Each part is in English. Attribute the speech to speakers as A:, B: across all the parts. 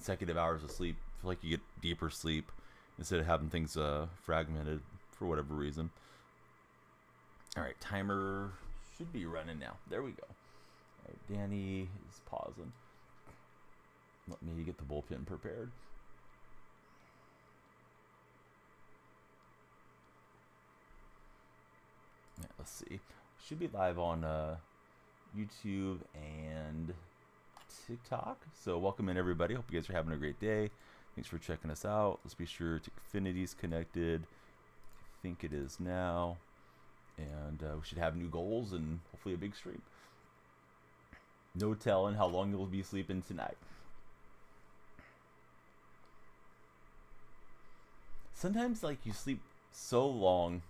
A: consecutive hours of sleep. I feel like you get deeper sleep instead of having things fragmented for whatever reason. All right, timer should be running now. There we go. All right, Danny is pausing. Let me get the bullpen prepared. Yeah, let's see. Should be live on YouTube and TikTok. So welcome in, everybody. Hope you guys are having a great day. Thanks for checking us out. Let's be sure Infinity's connected. I think it is now. And we should have new goals and hopefully a big stream. No telling how long you'll be sleeping tonight. Sometimes, like, you sleep so long.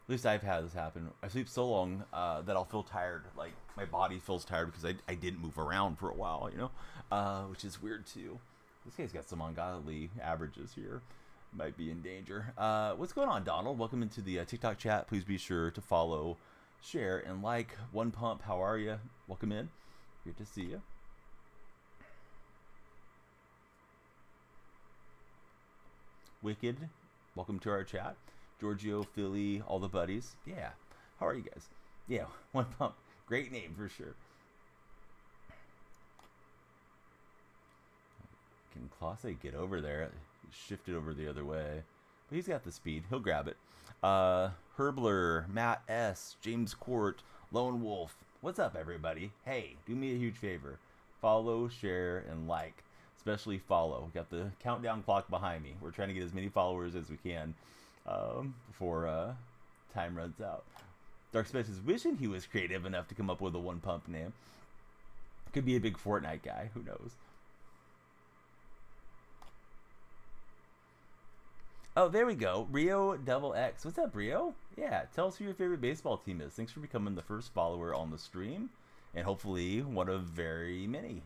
A: At least I've had this happen. I sleep so long that I'll feel tired. Like, my body feels tired because I didn't move around for a while, you know? Which is weird, too. This guy's got some ungodly averages here. Might be in danger. What's going on, Donald? Welcome into the TikTok chat. Please be sure to follow, share, and like. One Pump, how are you? Welcome in. Good to see you. Wicked, welcome to our chat. Giorgio, Philly, all the buddies. Yeah, how are you guys? Yeah, One Pump, great name for sure. Can Clase get over there? Shifted over the other way, but he's got the speed. He'll grab it. Herbler, Matt S, James Court, Lone Wolf. What's up, everybody? Hey, do me a huge favor. Follow, share, and like. Especially follow. We got the countdown clock behind me. We're trying to get as many followers as we can before time runs out. Dark Space is wishing he was creative enough to come up with a One Pump name. Could be a big Fortnite guy. Who knows? Oh, there we go. Rio Double X. What's up, Rio? Yeah, tell us who your favorite baseball team is. Thanks for becoming the first follower on the stream, and hopefully one of very many.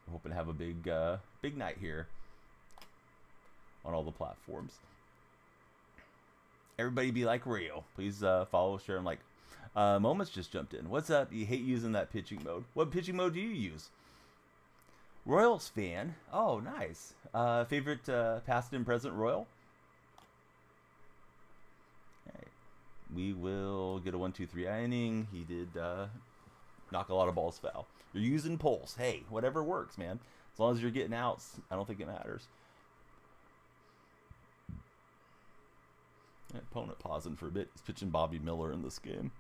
A: We're hoping to have a big night here on all the platforms. Everybody be like Rio. Please follow, share, and like. Moments just jumped in. What's up? You hate using that pitching mode. What pitching mode do you use? Royals fan. Oh, nice. Favorite past and present Royal? We will get a 1-2-3 inning. He did knock a lot of balls foul. You're using pulse. Hey, whatever works, man. As long as you're getting outs, I don't think it matters. Opponent pausing for a bit. He's pitching Bobby Miller in this game.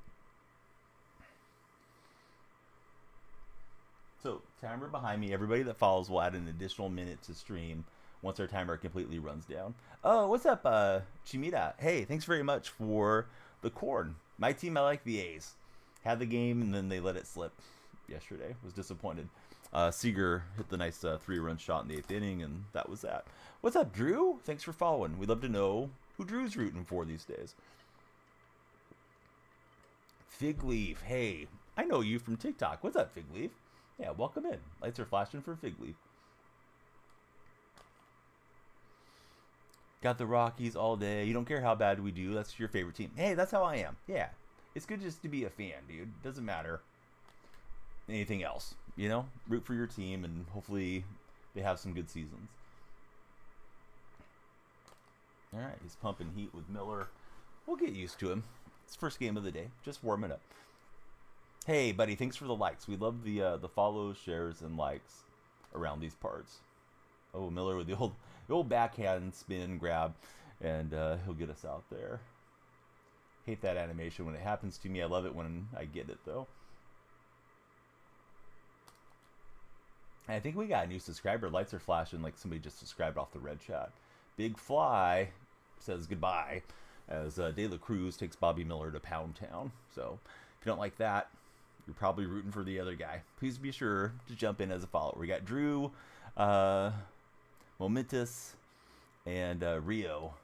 A: So, timer behind me. Everybody that follows will add an additional minute to stream once our timer completely runs down. Oh, what's up, Chimita? Hey, thanks very much for the corn. My team, I like the A's. Had the game, and then they let it slip yesterday. Was disappointed. Seager hit the nice 3-run shot in the 8th inning, and that was that. What's up, Drew? Thanks for following. We'd love to know who Drew's rooting for these days. Fig Leaf. Hey, I know you from TikTok. What's up, Fig Leaf? Yeah, welcome in. Lights are flashing for Fig Leaf. Got the Rockies all day. You don't care how bad we do. That's your favorite team. Hey, that's how I am. Yeah. It's good just to be a fan, dude. Doesn't matter anything else. You know? Root for your team, and hopefully they have some good seasons. All right, he's pumping heat with Miller. We'll get used to him. It's first game of the day. Just warming up. Hey, buddy, thanks for the likes. We love the follows, shares, and likes around these parts. Oh, Miller with the old backhand spin grab, and he'll get us out there. Hate that animation when it happens to me. I love it when I get it, though. And I think we got a new subscriber. Lights are flashing like somebody just subscribed off the red chat. Big Fly says goodbye as De La Cruz takes Bobby Miller to Pound Town. So if you don't like that, you're probably rooting for the other guy. Please be sure to jump in as a follower. We got Drew, Momentous, and Rio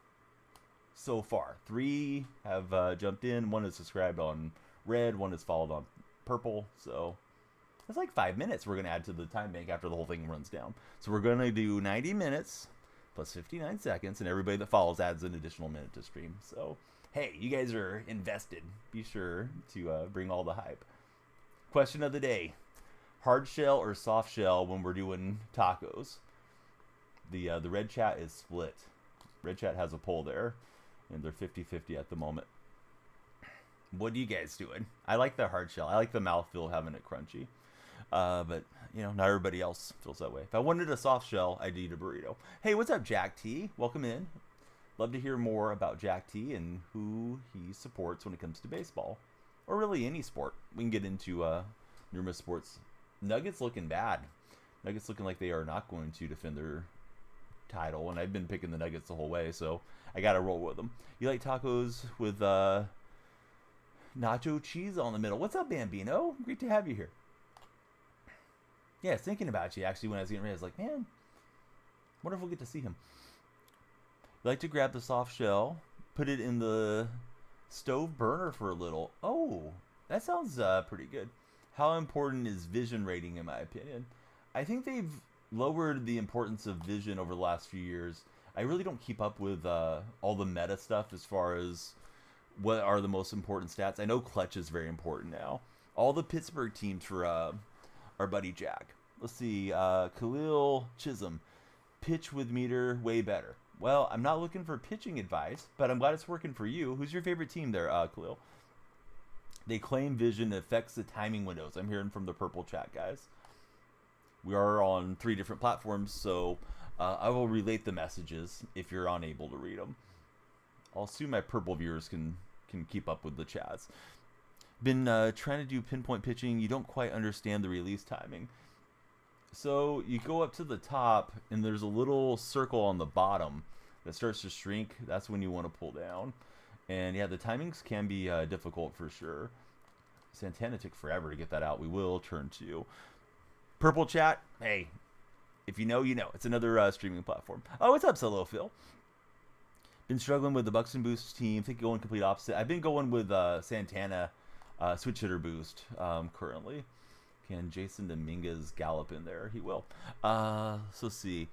A: so far. 3 have jumped in. 1 is subscribed on red. 1 is followed on purple. So that's like 5 minutes we're going to add to the time bank after the whole thing runs down. So we're going to do 90 minutes plus 59 seconds, and everybody that follows adds an additional minute to stream. So, hey, you guys are invested. Be sure to bring all the hype. Question of the day. hard shell or soft shell when we're doing tacos. The red chat is split. Red chat has a poll there, and they're 50-50 at the moment. What are you guys doing? I like the hard shell. I like the mouthfeel, having it crunchy. But, you know, not everybody else feels that way. If I wanted a soft shell, I'd eat a burrito. Hey, what's up, Jack T? Welcome in. Love to hear more about Jack T and who he supports when it comes to baseball. Or really any sport. We can get into numerous sports. Nuggets looking bad. Nuggets looking like they are not going to defend their title. And I've been picking the Nuggets the whole way, so I got to roll with them. You like tacos with nacho cheese on the middle. What's up, Bambino? Great to have you here. Yeah, I was thinking about you, actually, when I was getting ready. I was like, man, wonder if we'll get to see him. You like to grab the soft shell, put it in the stove burner for a little. Oh, that sounds pretty good. How important is vision rating, in my opinion? I think they've lowered the importance of vision over the last few years. I really don't keep up with all the meta stuff as far as what are the most important stats. I know clutch is very important now. All the Pittsburgh teams for our buddy Jack. Let's see, Khalil Chisholm, pitch with meter, way better. Well, I'm not looking for pitching advice, but I'm glad it's working for you. Who's your favorite team there, Khalil? They claim vision affects the timing windows. I'm hearing from the purple chat, guys. We are on 3 different platforms, so I will relate the messages if you're unable to read them. I'll assume my purple viewers can keep up with the chats. Been trying to do pinpoint pitching. You don't quite understand the release timing. So you go up to the top, and there's a little circle on the bottom that starts to shrink. That's when you want to pull down. And yeah, the timings can be difficult for sure. Santana took forever to get that out. We will turn to purple chat. Hey, if you know, you know. It's another streaming platform. Oh, what's up, Solo Phil? Been struggling with the Buxton Boost team. Think going complete opposite. I've been going with Santana Switch Hitter Boost currently. Can Jason Dominguez gallop in there? He will. So let's see.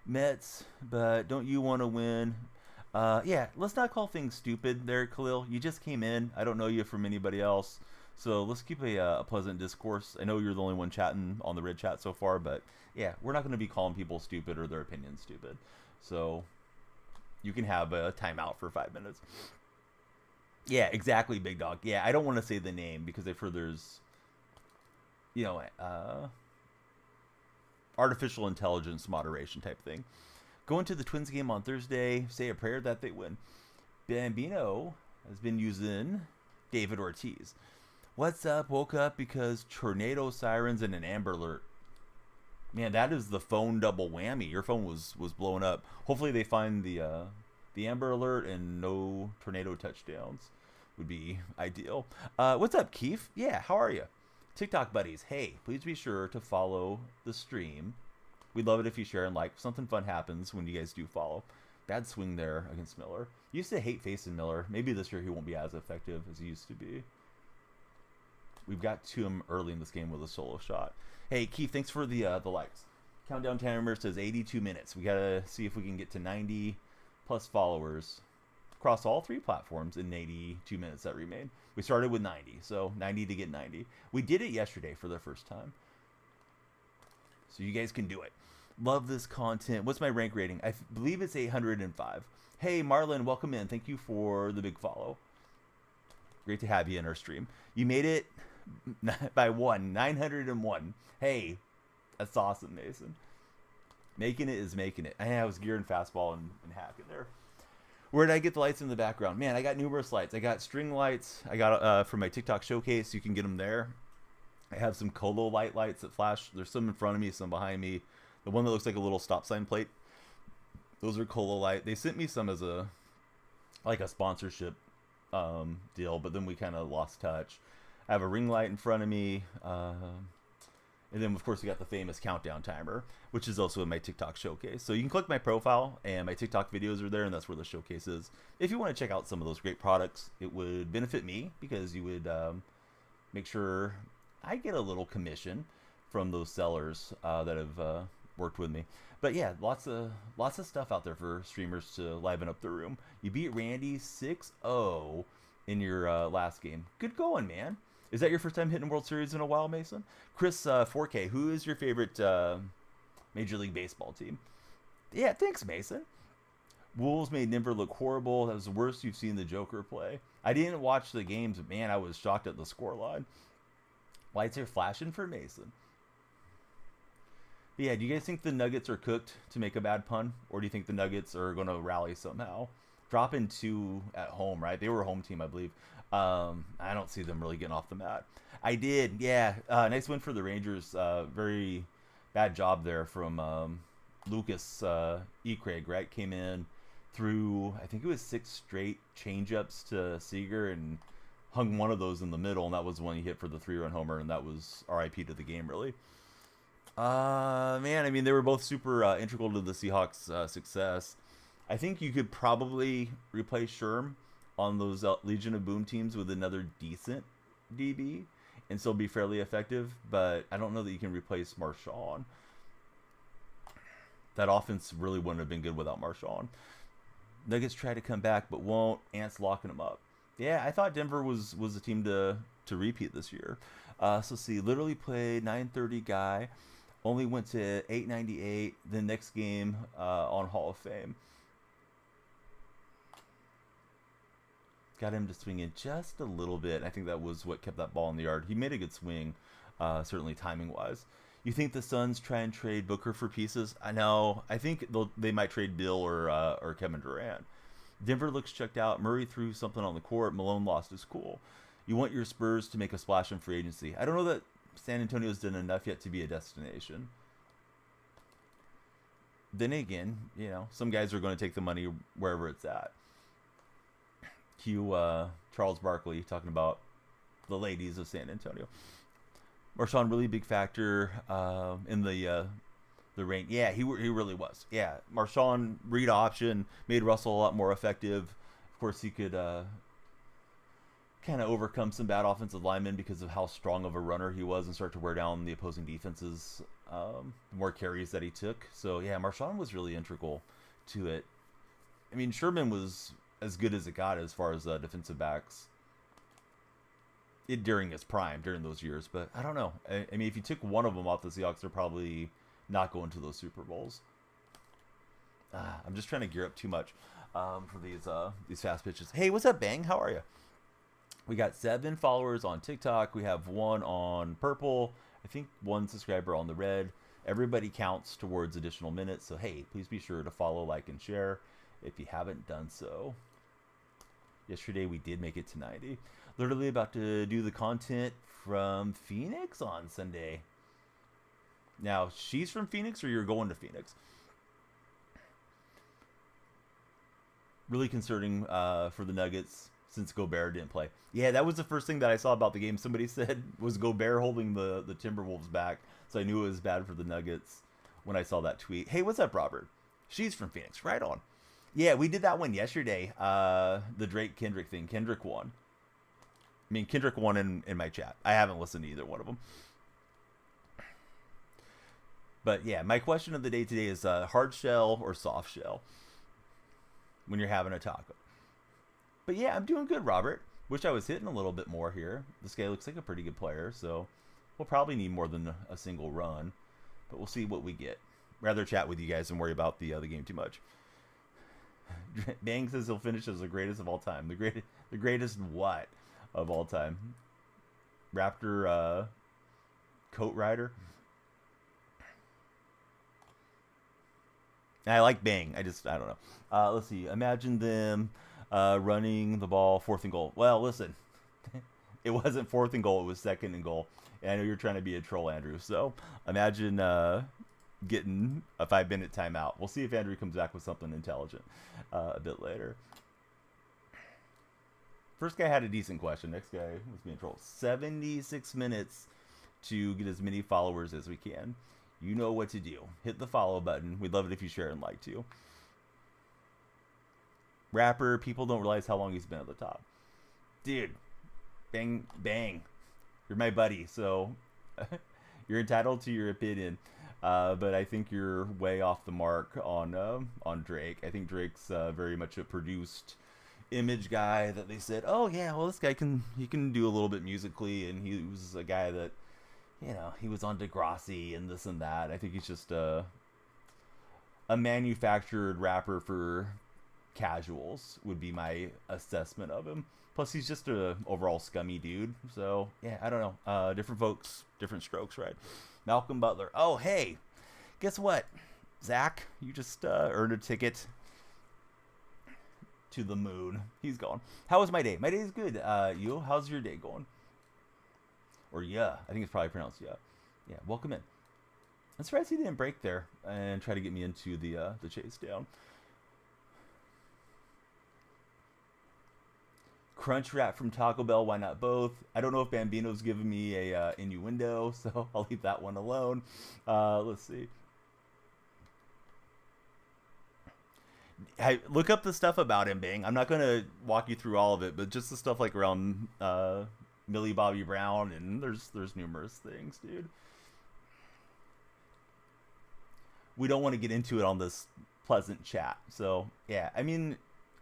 A: Mets, but don't you want to win? Yeah, let's not call things stupid there, Khalil. You just came in. I don't know you from anybody else. So let's keep a pleasant discourse. I know you're the only one chatting on the red chat so far, but yeah, we're not going to be calling people stupid or their opinions stupid. So you can have a timeout for 5 minutes. Yeah, exactly, Big Dog. Yeah, I don't want to say the name because I've heard there's, you know, artificial intelligence moderation type thing. Going to the Twins game on Thursday, say a prayer that they win. Bambino has been using David Ortiz. What's up? Woke up because tornado sirens and an Amber Alert. Man, that is the phone double whammy. Your phone was blowing up. Hopefully they find the Amber Alert and no tornado touchdowns would be ideal. What's up, Keith? Yeah, how are you? TikTok buddies, hey, please be sure to follow the stream. We'd love it if you share and like. Something fun happens when you guys do follow. Bad swing there against Miller. Used to hate facing Miller. Maybe this year he won't be as effective as he used to be. We've got to him early in this game with a solo shot. Hey, Keith, thanks for the likes. Countdown timer says 82 minutes. We got to see if we can get to 90 plus followers across all 3 platforms in 82 minutes that remain. We started with 90, so 90 to get 90. We did it yesterday for the first time. So you guys can do it. Love this content. What's my rank rating? I believe it's 805. Hey, Marlon, welcome in. Thank you for the big follow. Great to have you in our stream. You made it by 901. Hey, that's awesome, Mason. Making it is making it. I was gearing fastball and hacking there. Where did I get the lights in the background? Man, I got numerous lights. I got string lights. I got from my TikTok showcase. You can get them there. I have some Colo lights that flash. There's some in front of me, some behind me. The one that looks like a little stop sign plate. Those are Colo light. They sent me some as a sponsorship deal, but then we kind of lost touch. I have a ring light in front of me. And then, of course, we got the famous countdown timer, which is also in my TikTok showcase. So you can click my profile, and my TikTok videos are there, and that's where the showcase is. If you want to check out some of those great products, it would benefit me because you would make sure I get a little commission from those sellers that have worked with me. But yeah, lots of stuff out there for streamers to liven up the room. You beat Randy 6-0 in your last game. Good going, man. Is that your first time hitting World Series in a while, Mason? Chris 4K, who is your favorite Major League Baseball team? Yeah, thanks, Mason. Wolves made Denver look horrible. That was the worst you've seen the Joker play. I didn't watch the games, but man, I was shocked at the scoreline. Lights are flashing for Mason. But yeah, do you guys think the Nuggets are cooked to make a bad pun? Or do you think the Nuggets are going to rally somehow? Dropping 2 at home, right? They were a home team, I believe. I don't see them really getting off the mat. I did, yeah. Nice win for the Rangers. Very bad job there from Lucas E. Craig, right? Came in, threw, I think it was 6 straight changeups to Seager and hung one of those in the middle, and that was the one he hit for the 3-run homer, and that was RIP to the game, really. Man, I mean, they were both super integral to the Seahawks' success. I think you could probably replace Sherm on those Legion of Boom teams with another decent DB and still be fairly effective, but I don't know that you can replace Marshawn. That offense really wouldn't have been good without Marshawn. Nuggets try to come back, but won't. Ants locking them up. Yeah, I thought Denver was a team to repeat this year. So see, literally played 930 guy, only went to 898. The next game on Hall of Fame. Got him to swing in just a little bit. I think that was what kept that ball in the yard. He made a good swing, certainly timing-wise. You think the Suns try and trade Booker for pieces? I know. I think they might trade Bill or Kevin Durant. Denver looks checked out. Murray threw something on the court. Malone lost his cool. You want your Spurs to make a splash in free agency. I don't know that San Antonio's done enough yet to be a destination. Then again, you know, some guys are going to take the money wherever it's at. Cue Charles Barkley talking about the ladies of San Antonio. Marshawn, really big factor in the rain. Yeah, he really was. Yeah, Marshawn read option made Russell a lot more effective. Of course, he could kind of overcome some bad offensive linemen because of how strong of a runner he was and start to wear down the opposing defenses. More carries that he took. So yeah, Marshawn was really integral to it. I mean, Sherman was as good as it got as far as defensive backs during his prime, during those years. But I don't know. I mean, if you took one of them off the Seahawks, they're probably not going to those Super Bowls. I'm just trying to gear up too much for these fast pitches. Hey, what's up, Bang? How are you? We got 7 followers on TikTok. We have 1 on Purple. I think 1 subscriber on the Red. Everybody counts towards additional minutes. So, hey, please be sure to follow, like, and share if you haven't done so. Yesterday, we did make it to 90. Literally about to do the content from Phoenix on Sunday. Now, she's from Phoenix or you're going to Phoenix? Really concerning for the Nuggets since Gobert didn't play. Yeah, that was the first thing that I saw about the game. Somebody said was Gobert holding the Timberwolves back. So I knew it was bad for the Nuggets when I saw that tweet. Hey, what's up, Robert? She's from Phoenix. Right on. Yeah, we did that one yesterday. The Drake-Kendrick thing. Kendrick won. I mean, Kendrick won in my chat. I haven't listened to either one of them. But yeah, my question of the day today is hard shell or soft shell when you're having a taco. But yeah, I'm doing good, Robert. Wish I was hitting a little bit more here. This guy looks like a pretty good player, so we'll probably need more than a single run. But we'll see what we get. Rather chat with you guys than worry about the game too much. Bang says he'll finish as the greatest of all time. The greatest what of all time? Raptor coat rider. I like Bang. I don't know. Let's see. Imagine them running the ball 4th and goal. Well, listen. It wasn't 4th and goal. It was 2nd and goal. And I know you're trying to be a troll, Andrew. So imagine getting a 5-minute timeout. We'll see if Andrew comes back with something intelligent a bit later. First guy had a decent question. Next guy was being trolled. 76 minutes to get as many followers as we can. You know what to do. Hit the follow button. We'd love it if you share and like too. Rapper, people don't realize how long he's been at the top. Dude, bang. You're my buddy, so you're entitled to your opinion. But I think you're way off the mark on Drake. I think Drake's very much a produced image guy that they said, oh yeah, well this guy he can do a little bit musically, and he was a guy that, you know, he was on Degrassi and this and that. I think he's just a manufactured rapper for casuals would be my assessment of him. Plus he's just a overall scummy dude. So yeah, I don't know. Different folks, different strokes, right? Malcolm Butler. Oh hey, guess what, Zach? You just earned a ticket to the moon. He's gone. How was my day? My day is good. You? How's your day going? Or yeah, I think it's probably pronounced yeah. Yeah, welcome in. I'm surprised he didn't break there and try to get me into the chase down. Crunch wrap from Taco Bell. Why not both? I don't know if Bambino's giving me a innuendo, so I'll leave that one alone. Let's see. Hey, look up the stuff about him, Bing. I'm not going to walk you through all of it, but just the stuff like around Millie Bobby Brown, and there's numerous things, dude. We don't want to get into it on this pleasant chat. So, yeah, I mean,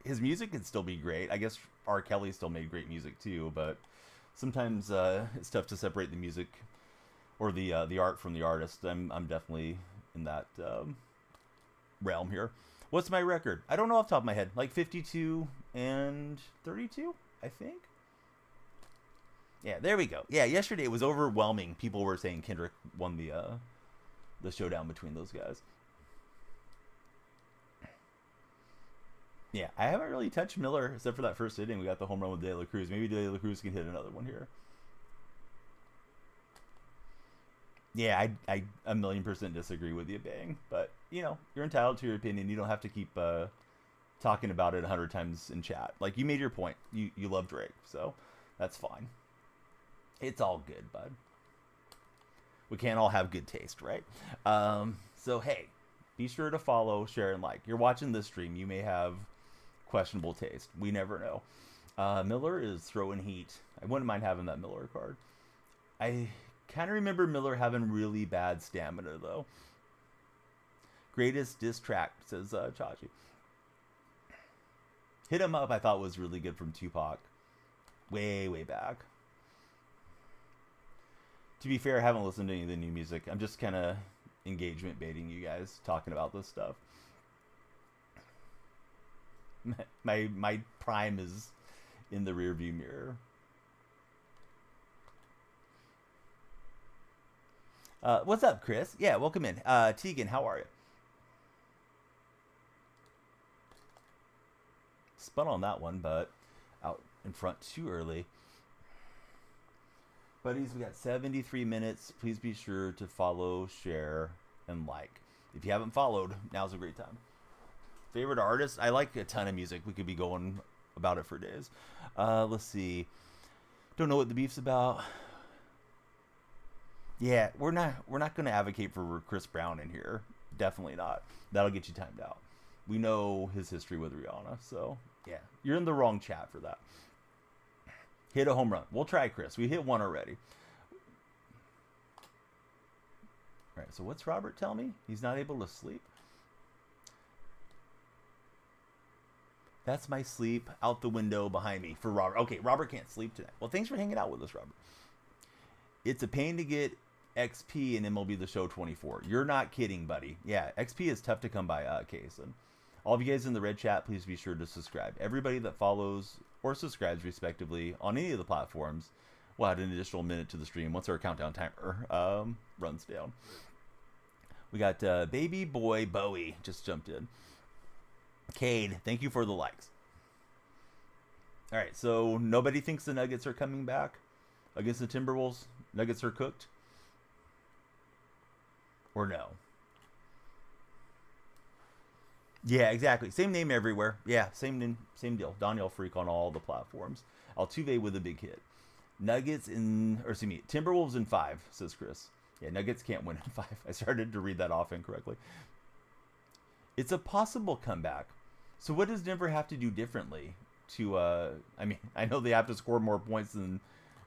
A: his music can still be great. I guess R. Kelly still made great music too, but sometimes it's tough to separate the music or the art from the artist. I'm definitely in that realm here. What's my record? I don't know off the top of my head. Like 52 and 32, I think. Yeah, there we go. Yeah, yesterday it was overwhelming. People were saying Kendrick won the showdown between those guys. Yeah, I haven't really touched Miller except for that first inning. We got the home run with De La Cruz. Maybe De La Cruz can hit another one here. Yeah, I 1,000,000% disagree with you, Bang. But, you know, you're entitled to your opinion. You don't have to keep talking about it 100 times in chat. Like, you made your point. You love Drake, so that's fine. It's all good, bud. We can't all have good taste, right? So, hey, be sure to follow, share, and like. You're watching this stream. You may have questionable taste. We never know. Miller is throwing heat. I wouldn't mind having that Miller card. I kind of remember Miller having really bad stamina, though. Greatest diss track, says Chachi. Hit 'Em Up, I thought was really good from Tupac. Way, way back. To be fair, I haven't listened to any of the new music. I'm just kind of engagement baiting you guys, talking about this stuff. My prime is in the rearview mirror. What's up, Chris? Yeah, welcome in. Tegan, how are you? Spun on that one, but out in front too early. Buddies, we got 73 minutes. Please be sure to follow, share, and like. If you haven't followed, now's a great time. Favorite artist? I like a ton of music. We could be going about it for days. Let's see. Don't know what the beef's about. Yeah, we're not going to advocate for Chris Brown in here. Definitely not. That'll get you timed out. We know his history with Rihanna, so yeah, you're in the wrong chat for that. Hit a home run. We'll try, Chris. We hit one already. All right, so what's Robert tell me? He's not able to sleep? That's my sleep out the window behind me for Robert. Okay, Robert can't sleep tonight. Well, thanks for hanging out with us, Robert. It's a pain to get XP in MLB The Show 24. You're not kidding, buddy. Yeah, XP is tough to come by, Kaysen. All of you guys in the red chat, please be sure to subscribe. Everybody that follows or subscribes, respectively, on any of the platforms will add an additional minute to the stream once our countdown timer runs down. We got Baby Boy Bowie just jumped in. Cade, thank you for the likes. All right, so nobody thinks the Nuggets are coming back against the Timberwolves? Nuggets are cooked? Or no? Yeah, exactly. Same name everywhere. Yeah, same deal. Daniel Freak on all the platforms. Altuve with a big hit. Nuggets Timberwolves in 5, says Chris. Yeah, Nuggets can't win in 5. I started to read that off incorrectly. It's a possible comeback. So what does Denver have to do differently to, I know they have to score more points than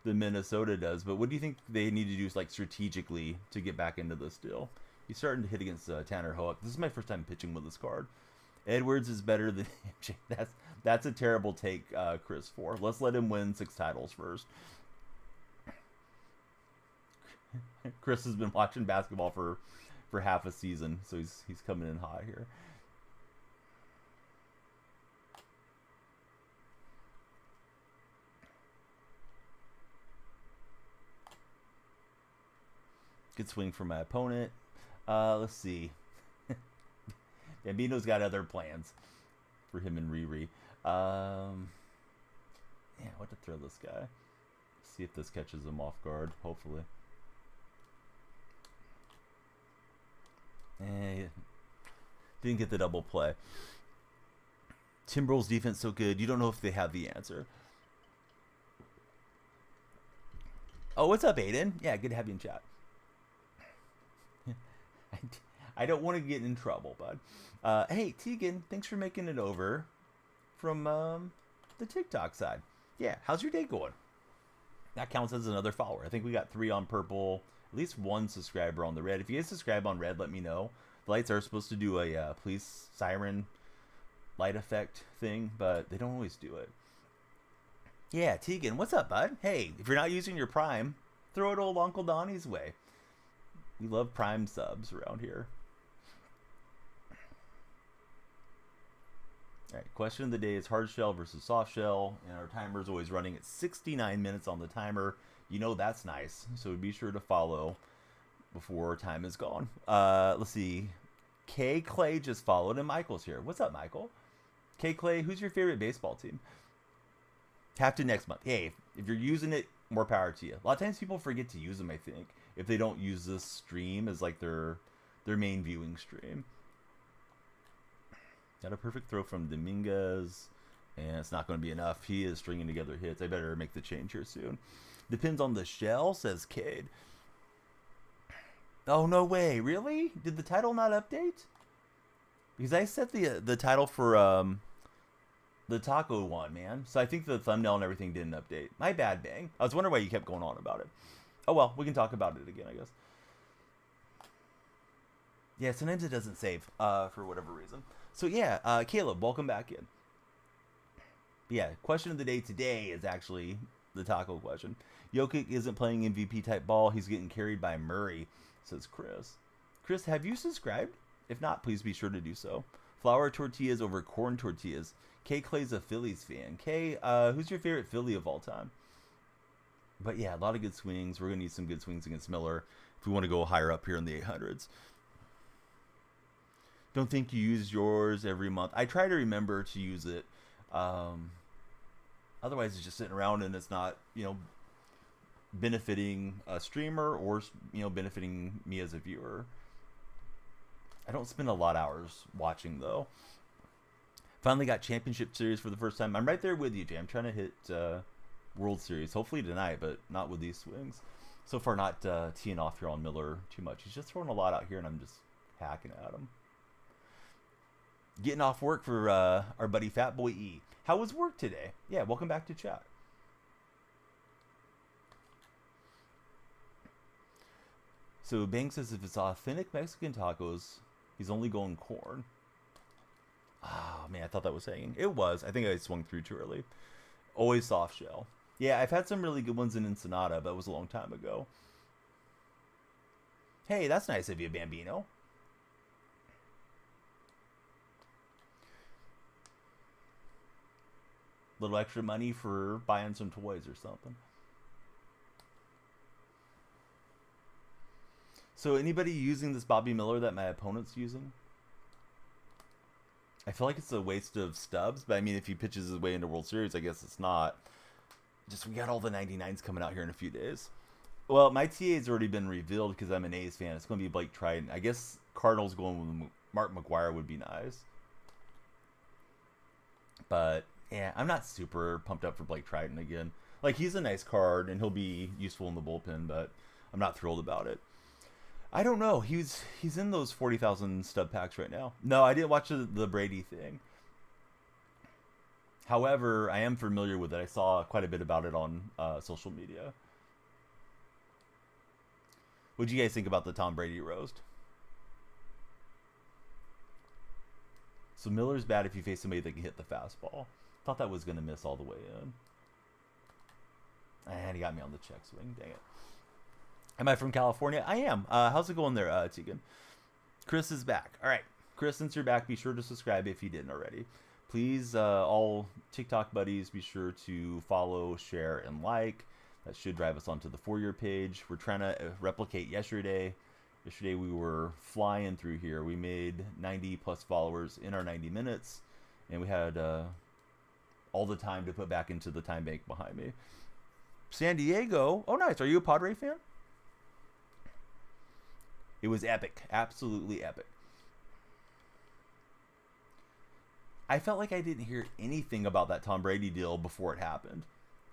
A: Minnesota does, but what do you think they need to do like strategically to get back into this deal? He's starting to hit against Tanner Hoek. This is my first time pitching with this card. Edwards is better than MJ. That's a terrible take, Chris. For let's let him win 6 titles first. Chris has been watching basketball for half a season, so he's coming in hot here. Good swing for my opponent. Let's see. Bambino's got other plans for him and Riri. Yeah, what to throw this guy? See if this catches him off guard. Hopefully. Didn't get the double play. Timberwolves defense so good. You don't know if they have the answer. Oh, what's up, Aiden? Yeah, good to have you in chat. I don't want to get in trouble, bud. Hey, Tegan, thanks for making it over from the TikTok side. Yeah, how's your day going? That counts as another follower. I think we got 3 on purple, at least 1 subscriber on the red. If you guys subscribe on red, let me know. The lights are supposed to do a police siren light effect thing, but they don't always do it. Yeah, Tegan, what's up, bud? Hey, if you're not using your Prime, throw it old Uncle Donnie's way. We love Prime subs around here. All right, question of the day is hard shell versus soft shell, and our timer is always running at 69 minutes on the timer. You know that's nice, so be sure to follow before time is gone. Let's see. K Clay just followed, and Michael's here. What's up, Michael? K Clay, who's your favorite baseball team? Have to next month. Hey, if you're using it, more power to you. A lot of times people forget to use them, I think, if they don't use this stream as like their main viewing stream. Got a perfect throw from Dominguez, and it's not going to be enough. He is stringing together hits. I better make the change here soon. Depends on the shell, says Cade. Oh, no way. Really? Did the title not update? Because I set the title for the taco one, man. So I think the thumbnail and everything didn't update. My bad, Bang. I was wondering why you kept going on about it. Oh, well, we can talk about it again, I guess. Yeah, sometimes it doesn't save for whatever reason. So yeah, Caleb, welcome back in. Yeah, question of the day today is actually the taco question. Jokic isn't playing MVP type ball. He's getting carried by Murray, says Chris. Chris, have you subscribed? If not, please be sure to do so. Flour tortillas over corn tortillas. Kay Clay's a Phillies fan. Kay, who's your favorite Philly of all time? But yeah, a lot of good swings. We're going to need some good swings against Miller if we want to go higher up here in the 800s. Don't think you use yours every month. I try to remember to use it. Otherwise, it's just sitting around and it's not, benefiting a streamer or, benefiting me as a viewer. I don't spend a lot of hours watching, though. Finally got Championship Series for the first time. I'm right there with you, Jay. I'm trying to hit World Series, hopefully tonight, but not with these swings. So far, not teeing off here on Miller too much. He's just throwing a lot out here, and I'm just hacking at him. Getting off work for our buddy Fatboy E. How was work today? Yeah, welcome back to chat. So Bang says if it's authentic Mexican tacos, he's only going corn. Oh, man, I thought that was hanging. It was. I think I swung through too early. Always soft shell. Yeah, I've had some really good ones in Ensenada, but that was a long time ago. Hey, that's nice of you, Bambino. Little extra money for buying some toys or something. So anybody using this Bobby Miller that my opponent's using? I feel like it's a waste of stubs, but I mean, if he pitches his way into World Series, I guess it's not. Just we got all the 99s coming out here in a few days. Well, my TA's already been revealed because I'm an A's fan. It's going to be Blake Triton. I guess Cardinals going with Mark McGwire would be nice. But yeah, I'm not super pumped up for Blake Triton again. Like, he's a nice card, and he'll be useful in the bullpen, but I'm not thrilled about it. I don't know. He's in those 40,000 stub packs right now. No, I didn't watch the Brady thing. However, I am familiar with it. I saw quite a bit about it on social media. What do you guys think about the Tom Brady roast? So Miller's bad if you face somebody that can hit the fastball. Thought that was going to miss all the way in. And he got me on the check swing. Dang it. Am I from California? I am. How's it going there, Tegan? Chris is back. All right. Chris, since you're back, be sure to subscribe if you didn't already. Please, all TikTok buddies, be sure to follow, share, and like. That should drive us onto the For Your page. We're trying to replicate yesterday. Yesterday we were flying through here. We made 90 plus followers in our 90 minutes. And we had all the time to put back into the time bank behind me. San Diego. Oh, nice. Are you a Padre fan? It was epic. Absolutely epic. I felt like I didn't hear anything about that Tom Brady deal before it happened.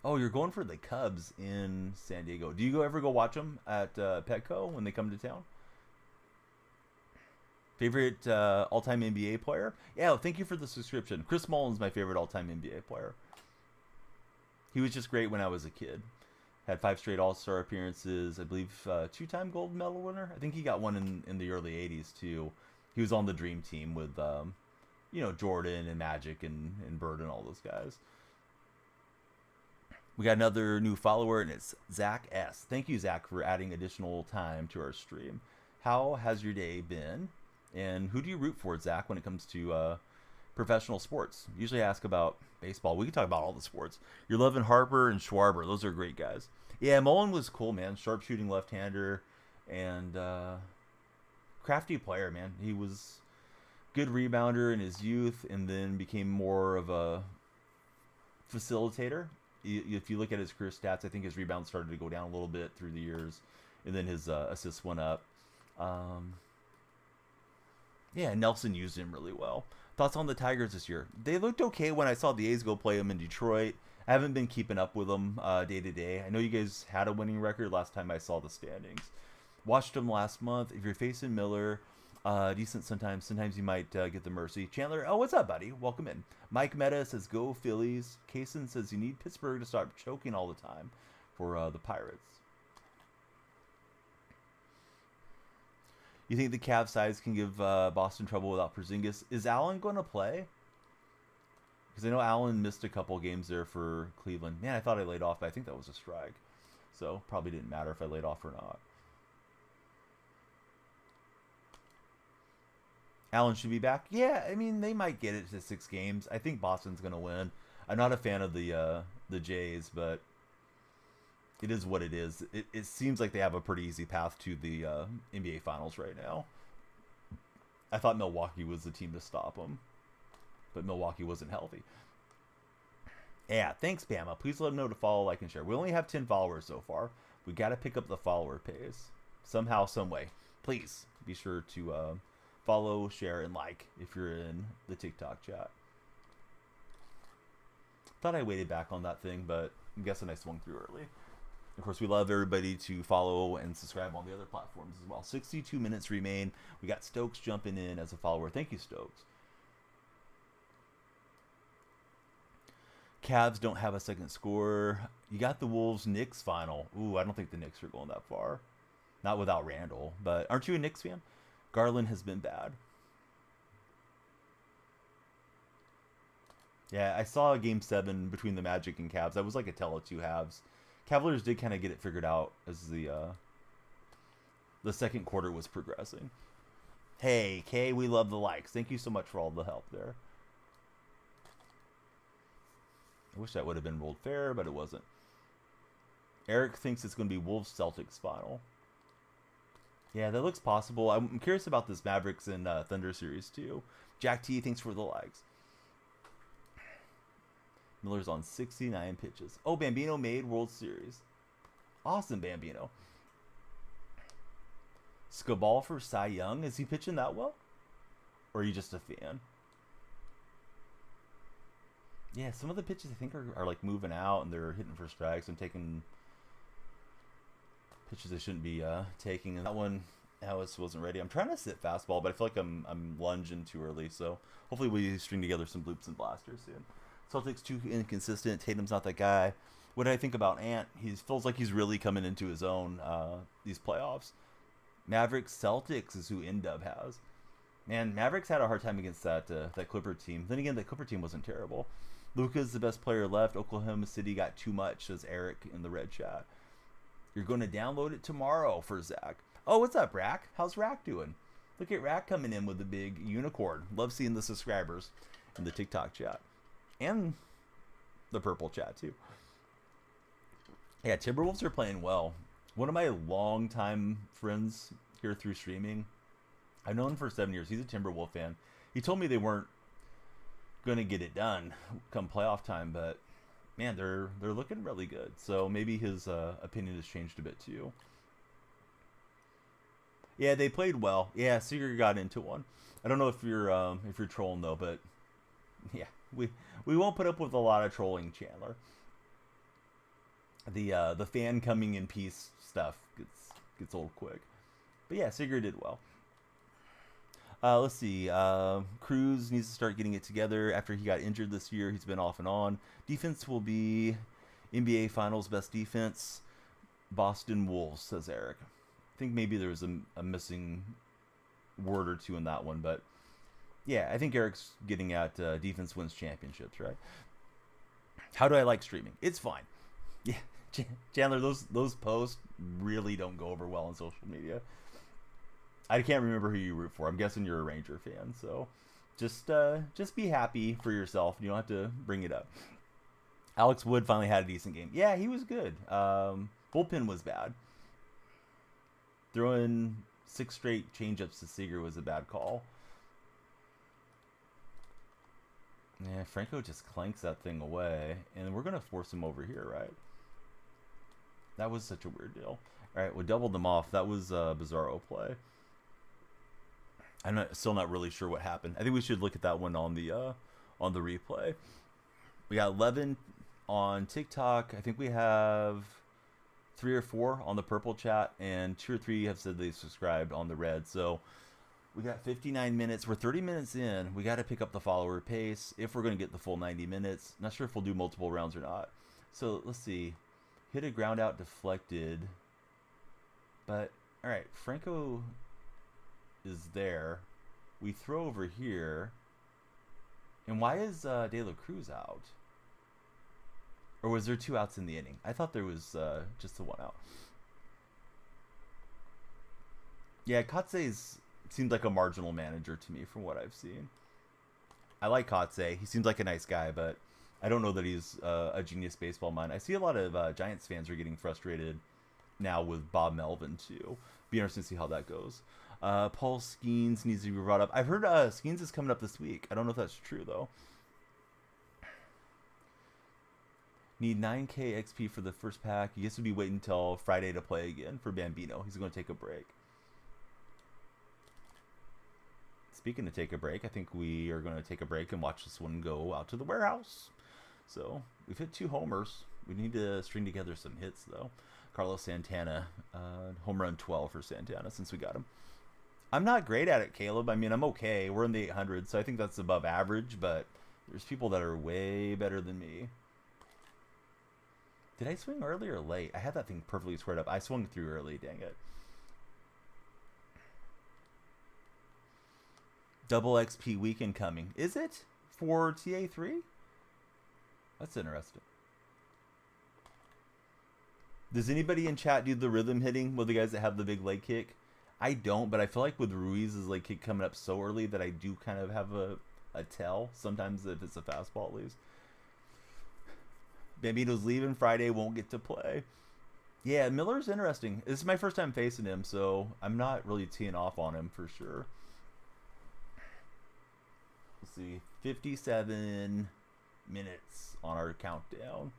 A: Oh, you're going for the Cubs in San Diego. Do you ever go watch them at Petco when they come to town? Favorite all-time NBA player? Yeah, thank you for the subscription. Chris Mullin's my favorite all-time NBA player. He was just great when I was a kid. Had 5 straight All-Star appearances. I believe 2-time gold medal winner. I think he got one in the early 80s, too. He was on the Dream Team with, Jordan and Magic and Bird and all those guys. We got another new follower, and it's Zach S. Thank you, Zach, for adding additional time to our stream. How has your day been? And who do you root for, Zach, when it comes to professional sports? Usually I ask about baseball. We can talk about all the sports. You're loving Harper and Schwarber. Those are great guys. Yeah, Mullen was cool, man. Sharpshooting left-hander and crafty player, man. He was good rebounder in his youth and then became more of a facilitator. If you look at his career stats, I think his rebounds started to go down a little bit through the years, and then his assists went up. Yeah, Nelson used him really well. Thoughts on the Tigers this year? They looked okay when I saw the A's go play them in Detroit. I haven't been keeping up with them day to day. I know you guys had a winning record last time I saw the standings. Watched them last month. If you're facing Miller, decent sometimes. Sometimes you might get the mercy. Chandler, oh, what's up, buddy? Welcome in. Mike Meta says, go Phillies. Kaysen says, you need Pittsburgh to stop choking all the time for the Pirates. You think the Cavs size can give Boston trouble without Porzingis? Is Allen going to play? Because I know Allen missed a couple games there for Cleveland. Man, I thought I laid off, but I think that was a strike. So probably didn't matter if I laid off or not. Allen should be back. Yeah, I mean, they might get it to 6 games. I think Boston's going to win. I'm not a fan of the Jays, but it is what it is. It seems like they have a pretty easy path to the NBA Finals right now. I thought Milwaukee was the team to stop them, but Milwaukee wasn't healthy. Yeah, thanks, Bama. Please let them know to follow, like, and share. We only have 10 followers so far. We got to pick up the follower pace somehow, some way. Please be sure to follow, share, and like if you're in the TikTok chat. Thought I waited back on that thing, but I'm guessing I swung through early. Of course, we love everybody to follow and subscribe on the other platforms as well. 62 minutes remain. We got Stokes jumping in as a follower. Thank you, Stokes. Cavs don't have a second score. You got the Wolves-Knicks final. Ooh, I don't think the Knicks are going that far. Not without Randall. But aren't you a Knicks fan? Garland has been bad. Yeah, I saw a Game 7 between the Magic and Cavs. That was like a tell of two halves. Cavaliers did kind of get it figured out as the second quarter was progressing. Hey, Kay, we love the likes. Thank you so much for all the help there. I wish that would have been ruled fair, but it wasn't. Eric thinks it's going to be Wolves-Celtics final. Yeah, that looks possible. I'm curious about this Mavericks and Thunder series, too. Jack T, thanks for the likes. Miller's on 69 pitches. Oh, Bambino made World Series. Awesome, Bambino. Scaball for Cy Young. Is he pitching that well? Or are you just a fan? Yeah, some of the pitches I think are like moving out and they're hitting for strikes and taking pitches they shouldn't be taking. And that one, Alice wasn't ready. I'm trying to sit fastball, but I feel like I'm lunging too early. So hopefully we string together some bloops and blasters soon. Celtics too inconsistent. Tatum's not that guy. What do I think about Ant? He feels like he's really coming into his own these playoffs. Mavericks Celtics is who N-Dub has. Man, Mavericks had a hard time against that Clipper team. Then again, that Clipper team wasn't terrible. Luka's the best player left. Oklahoma City got too much, says Eric in the red chat. You're going to download it tomorrow for Zach. Oh, what's up, Rack? How's Rack doing? Look at Rack coming in with the big unicorn. Love seeing the subscribers in the TikTok chat. And the purple chat, too. Yeah, Timberwolves are playing well. One of my longtime friends here through streaming, I've known him for 7 years. He's a Timberwolf fan. He told me they weren't going to get it done come playoff time, but man, they're looking really good. So maybe his opinion has changed a bit too. Yeah, they played well. Yeah, Seager got into one. I don't know if you're trolling though, but yeah, we won't put up with a lot of trolling, Chandler. The fan coming in peace stuff gets old quick. But yeah, Seager did well. Let's see. Cruz needs to start getting it together after he got injured this year. He's been off and on. Defense will be NBA Finals best defense. Boston Wolves, says Eric. I think maybe there was a missing word or two in that one, but yeah, I think Eric's getting at defense wins championships, right? How do I like streaming? It's fine. Yeah, Chandler, those posts really don't go over well on social media. I can't remember who you root for. I'm guessing you're a Ranger fan, so just be happy for yourself. You don't have to bring it up. Alex Wood finally had a decent game. Yeah, he was good. Bullpen was bad. Throwing 6 straight changeups to Seager was a bad call. Yeah, Franco just clanks that thing away, and we're gonna force him over here, right? That was such a weird deal. All right, we doubled them off. That was a bizarro play. I'm still not really sure what happened. I think we should look at that one on the replay. We got 11 on TikTok. I think we have 3 or 4 on the purple chat, and 2 or 3 have said they subscribed on the red. So we got 59 minutes. We're 30 minutes in. We got to pick up the follower pace if we're going to get the full 90 minutes. Not sure if we'll do multiple rounds or not. So let's see. Hit a ground out deflected. But, all right, Franco is there. We throw over here. And why is De La Cruz out? Or was there 2 outs in the inning? I thought there was just the 1 out. Yeah, Kotze's seems like a marginal manager to me from what I've seen. I like Kotze. He seems like a nice guy, but I don't know that he's a genius baseball mind. I see a lot of Giants fans are getting frustrated now with Bob Melvin, too. Be interesting to see how that goes. Paul Skeens needs to be brought up. I've heard Skeens is coming up this week. I don't know if that's true, though. Need 9k XP for the first pack. I guess we'll be waiting until Friday to play again for Bambino. He's going to take a break. Speaking of take a break, I think we are going to take a break and watch this one go out to the warehouse. So we've hit 2 homers. We need to string together some hits, though. Carlos Santana, home run 12 for Santana since we got him. I'm not great at it, Caleb. I mean, I'm okay. We're in the 800s, so I think that's above average, but there's people that are way better than me. Did I swing early or late? I had that thing perfectly squared up. I swung through early, dang it. Double XP weekend coming. Is it? For TA3? That's interesting. Does anybody in chat do the rhythm hitting with the guys that have the big leg kick? I don't, but I feel like with Ruiz's leg kick coming up so early that I do kind of have a tell. Sometimes if it's a fastball, at least. Bambino's leaving Friday, won't get to play. Yeah, Miller's interesting. This is my first time facing him, so I'm not really teeing off on him for sure. Let's see. 57 minutes on our countdown.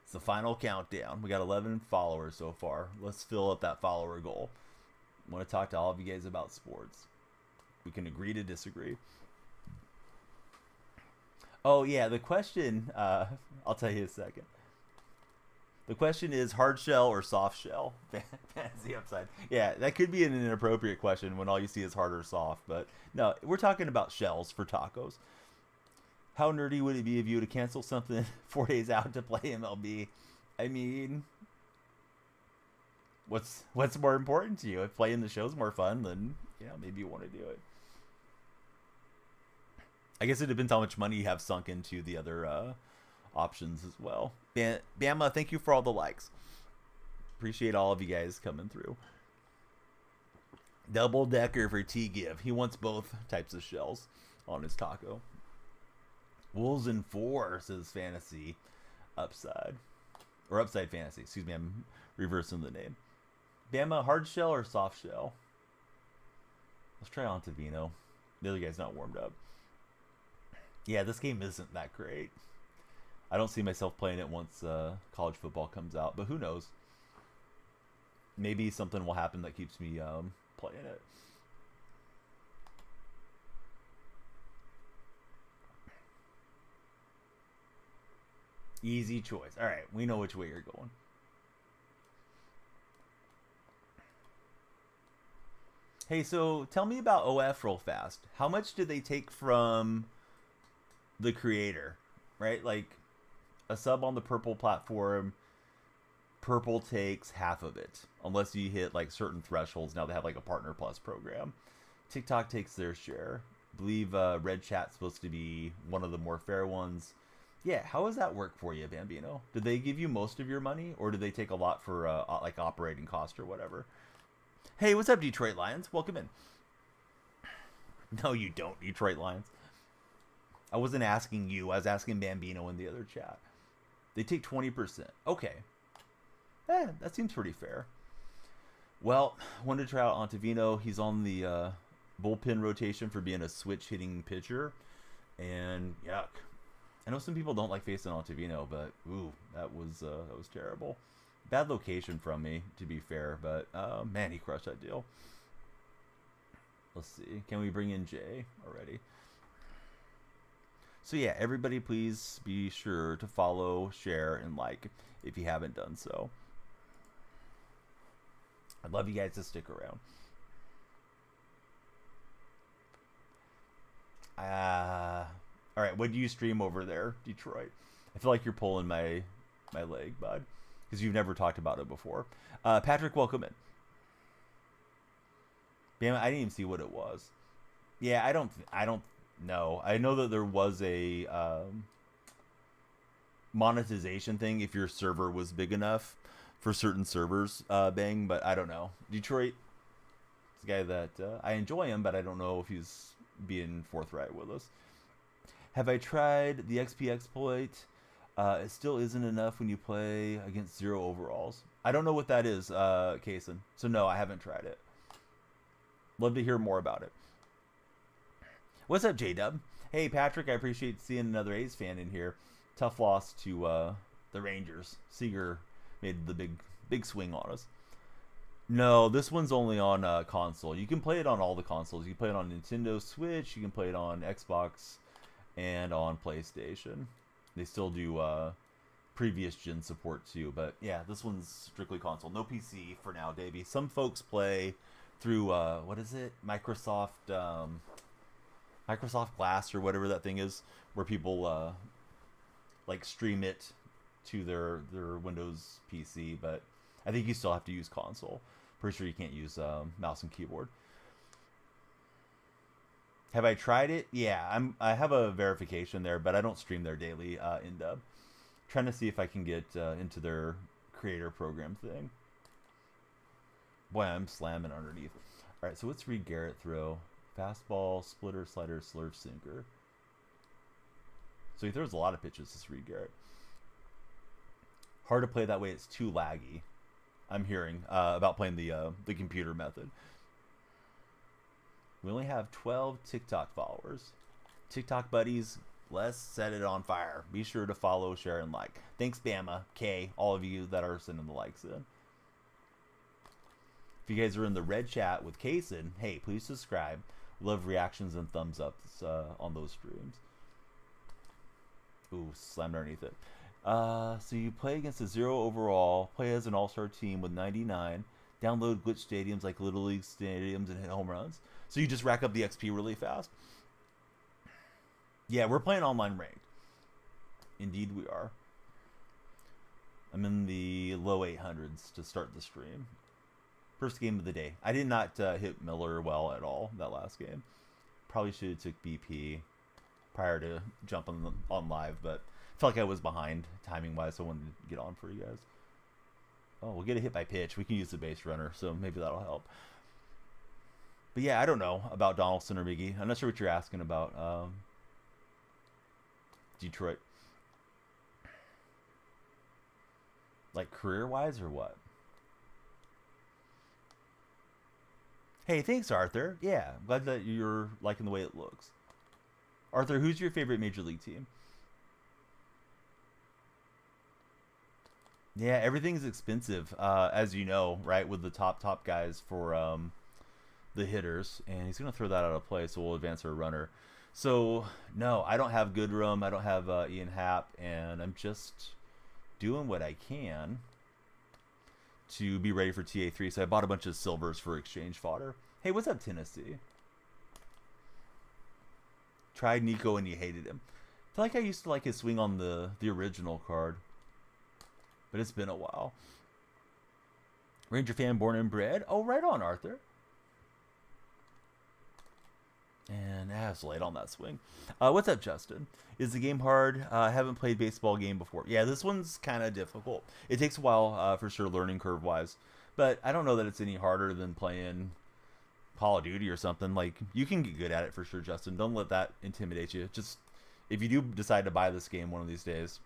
A: It's the final countdown. We got 11 followers so far. Let's fill up that follower goal. I want to talk to all of you guys about sports. We can agree to disagree. Oh, yeah, the question, I'll tell you in a second. The question is hard shell or soft shell? Fantasy upside. Yeah, that could be an inappropriate question when all you see is hard or soft. But no, we're talking about shells for tacos. How nerdy would it be of you to cancel something 4 days out to play MLB? I mean, what's more important to you? If playing the show's more fun, then maybe you want to do it. I guess it depends how much money you have sunk into the other options as well. Bama, thank you for all the likes. Appreciate all of you guys coming through. Double decker for T-Give. He wants both types of shells on his taco. Wolves in 4, says Fantasy Upside. Or Upside Fantasy. Excuse me, I'm reversing the name. Bama, hard shell or soft shell? Let's try Ontavino. The other guy's not warmed up. Yeah, this game isn't that great. I don't see myself playing it once college football comes out, but who knows? Maybe something will happen that keeps me playing it. Easy choice. All right, we know which way you're going. Hey, so tell me about OF real fast. How much do they take from the creator, right? Like a sub on the Purple platform, Purple takes half of it, unless you hit like certain thresholds. Now they have like a Partner Plus program. TikTok takes their share. I believe Red Chat's supposed to be one of the more fair ones. Yeah, how does that work for you, Bambino? Did they give you most of your money, or do they take a lot for like operating cost or whatever? Hey, what's up, Detroit Lions? Welcome in. No, you don't, Detroit Lions. I wasn't asking you. I was asking Bambino in the other chat. They take 20%. Okay. That seems pretty fair. Well, wanted to try out Ontavino. He's on the bullpen rotation for being a switch hitting pitcher. And yuck. I know some people don't like facing Ontavino, but ooh, that was terrible. Bad location from me, to be fair, but man, he crushed that deal. Let's see. Can we bring in Jay already? So yeah, everybody please be sure to follow, share, and like if you haven't done so. I'd love you guys to stick around. All right, what do you stream over there, Detroit? I feel like you're pulling my leg, bud, because you've never talked about it before. Patrick, welcome in. Damn it, I didn't even see what it was. Yeah, I don't know. I know that there was a monetization thing if your server was big enough for certain servers, Bang, but I don't know. Detroit is a guy that I enjoy him, but I don't know if he's being forthright with us. Have I tried the XP exploit? It still isn't enough when you play against 0 overalls. I don't know what that is, Kaysen. So no, I haven't tried it. Love to hear more about it. What's up, J-Dub? Hey, Patrick, I appreciate seeing another A's fan in here. Tough loss to the Rangers. Seager made the big swing on us. No, this one's only on console. You can play it on all the consoles. You can play it on Nintendo Switch. You can play it on Xbox and on PlayStation. They still do previous gen support too. But yeah, this one's strictly console. No PC for now, Davey. Some folks play through, what is it? Microsoft Glass or whatever that thing is, where people like stream it to their Windows PC, but I think you still have to use console. Pretty sure you can't use mouse and keyboard. Have I tried it? Yeah, I have a verification there, but I don't stream there daily in dub. Trying to see if I can get into their creator program thing. Boy, I'm slamming underneath. All right, so what's Reed Garrett throw? Fastball, splitter, slider, slurve, sinker. So he throws a lot of pitches, this Reed Garrett. Hard to play that way. It's too laggy. I'm hearing about playing the computer method. We only have 12 TikTok followers. TikTok buddies, let's set it on fire. Be sure to follow, share, and like. Thanks, Bama, K, all of you that are sending the likes in. If you guys are in the red chat with Kaysen, hey, please subscribe. Love reactions and thumbs ups on those streams. Ooh, slammed underneath it. So you play against a 0 overall, play as an all-star team with 99, download glitch stadiums like Little League stadiums and hit home runs. So you just rack up the XP really fast. Yeah, we're playing online ranked. Indeed we are. I'm in the low 800s to start the stream. First game of the day. I did not hit Miller well at all that last game. Probably should have took BP. prior to jumping on live, but I felt like I was behind timing wise, so I wanted to get on for you guys. Oh, we'll get a hit by pitch. We can use the base runner, so maybe that'll help. But yeah, I don't know about Donaldson or Miggy. I'm not sure what you're asking about. Detroit. Like career-wise or what? Hey, thanks, Arthur. Yeah, I'm glad that you're liking the way it looks. Arthur, who's your favorite Major League team? Yeah, everything's expensive, as you know, right, with the top guys for the hitters. And he's going to throw that out of play, so we'll advance our runner. So, no, I don't have Goodrum. I don't have Ian Happ, and I'm just doing what I can to be ready for TA3. So I bought a bunch of silvers for exchange fodder. Hey, what's up, Tennessee? Tried Nico and you hated him. I feel like I used to like his swing on the original card, but it's been a while. Ranger fan born and bred. Oh, right on, Arthur. And I was late on that swing. What's up, Justin? Is the game hard? I haven't played baseball game before. Yeah, this one's kind of difficult. It takes a while for sure, learning curve wise. But I don't know that it's any harder than playing Call of Duty or something. Like, you can get good at it for sure, Justin. Don't let that intimidate you. Just, if you do decide to buy this game one of these days,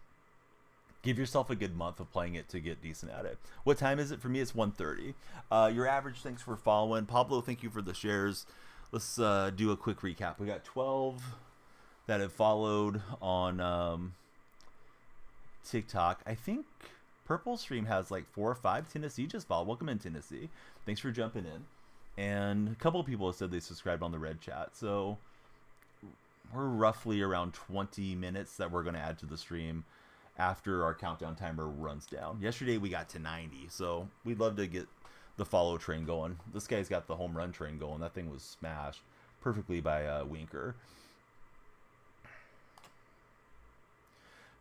A: give yourself a good month of playing it to get decent at it. What time is it? For me, it's 1:30. Your average, thanks for following. Pablo, thank you for the shares. Let's do a quick recap. We got 12 that have followed on TikTok. I think Purple Stream has like 4 or 5. Tennessee just followed. Welcome in, Tennessee. Thanks for jumping in. And a couple of people have said they subscribed on the red chat. So we're roughly around 20 minutes that we're going to add to the stream after our countdown timer runs down. Yesterday we got to 90. So we'd love to get the follow train going. This guy's got the home run train going. That thing was smashed perfectly by Winker.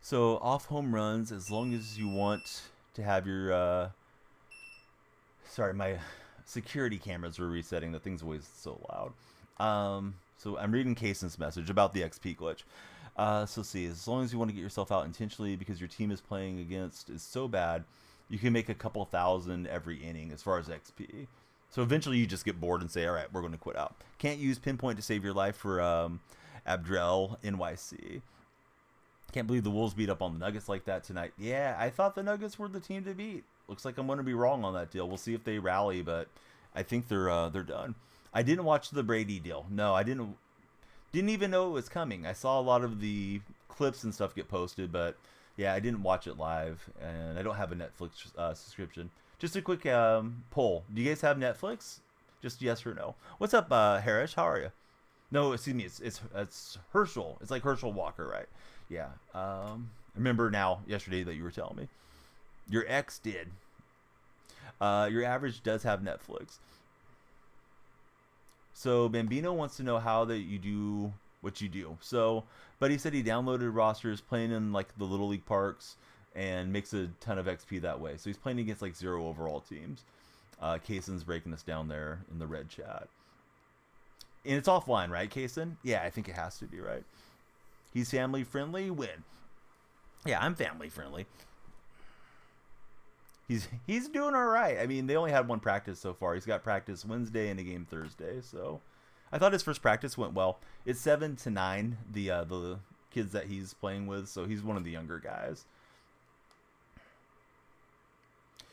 A: So off home runs, as long as you want to have your sorry, my security cameras were resetting. The thing's always so loud. So I'm reading Kaysen's message about the XP glitch. So see, as long as you want to get yourself out intentionally because your team is playing against is so bad, you can make a couple thousand every inning as far as XP. So eventually you just get bored and say, all right, we're going to quit out. Can't use pinpoint to save your life for Abdrell NYC. Can't believe the Wolves beat up on the Nuggets like that tonight. Yeah, I thought the Nuggets were the team to beat. Looks like I'm going to be wrong on that deal. We'll see if they rally, but I think they're done. I didn't watch the Brady deal. No, I didn't even know it was coming. I saw a lot of the clips and stuff get posted, but yeah, I didn't watch it live, and I don't have a Netflix subscription. Just a quick poll. Do you guys have Netflix? Just yes or no. What's up, Harris? How are you? No, excuse me. It's Herschel. It's like Herschel Walker, right? Yeah. I remember now yesterday that you were telling me. Your ex did. Your average does have Netflix. So Bambino wants to know how that you do what you do. So, but he said he downloaded rosters, playing in like the Little League parks, and makes a ton of XP that way. So he's playing against like 0 overall teams. Kaysen's breaking us down there in the red chat. And it's offline, right, Kaysen? Yeah, I think it has to be, right? He's family friendly. Win. Yeah, I'm family friendly. He's doing all right. I mean, they only had one practice so far. He's got practice Wednesday and a game Thursday. So I thought his first practice went well. It's 7 to 9, the kids that he's playing with. So he's one of the younger guys.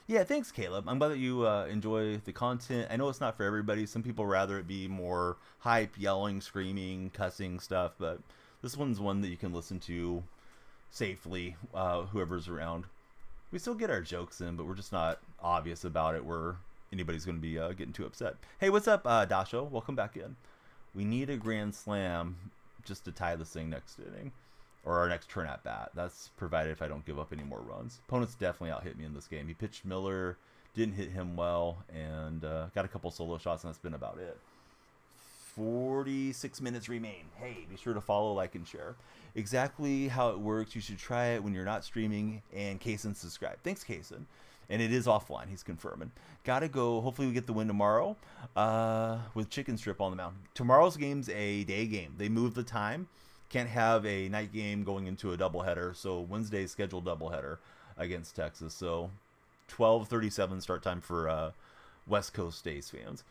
A: Yeah, thanks, Caleb. I'm glad that you enjoy the content. I know it's not for everybody. Some people rather it be more hype, yelling, screaming, cussing stuff. But this one's one that you can listen to safely, whoever's around. We still get our jokes in, but we're just not obvious about it where anybody's going to be getting too upset. Hey, what's up, Dasho? Welcome back in. We need a grand slam just to tie this thing next inning. Or our next turn at bat. That's provided if I don't give up any more runs. Opponents definitely out-hit me in this game. He pitched Miller, didn't hit him well, and got a couple solo shots, and that's been about it. 46 minutes remain. Hey, be sure to follow, like, and share. Exactly how it works. You should try it when you're not streaming. And Kaysen, subscribe. Thanks, Kaysen. And it is offline. He's confirming. Gotta go. Hopefully we get the win tomorrow with chicken strip on the mound. Tomorrow's game's a day game. They moved the time Can't have a night game going into a doubleheader, so Wednesday's scheduled doubleheader against Texas. So 12:37 start time for West Coast States fans.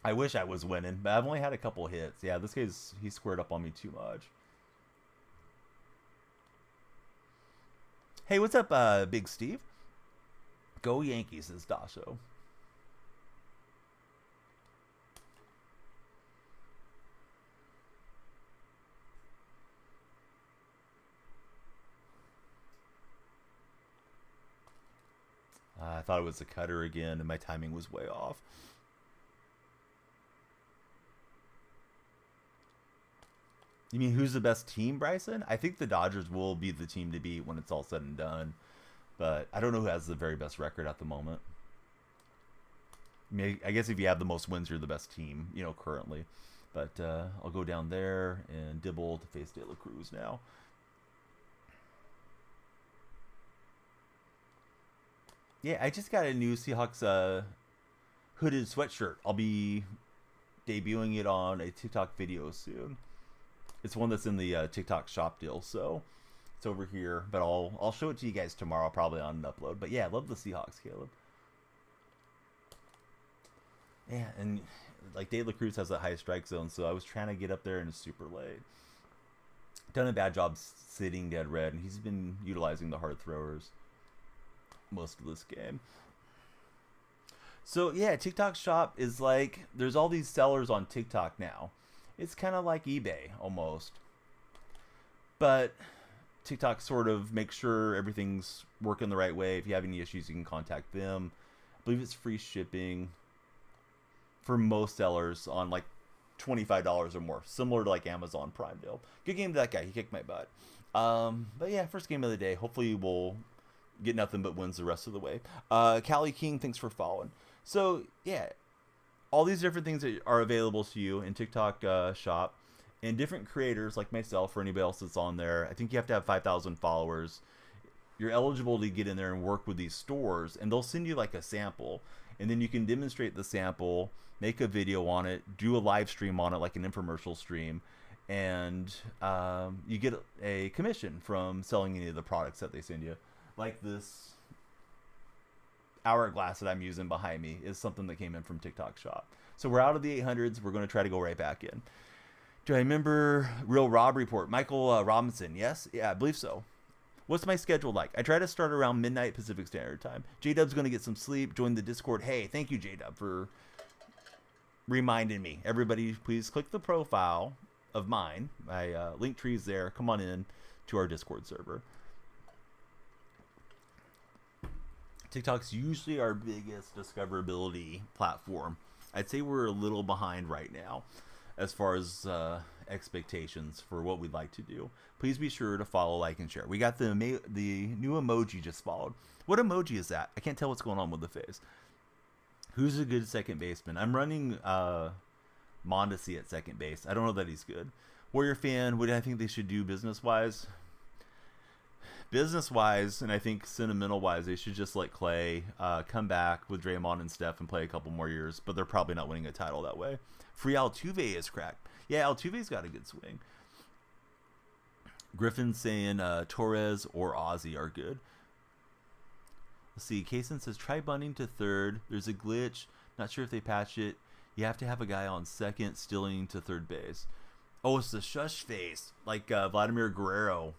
A: I wish I was winning, but I've only had a couple hits. Yeah, this guy's he squared up on me too much. Hey, what's up, Big Steve? Go Yankees, says Dasho. I thought it was a cutter again, and my timing was way off. You mean who's the best team, Bryson? I think the Dodgers will be the team to beat when it's all said and done. But I don't know who has the very best record at the moment. I guess if you have the most wins, you're the best team, currently. But I'll go down there and Dibble to face De La Cruz now. Yeah, I just got a new Seahawks hooded sweatshirt. I'll be debuting it on a TikTok video soon. It's one that's in the TikTok shop deal, so it's over here. But I'll show it to you guys tomorrow, probably on an upload. But yeah, I love the Seahawks, Caleb. Yeah, and like De La Cruz has a high strike zone, so I was trying to get up there and it's super late. Done a bad job sitting dead red, and he's been utilizing the hard throwers most of this game. So yeah, TikTok shop is like, there's all these sellers on TikTok now. It's kind of like eBay almost, but TikTok sort of makes sure everything's working the right way. If you have any issues, you can contact them. I believe it's free shipping for most sellers on like $25 or more, similar to like Amazon Prime deal. Good game to that guy. He kicked my butt. But yeah, first game of the day. Hopefully we'll get nothing but wins the rest of the way. Callie King, thanks for following. So yeah, all these different things that are available to you in TikTok shop, and different creators like myself or anybody else that's on there. I think you have to have 5,000 followers. You're eligible to get in there and work with these stores, and they'll send you like a sample, and then you can demonstrate the sample, make a video on it, do a live stream on it like an infomercial stream, and you get a commission from selling any of the products that they send you. Like this hourglass that I'm using behind me is something that came in from TikTok shop. So we're out of the 800s. We're going to try to go right back in. Do I remember Real Rob Report? Michael Robinson. Yes? Yeah, I believe so. What's my schedule like? I try to start around midnight Pacific Standard Time. J-Dub's going to get some sleep. Join the Discord. Hey, thank you, J-Dub, for reminding me. Everybody, please click the profile of mine. My link tree's there. Come on in to our Discord server. TikTok's usually our biggest discoverability platform. I'd say we're a little behind right now as far as expectations for what we'd like to do. Please be sure to follow, like, and share. We got the new emoji just followed. What emoji is that? I can't tell what's going on with the face. Who's a good second baseman? I'm running Mondesi at second base. I don't know that he's good. Warrior fan, what do I think they should do business-wise? Business-wise, and I think sentimental-wise, they should just let Clay come back with Draymond and Steph and play a couple more years, but they're probably not winning a title that way. Free Altuve is cracked. Yeah, Altuve's got a good swing. Griffin saying Torres or Ozzy are good. Let's see. Kaysen says, try bunting to third. There's a glitch. Not sure if they patch it. You have to have a guy on second stealing to third base. Oh, it's the shush face. Like Vladimir Guerrero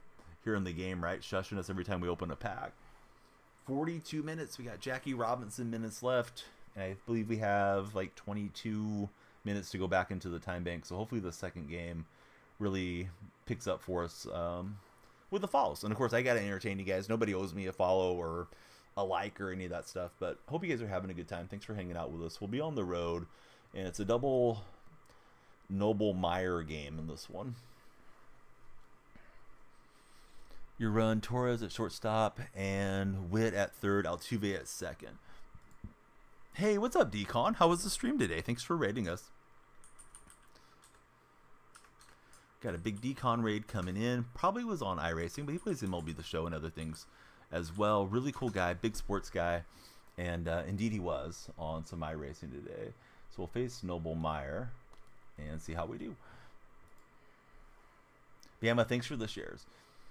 A: here in the game, right? Shushing us every time we open a pack. 42 minutes. We got Jackie Robinson minutes left. And I believe we have like 22 minutes to go back into the time bank. So hopefully the second game really picks up for us with the follows. And of course, I got to entertain you guys. Nobody owes me a follow or a like or any of that stuff. But hope you guys are having a good time. Thanks for hanging out with us. We'll be on the road. And it's a double Noble Meyer game in this one. You run Torres at shortstop and Witt at third, Altuve at second. Hey, what's up, Decon? How was the stream today? Thanks for raiding us. Got a big Decon raid coming in. Probably was on iRacing, but he plays MLB The Show and other things as well. Really cool guy, big sports guy. And indeed he was on some iRacing today. So we'll face Noble Meyer and see how we do. Bama, thanks for the shares.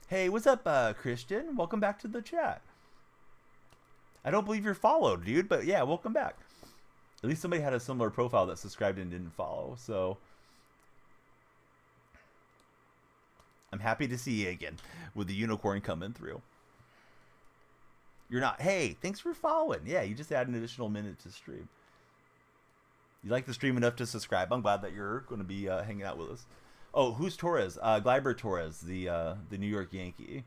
A: Hey, what's up, Christian? Welcome back to the chat. I don't believe you're followed, dude, but yeah, welcome back. At least somebody had a similar profile that subscribed and didn't follow, so I'm happy to see you again with the unicorn coming through. You're not. Hey, thanks for following. Yeah, you just add an additional minute to stream. You like the stream enough to subscribe. I'm glad that you're going to be hanging out with us. Oh, who's Torres? Gleyber Torres, the New York Yankee.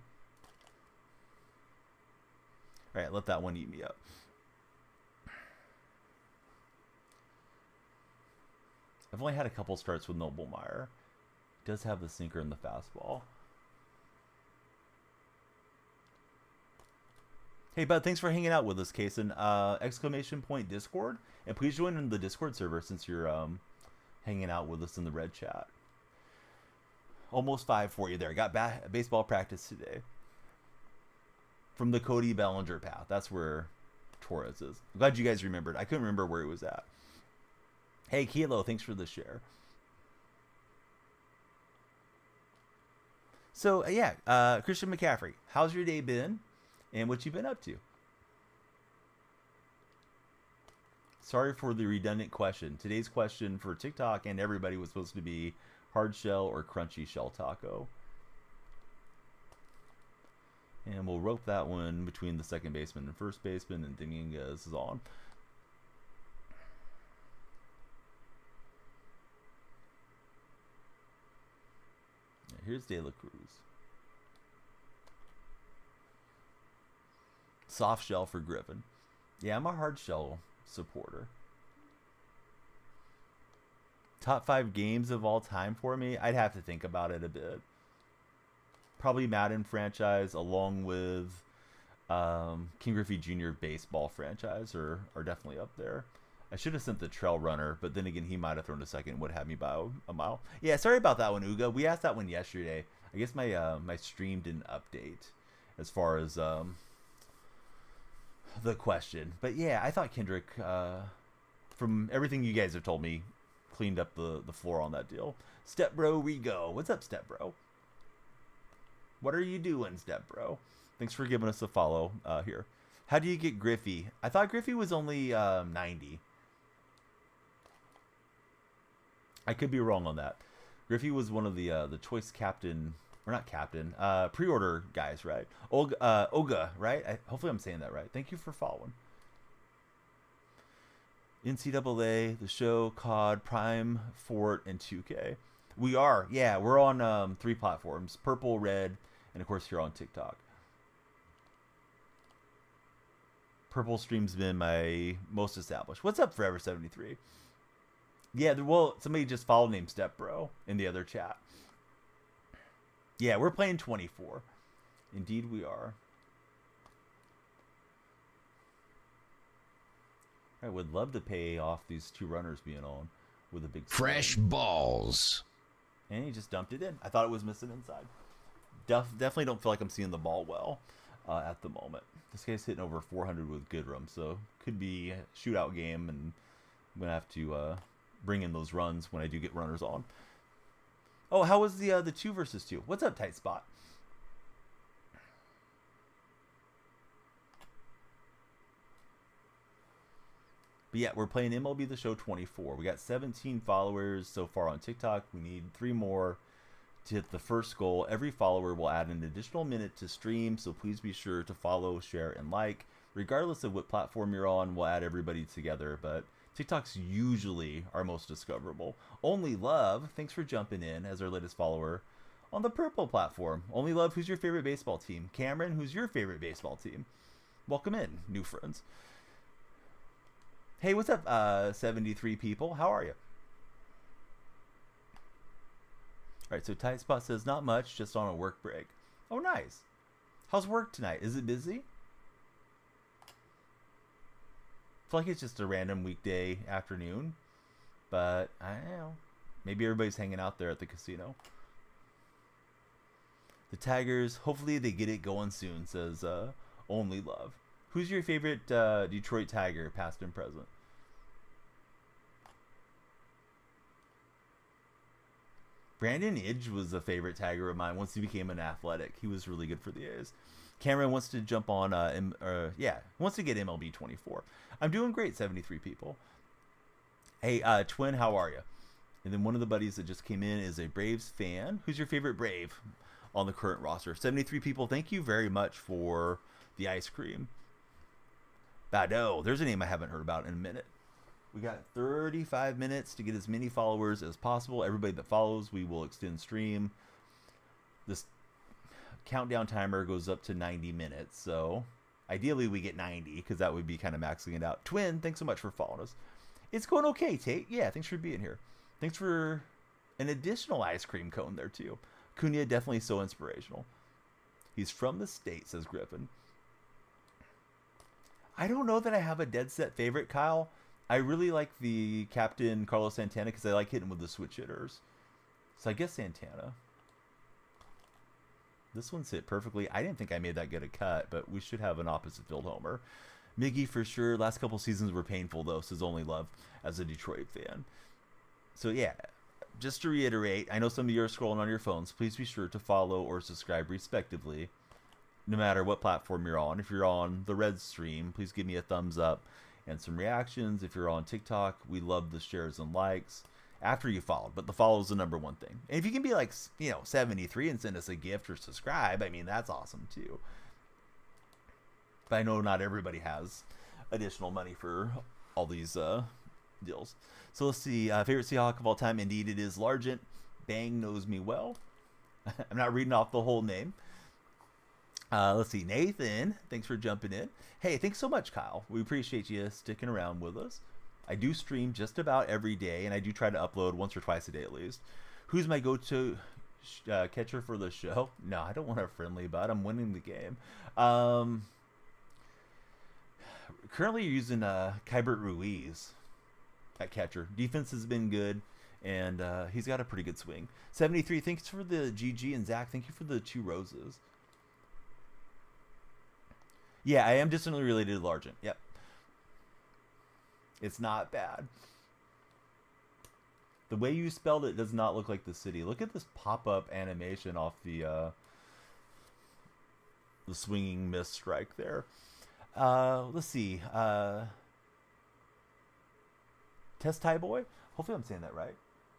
A: All right, let that one eat me up. I've only had a couple starts with Noblemeyer. He does have the sinker and the fastball. Hey, bud, thanks for hanging out with us, Kason. Exclamation point Discord. And please join in the Discord server since you're hanging out with us in the red chat. Almost 5 for you there. Got baseball practice today. From the Cody Bellinger path. That's where Torres is. I'm glad you guys remembered. I couldn't remember where he was at. Hey, Kilo, thanks for the share. So, yeah, Christian McCaffrey, how's your day been? And what you been up to? Sorry for the redundant question. Today's question for TikTok and everybody was supposed to be hard shell or crunchy shell taco. And we'll rope that one between the second baseman and first baseman, and Dominguez is on. Here's De La Cruz. Soft shell for Griffin. Yeah, I'm a hard shell supporter. Top 5 games of all time for me? I'd have to think about it a bit. Probably Madden franchise along with King Griffey Jr. baseball franchise are definitely up there. I should have sent the trail runner, but then again, he might have thrown a second and would have had me by a mile. Yeah, sorry about that one, Uga. We asked that one yesterday. I guess my my stream didn't update as far as the question. But yeah, I thought Kendrick, from everything you guys have told me, cleaned up the floor on that deal. Step Bro Rigo. What's up, Step Bro? What are you doing, Step Bro? Thanks for giving us a follow here. How do you get Griffey? I thought Griffey was only 90. I could be wrong on that. Griffey was one of the choice captain, or not captain, pre-order guys, right? Olga, right? Hopefully I'm saying that right. Thank you for following. NCAA, the show, COD, Prime, Fort, and 2K. We are, yeah, we're on 3 platforms: Purple, Red, and of course here on TikTok. Purple stream's been my most established. What's up, Forever73? Yeah, well, somebody just followed named Step Bro in the other chat. Yeah, we're playing 24. Indeed we are. I would love to pay off these 2 runners being on with a big
B: fresh balls.
A: And he just dumped it in. I thought it was missing inside. Definitely don't feel like I'm seeing the ball well at the moment. This guy's hitting over 400 with Goodrum, so could be a shootout game, and I'm going to have to bring in those runs when I do get runners on. Oh, how was the 2 versus 2? What's up, Tight Spot? But yeah, we're playing MLB The Show 24. We got 17 followers so far on TikTok. We need 3 more to hit the first goal. Every follower will add an additional minute to stream, so please be sure to follow, share, and like. Regardless of what platform you're on, we'll add everybody together, but TikTok's usually our most discoverable. Only Love, thanks for jumping in as our latest follower on the Purple platform. Only Love, who's your favorite baseball team? Cameron, who's your favorite baseball team? Welcome in, new friends. Hey, what's up, 73 people? How are you? All right, so Tight Spot says, not much, just on a work break. Oh, nice. How's work tonight? Is it busy? I feel like it's just a random weekday afternoon, but I don't know. Maybe everybody's hanging out there at the casino. The Tigers, hopefully they get it going soon, says Only Love. Who's your favorite Detroit Tiger, past and present? Brandon Idge was a favorite tagger of mine once he became an Athletic. He was really good for the A's. Cameron wants to jump on, wants to get MLB 24. I'm doing great, 73 people. Hey, Twin, how are you? And then one of the buddies that just came in is a Braves fan. Who's your favorite Brave on the current roster? 73 people. Thank you very much for the ice cream. Bado, there's a name I haven't heard about in a minute. We got 35 minutes to get as many followers as possible. Everybody that follows, we will extend stream. This countdown timer goes up to 90 minutes. So ideally we get 90 because that would be kind of maxing it out. Twin, thanks so much for following us. It's going okay, Tate. Yeah, thanks for being here. Thanks for an additional ice cream cone there too. Cunha, definitely so inspirational. He's from the States, says Griffin. I don't know that I have a dead set favorite, Kyle. I really like the captain Carlos Santana because I like hitting with the switch hitters. So I guess Santana. This one's hit perfectly. I didn't think I made that good a cut, but we should have an opposite field homer. Miggy for sure. Last couple seasons were painful though, so his only love as a Detroit fan. So yeah, just to reiterate, I know some of you are scrolling on your phones. Please be sure to follow or subscribe respectively, no matter what platform you're on. If you're on the Red stream, please give me a thumbs up and some reactions. If you're on TikTok, we love the shares and likes after you followed, but the follow is the number one thing. And if you can be like, 73 and send us a gift or subscribe, I mean, that's awesome too. But I know not everybody has additional money for all these deals. So let's see. Favorite Seahawk of all time. Indeed, it is Largent. Bang knows me well. I'm not reading off the whole name. Let's see. Nathan, thanks for jumping in. Hey, thanks so much, Kyle. We appreciate you sticking around with us. I do stream just about every day, and I do try to upload once or twice a day at least. Who's my go-to catcher for the show? No, I don't want a friendly bud. I'm winning the game. Currently, you're using Kybert Ruiz at catcher. Defense has been good, and he's got a pretty good swing. 73, thanks for the GG, and Zach, thank you for the 2 roses. Yeah, I am distantly related to Largent. Yep. It's not bad. The way you spelled it does not look like the city. Look at this pop-up animation off the swinging miss strike there. Let's see. Test Thai Boy? Hopefully I'm saying that right.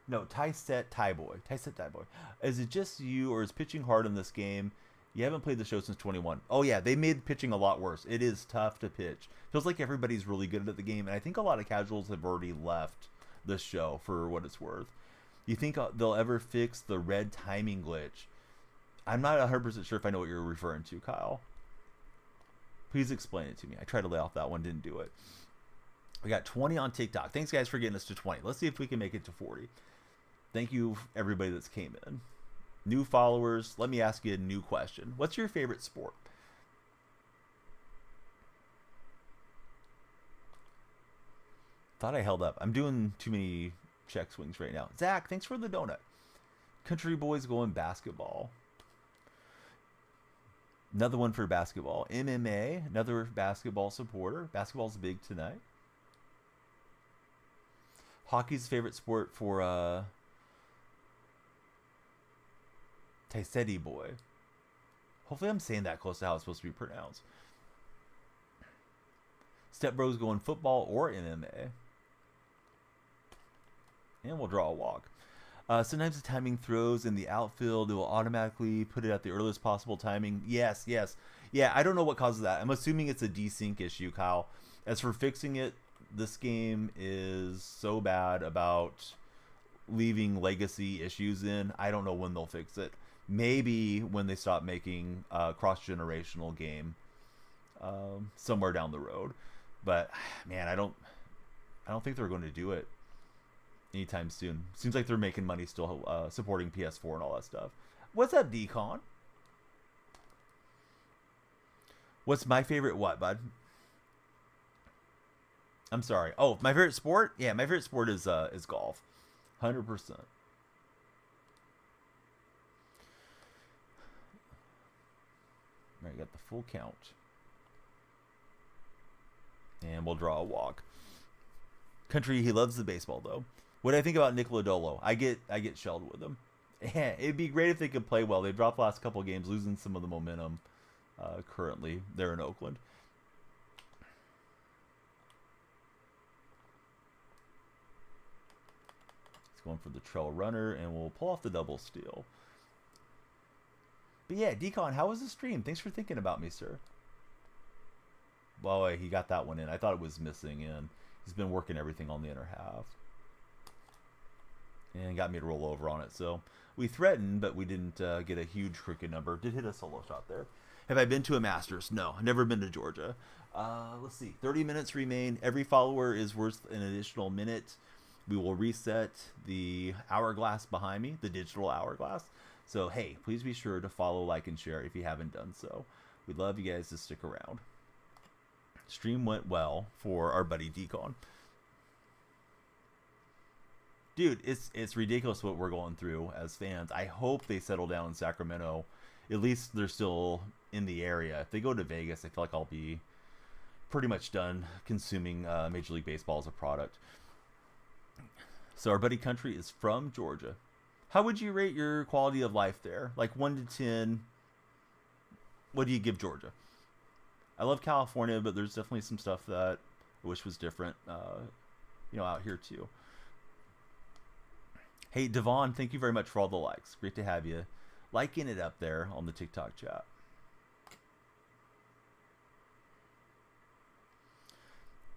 A: No, Tyset Thai Boy. Tyset Thai Boy. Is it just you, or is pitching hard in this game? You haven't played the show since 21. Oh, yeah, they made pitching a lot worse. It is tough to pitch. Feels like everybody's really good at the game, and I think a lot of casuals have already left the show for what it's worth. You think they'll ever fix the red timing glitch? I'm not 100% sure if I know what you're referring to, Kyle. Please explain it to me. I tried to lay off that one, didn't do it. We got 20 on TikTok. Thanks, guys, for getting us to 20. Let's see if we can make it to 40. Thank you, everybody that's came in. New followers, let me ask you a new question. What's your favorite sport? Thought I held up. I'm doing too many check swings right now. Zach, thanks for the donut. Country boys going basketball. Another one for basketball. MMA, another basketball supporter. Basketball's big tonight. Hockey's favorite sport for Taisedi boy. Hopefully I'm saying that close to how it's supposed to be pronounced. Step Bros going football or MMA. And we'll draw a walk. Sometimes the timing throws in the outfield. It will automatically put it at the earliest possible timing. Yes. Yeah, I don't know what causes that. I'm assuming it's a desync issue, Kyle. As for fixing it, this game is so bad about leaving legacy issues in. I don't know when they'll fix it. Maybe when they stop making a cross-generational game somewhere down the road. But man, I don't think they're going to do it anytime soon. Seems like they're making money still supporting PS4 and all that stuff. What's up, Decon? What's my favorite what, bud? I'm sorry. Oh, my favorite sport? Yeah, my favorite sport is golf. 100%. All right, got the full count. And we'll draw a walk. Country, he loves the baseball though. What do I think about Nick Lodolo? I get shelled with him. Yeah, it'd be great if they could play well. They dropped the last couple of games, losing some of the momentum currently there in Oakland. He's going for the trail runner, and we'll pull off the double steal. But yeah, Decon, how was the stream? Thanks for thinking about me, sir. Well, he got that one in. I thought it was missing in. He's been working everything on the inner half. And got me to roll over on it. So we threatened, but we didn't get a huge crooked number. Did hit a solo shot there. Have I been to a Masters? No, I've never been to Georgia. Let's see. 30 minutes remain. Every follower is worth an additional minute. We will reset the hourglass behind me, the digital hourglass. So, hey, please be sure to follow, like, and share if you haven't done so. We'd love you guys to stick around. Stream went well for our buddy Decon. Dude, it's ridiculous what we're going through as fans. I hope they settle down in Sacramento. At least they're still in the area. If they go to Vegas, I feel like I'll be pretty much done consuming Major League Baseball as a product. So our buddy Country is from Georgia. How would you rate your quality of life there? Like 1 to 10, what do you give Georgia? I love California, but there's definitely some stuff that I wish was different, out here too. Hey, Devon, thank you very much for all the likes. Great to have you liking it up there on the TikTok chat.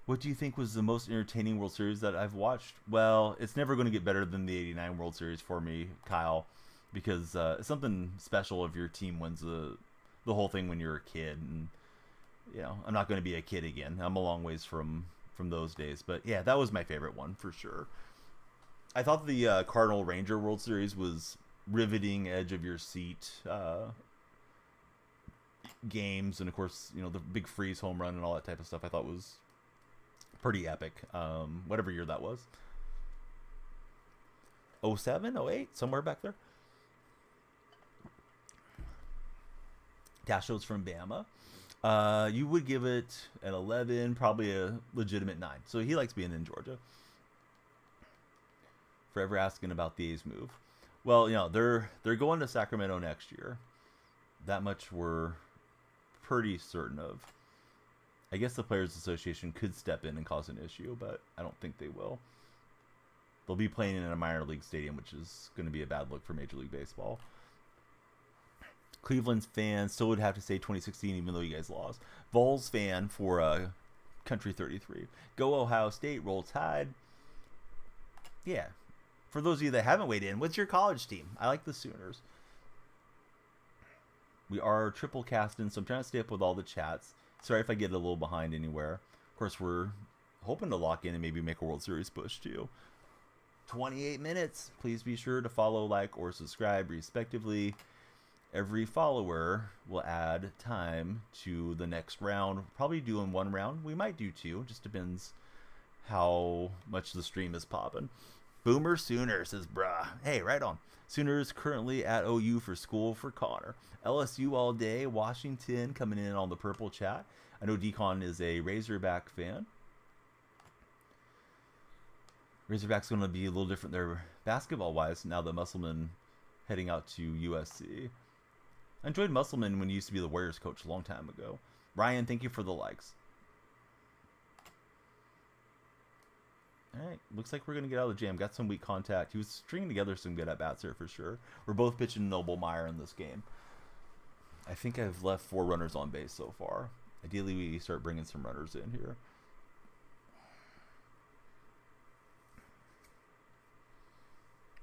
A: What do you think was the most entertaining World Series that I've watched? Well, it's never going to get better than the 89 World Series for me, Kyle, because it's something special if your team wins the whole thing when you're a kid. And, I'm not going to be a kid again. I'm a long ways from those days. But, yeah, that was my favorite one for sure. I thought the Cardinal Ranger World Series was riveting, edge of your seat games. And, of course, the big freeze home run and all that type of stuff I thought was pretty epic. Whatever year that was. 07, 08, somewhere back there. Dasho's from Bama. You would give it an 11, probably a legitimate 9. So he likes being in Georgia. Forever asking about the A's move. Well, they're going to Sacramento next year. That much we're pretty certain of. I guess the Players Association could step in and cause an issue, but I don't think they will. They'll be playing in a minor league stadium, which is going to be a bad look for Major League Baseball. Cleveland's fan still would have to say 2016, even though you guys lost. Vols fan for Country 33. Go Ohio State, roll Tide. Yeah. For those of you that haven't weighed in, what's your college team? I like the Sooners. We are triple casting, so I'm trying to stay up with all the chats. Sorry if I get a little behind anywhere. Of course, we're hoping to lock in and maybe make a World Series push too. 28 minutes. Please be sure to follow, like, or subscribe respectively. Every follower will add time to the next round. Probably doing 1 round. We might do 2. Just depends how much the stream is popping. Boomer Sooner says, bruh. Hey, right on. Sooners currently at OU for school for Connor. LSU all day. Washington coming in on the purple chat. I know Decon is a Razorback fan. Razorback's going to be a little different there basketball-wise now that Musselman heading out to USC. I enjoyed Musselman when he used to be the Warriors coach a long time ago. Ryan, thank you for the likes. All right, looks like we're going to get out of the jam. Got some weak contact. He was stringing together some good at-bats here for sure. We're both pitching Noble Meyer in this game. I think I've left 4 runners on base so far. Ideally, we start bringing some runners in here.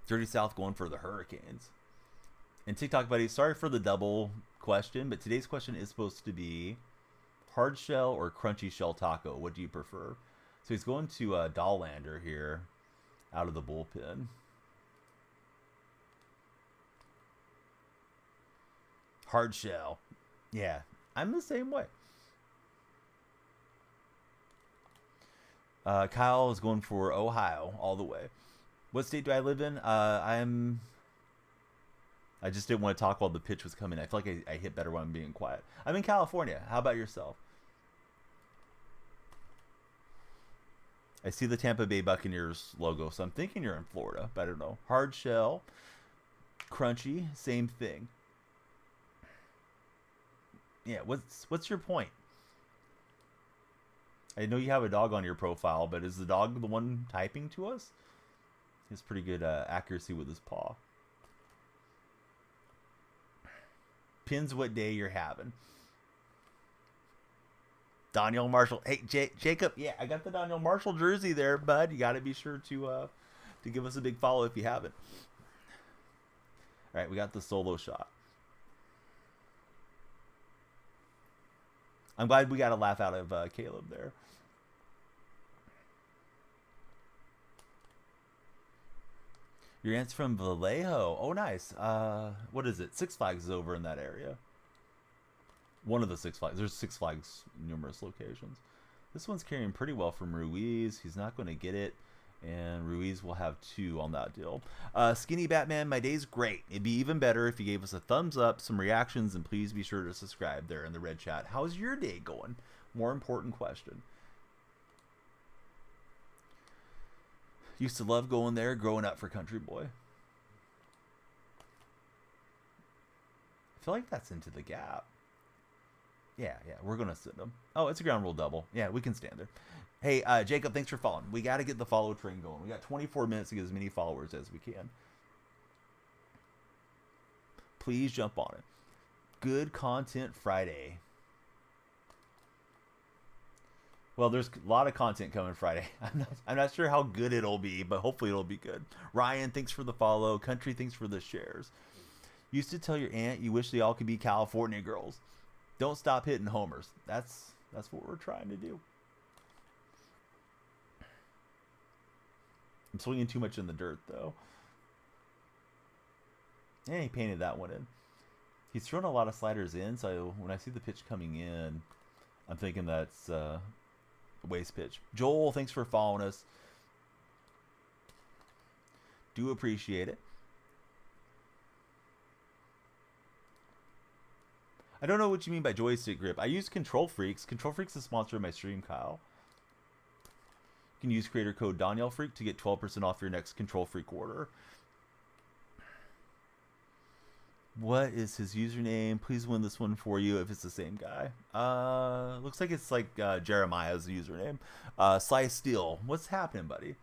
A: Dirty South going for the Hurricanes. And TikTok buddy, sorry for the double question, but today's question is supposed to be hard shell or crunchy shell taco. What do you prefer? So he's going to Dollander here out of the bullpen. Hard shell. Yeah, I'm the same way. Kyle is going for Ohio all the way. What state do I live in? I just didn't want to talk while the pitch was coming. I feel like I hit better when I'm being quiet. I'm in California. How about yourself? I see the Tampa Bay Buccaneers logo, so I'm thinking you're in Florida, but I don't know. Hard shell, Crunchy, same thing. Yeah, what's your point? I know you have a dog on your profile, but is the dog the one typing to us? He has pretty good accuracy with his paw. Pins what day you're having. Daniel Marshall. Hey, Jacob. Yeah, I got the Daniel Marshall jersey there, bud. You got to be sure to give us a big follow if you haven't. All right, we got the solo shot. I'm glad we got a laugh out of Caleb there. Your aunt's from Vallejo. Oh, nice. What is it? Six Flags is over in that area. One of the Six Flags. There's Six Flags numerous locations. This one's carrying pretty well from Ruiz. He's not going to get it. And Ruiz will have 2 on that deal. Skinny Batman, my day's great. It'd be even better if you gave us a thumbs up, some reactions, and please be sure to subscribe there in the red chat. How's your day going? More important question. Used to love going there growing up for Country Boy. I feel like that's into the gap. Yeah, we're going to send them. Oh, it's a ground rule double. Yeah, we can stand there. Hey, Jacob, thanks for following. We got to get the follow train going. We got 24 minutes to get as many followers as we can. Please jump on it. Good Content Friday. Well, there's a lot of content coming Friday. I'm not sure how good it'll be, but hopefully it'll be good. Ryan, thanks for the follow. Country, thanks for the shares. Used to tell your aunt you wish they all could be California girls. Don't stop hitting homers. That's what we're trying to do. I'm swinging too much in the dirt, though. And he painted that one in. He's thrown a lot of sliders in, so when I see the pitch coming in, I'm thinking that's a waste pitch. Joel, thanks for following us. Do appreciate it. I don't know what you mean by joystick grip. I use Control Freaks. Control Freaks is a sponsor of my stream, Kyle. You can use creator code DanielFreak to get 12% off your next Control Freak order. What is his username? Please win this one for you if it's the same guy. Looks like it's like Jeremiah's username. Sly Steel. What's happening, buddy?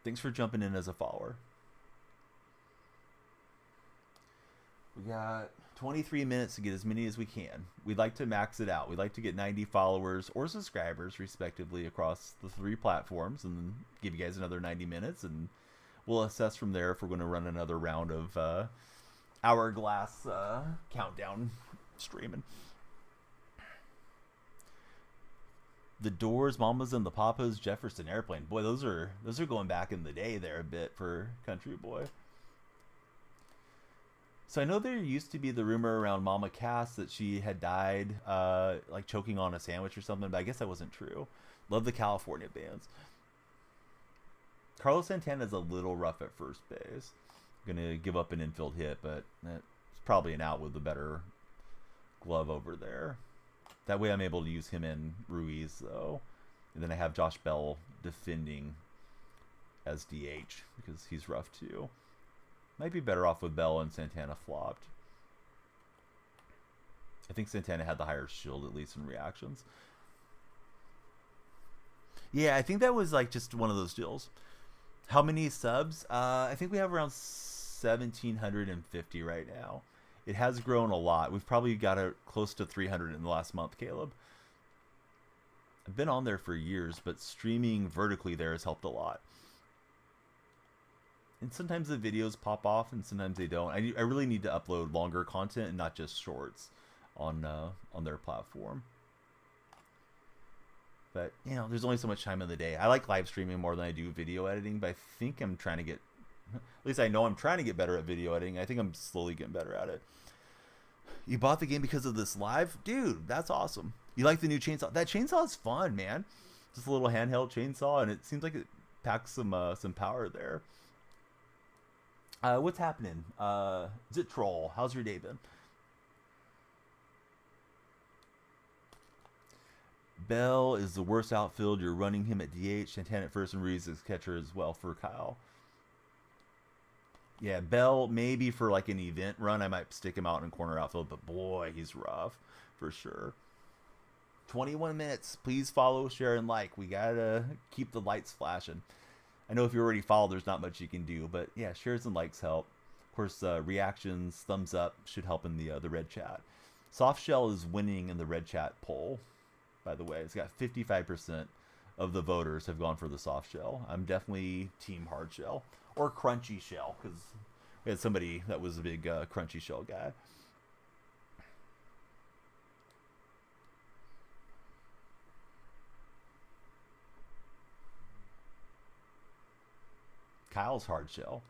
A: Thanks for jumping in as a follower. We got 23 minutes to get as many as we can. We'd like to max it out. We'd like to get 90 followers or subscribers, respectively, across the 3 platforms, and then give you guys another 90 minutes, and we'll assess from there if we're going to run another round of Hourglass countdown streaming. The Doors, Mamas and the Papas, Jefferson Airplane. Boy, those are going back in the day there a bit for Country Boy. So I know there used to be the rumor around Mama Cass that she had died like choking on a sandwich or something, but I guess that wasn't true. Love the California bands. Carlos Santana is a little rough at first base. Gonna give up an infield hit, but it's probably an out with a better glove over there. That way I'm able to use him and Ruiz, though. And then I have Josh Bell defending as DH because he's rough too. Might be better off with Bell, and Santana flopped. I think Santana had the higher shield, at least in reactions. Yeah, I think that was like just one of those deals. How many subs? I think we have around 1,750 right now. It has grown a lot. We've probably got it close to 300 in the last month, Caleb. I've been on there for years, but streaming vertically there has helped a lot. And sometimes the videos pop off, and sometimes they don't. I really need to upload longer content and not just shorts on their platform. But, you know, there's only so much time in the day. I like live streaming more than I do video editing, but I think I'm trying to get... At least I know I'm trying to get better at video editing. I think I'm slowly getting better at it. You bought the game because of this live? Dude, that's awesome. You like the new chainsaw? That chainsaw is fun, man. Just a little handheld chainsaw, and it seems like it packs some power there. What's happening? Zit Troll, how's your day been? Bell is the worst outfield. You're running him at DH. Santana at first and Ruiz as catcher as well for Kyle. Yeah, Bell, maybe for like an event run, I might stick him out in corner outfield, but boy, he's rough for sure. 21 minutes. Please follow, share, and like. We gotta keep the lights flashing. I know if you already follow, there's not much you can do, but yeah, shares and likes help. Of course, reactions, thumbs up should help in the red chat. Soft shell is winning in the red chat poll. By the way, it's got 55% of the voters have gone for the soft shell. I'm definitely team hard shell or crunchy shell because we had somebody that was a big crunchy shell guy. Kyle's hard shell.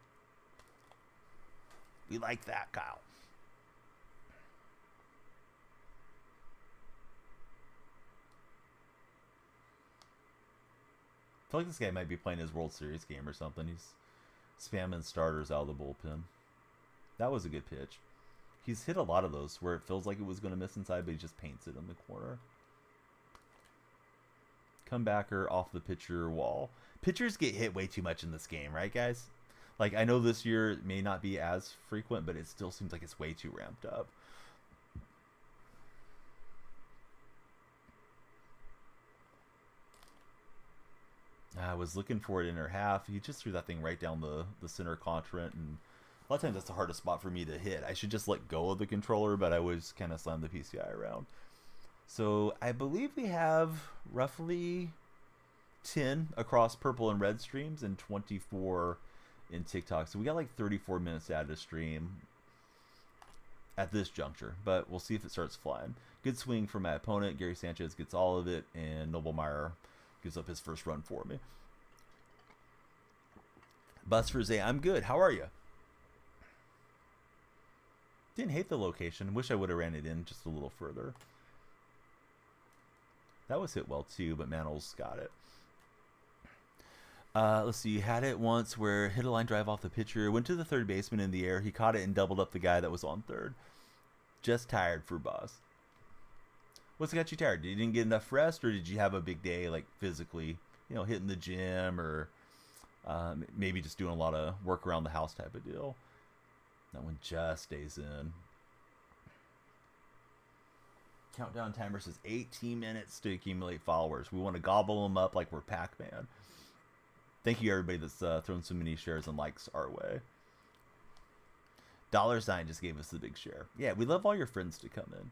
A: We like that, Kyle. I feel like this guy might be playing his World Series game or something. He's spamming starters out of the bullpen. That was a good pitch. He's hit a lot of those where it feels like it was going to miss inside, but he just paints it in the corner. Comebacker off the pitcher wall. Pitchers get hit way too much in this game, right, guys? Like, I know this year it may not be as frequent, but it still seems like it's way too ramped up. I was looking for it in her half. He just threw that thing right down the center quadrant, and a lot of times that's the hardest spot for me to hit. I should just let go of the controller, but I always kind of slam the PCI around. So I believe we have roughly 10 across purple and red streams and 24 in TikTok. So we got like 34 minutes to add a stream at this juncture, but we'll see if it starts flying. Good swing for my opponent. Gary Sanchez gets all of it, and Noblemeyer gives up his first run for me. Bus for Zay, I'm good. How are you? Didn't hate the location. Wish I would have ran it in just a little further. That was hit well too, but Mantle's got it. Let's see. You had it once where hit a line drive off the pitcher, went to the third baseman in the air. He caught it and doubled up the guy that was on third. Just tired for Boss. What's got you tired? You didn't get enough rest, or did you have a big day, like physically, hitting the gym, or maybe just doing a lot of work around the house type of deal? That one just stays in. Countdown timer says 18 minutes to accumulate followers. We want to gobble them up like we're Pac-Man. Thank you, everybody that's thrown so many shares and likes our way. $sign just gave us the big share. Yeah, we love all your friends to come in.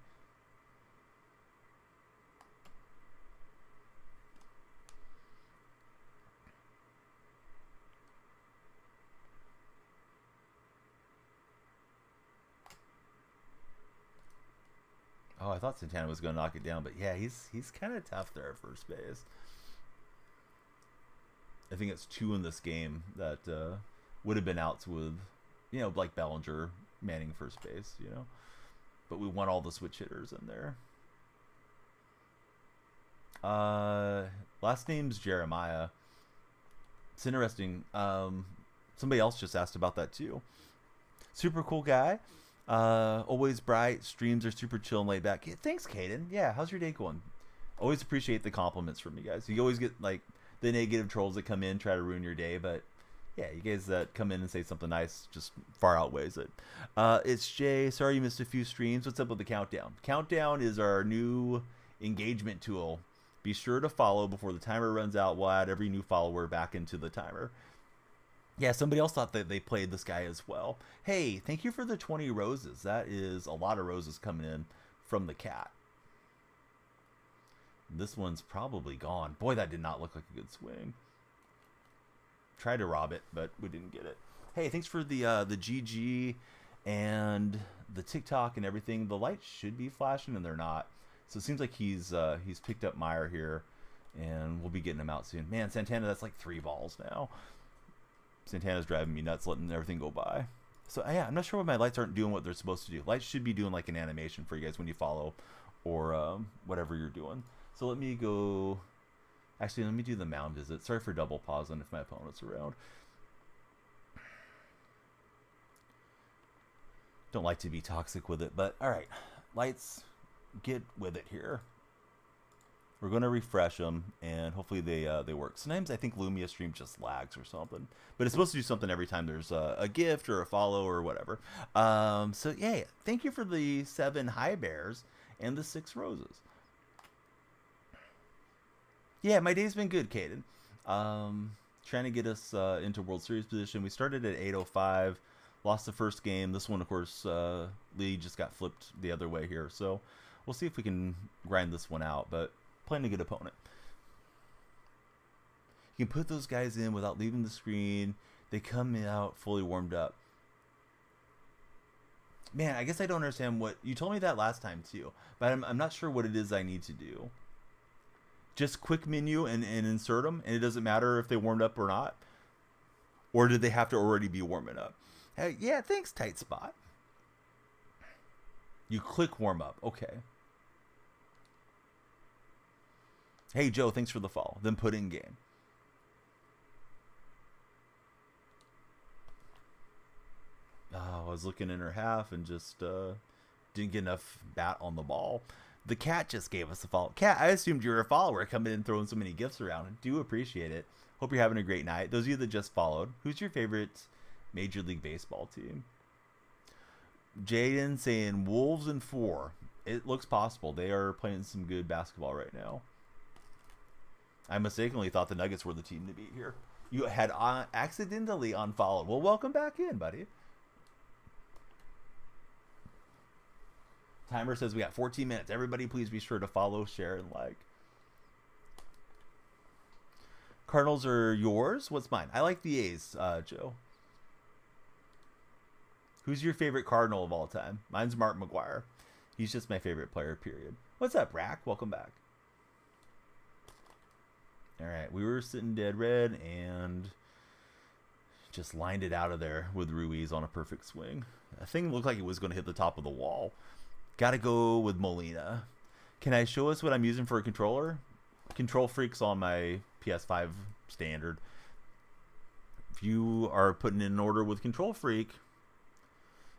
A: Oh, I thought Santana was going to knock it down, but yeah, he's kind of tough there at first base. I think it's 2 in this game that would have been outs with, like Bellinger manning first base, But we want all the switch hitters in there. Last name's Jeremiah. It's interesting. Somebody else just asked about that too. Super cool guy. Always bright. Streams are super chill and laid back. Yeah, thanks, Caden. Yeah, how's your day going? Always appreciate the compliments from you guys. You always get like the negative trolls that come in, try to ruin your day, but yeah, you guys that come in and say something nice just far outweighs it. It's Jay. Sorry you missed a few streams. What's up with the countdown? Countdown is our new engagement tool. Be sure to follow before the timer runs out. We'll add every new follower back into the timer. Yeah, somebody else thought that they played this guy as well. Hey, thank you for the 20 roses. That is a lot of roses coming in from the cat. This one's probably gone. Boy, that did not look like a good swing. Tried to rob it, but we didn't get it. Hey, thanks for the GG and the TikTok and everything. The lights should be flashing, and they're not. So it seems like he's picked up Meyer here, and we'll be getting him out soon. Man, Santana, that's like 3 balls now. Santana's driving me nuts, letting everything go by. So yeah, I'm not sure why my lights aren't doing what they're supposed to do. Lights should be doing like an animation for you guys when you follow, or whatever you're doing. So let me go. Actually, let me do the mound visit. Sorry for double pausing if my opponent's around. Don't like to be toxic with it, but all right. Lights, get with it here. We're going to refresh them, and hopefully they work. Sometimes I think Lumia stream just lags or something, but it's supposed to do something every time there's a gift or a follow or whatever. So yeah, thank you for the 7 high bears and the 6 roses. Yeah, my day's been good, Caden. Trying to get us into World Series position. We started at 8:05, lost the first game. This one, of course, Lee just got flipped the other way here. So we'll see if we can grind this one out, but playing a good opponent. You can put those guys in without leaving the screen. They come out fully warmed up. Man, I guess I don't understand what... You told me that last time, too, but I'm not sure what it is I need to do. Just quick menu and insert them, and it doesn't matter if they warmed up or not? Or did they have to already be warming up? Hey, yeah, thanks, Tight Spot. You click warm up. Okay. Hey, Joe, thanks for the follow. Then put in game. Oh, I was looking in her half and just didn't get enough bat on the ball. The cat just gave us a follow. Cat, I assumed you were a follower coming in and throwing so many gifts around. I do appreciate it. Hope you're having a great night. Those of you that just followed, who's your favorite Major League Baseball team? Jaden saying Wolves in 4. It looks possible. They are playing some good basketball right now. I mistakenly thought the Nuggets were the team to beat here. You had accidentally unfollowed. Well, welcome back in, buddy. Timer says we got 14 minutes. Everybody please be sure to follow, share, and like. Cardinals are yours? What's mine? I like the A's, Joe. Who's your favorite Cardinal of all time? Mine's Mark McGwire. He's just my favorite player, period. What's up, Rack? Welcome back. All right, we were sitting dead red and just lined it out of there with Ruiz on a perfect swing. That thing looked like it was going to hit the top of the wall. Got to go with Molina. Can I show us what I'm using for a controller? Control Freak's on my PS5 standard. If you are putting in an order with Control Freak,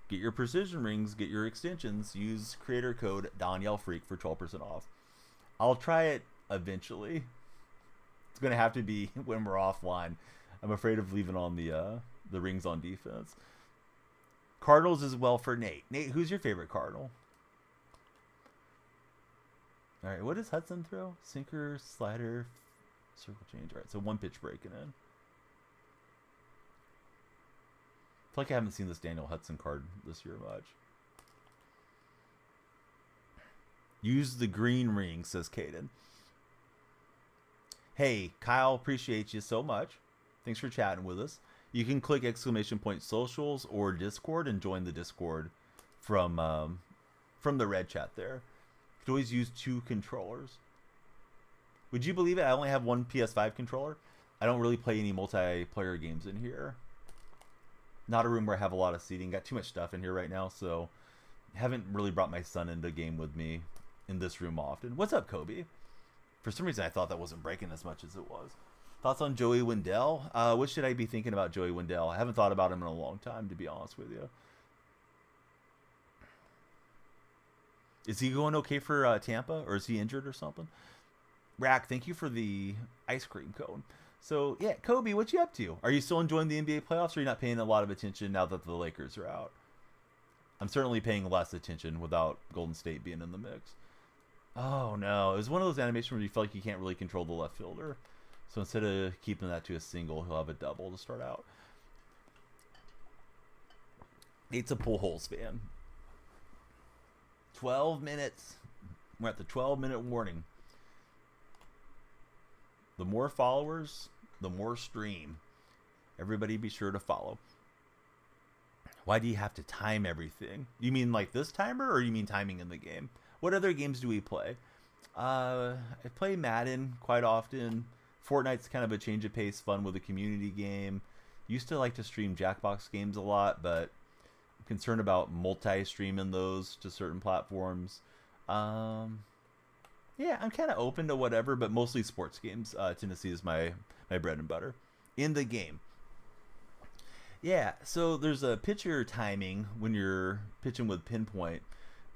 A: get your precision rings, get your extensions, use creator code DanielleFreak for 12% off. I'll try it eventually. It's going to have to be when we're offline. I'm afraid of leaving on the rings on defense. Cardinals as well for Nate. Nate, who's your favorite Cardinal? All right, what does Hudson throw? Sinker, slider, circle change. All right, so 1 pitch breaking in. I feel like I haven't seen this Daniel Hudson card this year much. Use the green ring, says Caden. Hey, Kyle, appreciate you so much. Thanks for chatting with us. You can click !point socials or Discord and join the Discord from the red chat there. You could always use 2 controllers. Would you believe it? I only have 1 PS5 controller. I don't really play any multiplayer games in here. Not a room where I have a lot of seating. Got too much stuff in here right now, so haven't really brought my son into a game with me in this room often. What's up, Kobe? For some reason, I thought that wasn't breaking as much as it was. Thoughts on Joey Wendell? What should I be thinking about Joey Wendell? I haven't thought about him in a long time, to be honest with you. Is he going okay for Tampa, or is he injured or something? Rack, thank you for the ice cream cone. So, yeah, Kobe, what you up to? Are you still enjoying the NBA playoffs, or are you not paying a lot of attention now that the Lakers are out? I'm certainly paying less attention without Golden State being in the mix. Oh, no. It was one of those animations where you feel like you can't really control the left fielder. So instead of keeping that to a single, he'll have a double to start out. Nate's a pull holes fan. 12 minutes. We're at the 12-minute warning. The more followers, the more stream. Everybody be sure to follow. Why do you have to time everything? You mean like this timer, or you mean timing in the game? What other games do we play? I play Madden quite often. Fortnite's kind of a change of pace, fun with a community game. Used to like to stream Jackbox games a lot, but I'm concerned about multi-streaming those to certain platforms. Yeah, I'm kind of open to whatever, but mostly sports games. Tennessee is my bread and butter. In the game. Yeah, so there's a pitcher timing when you're pitching with pinpoint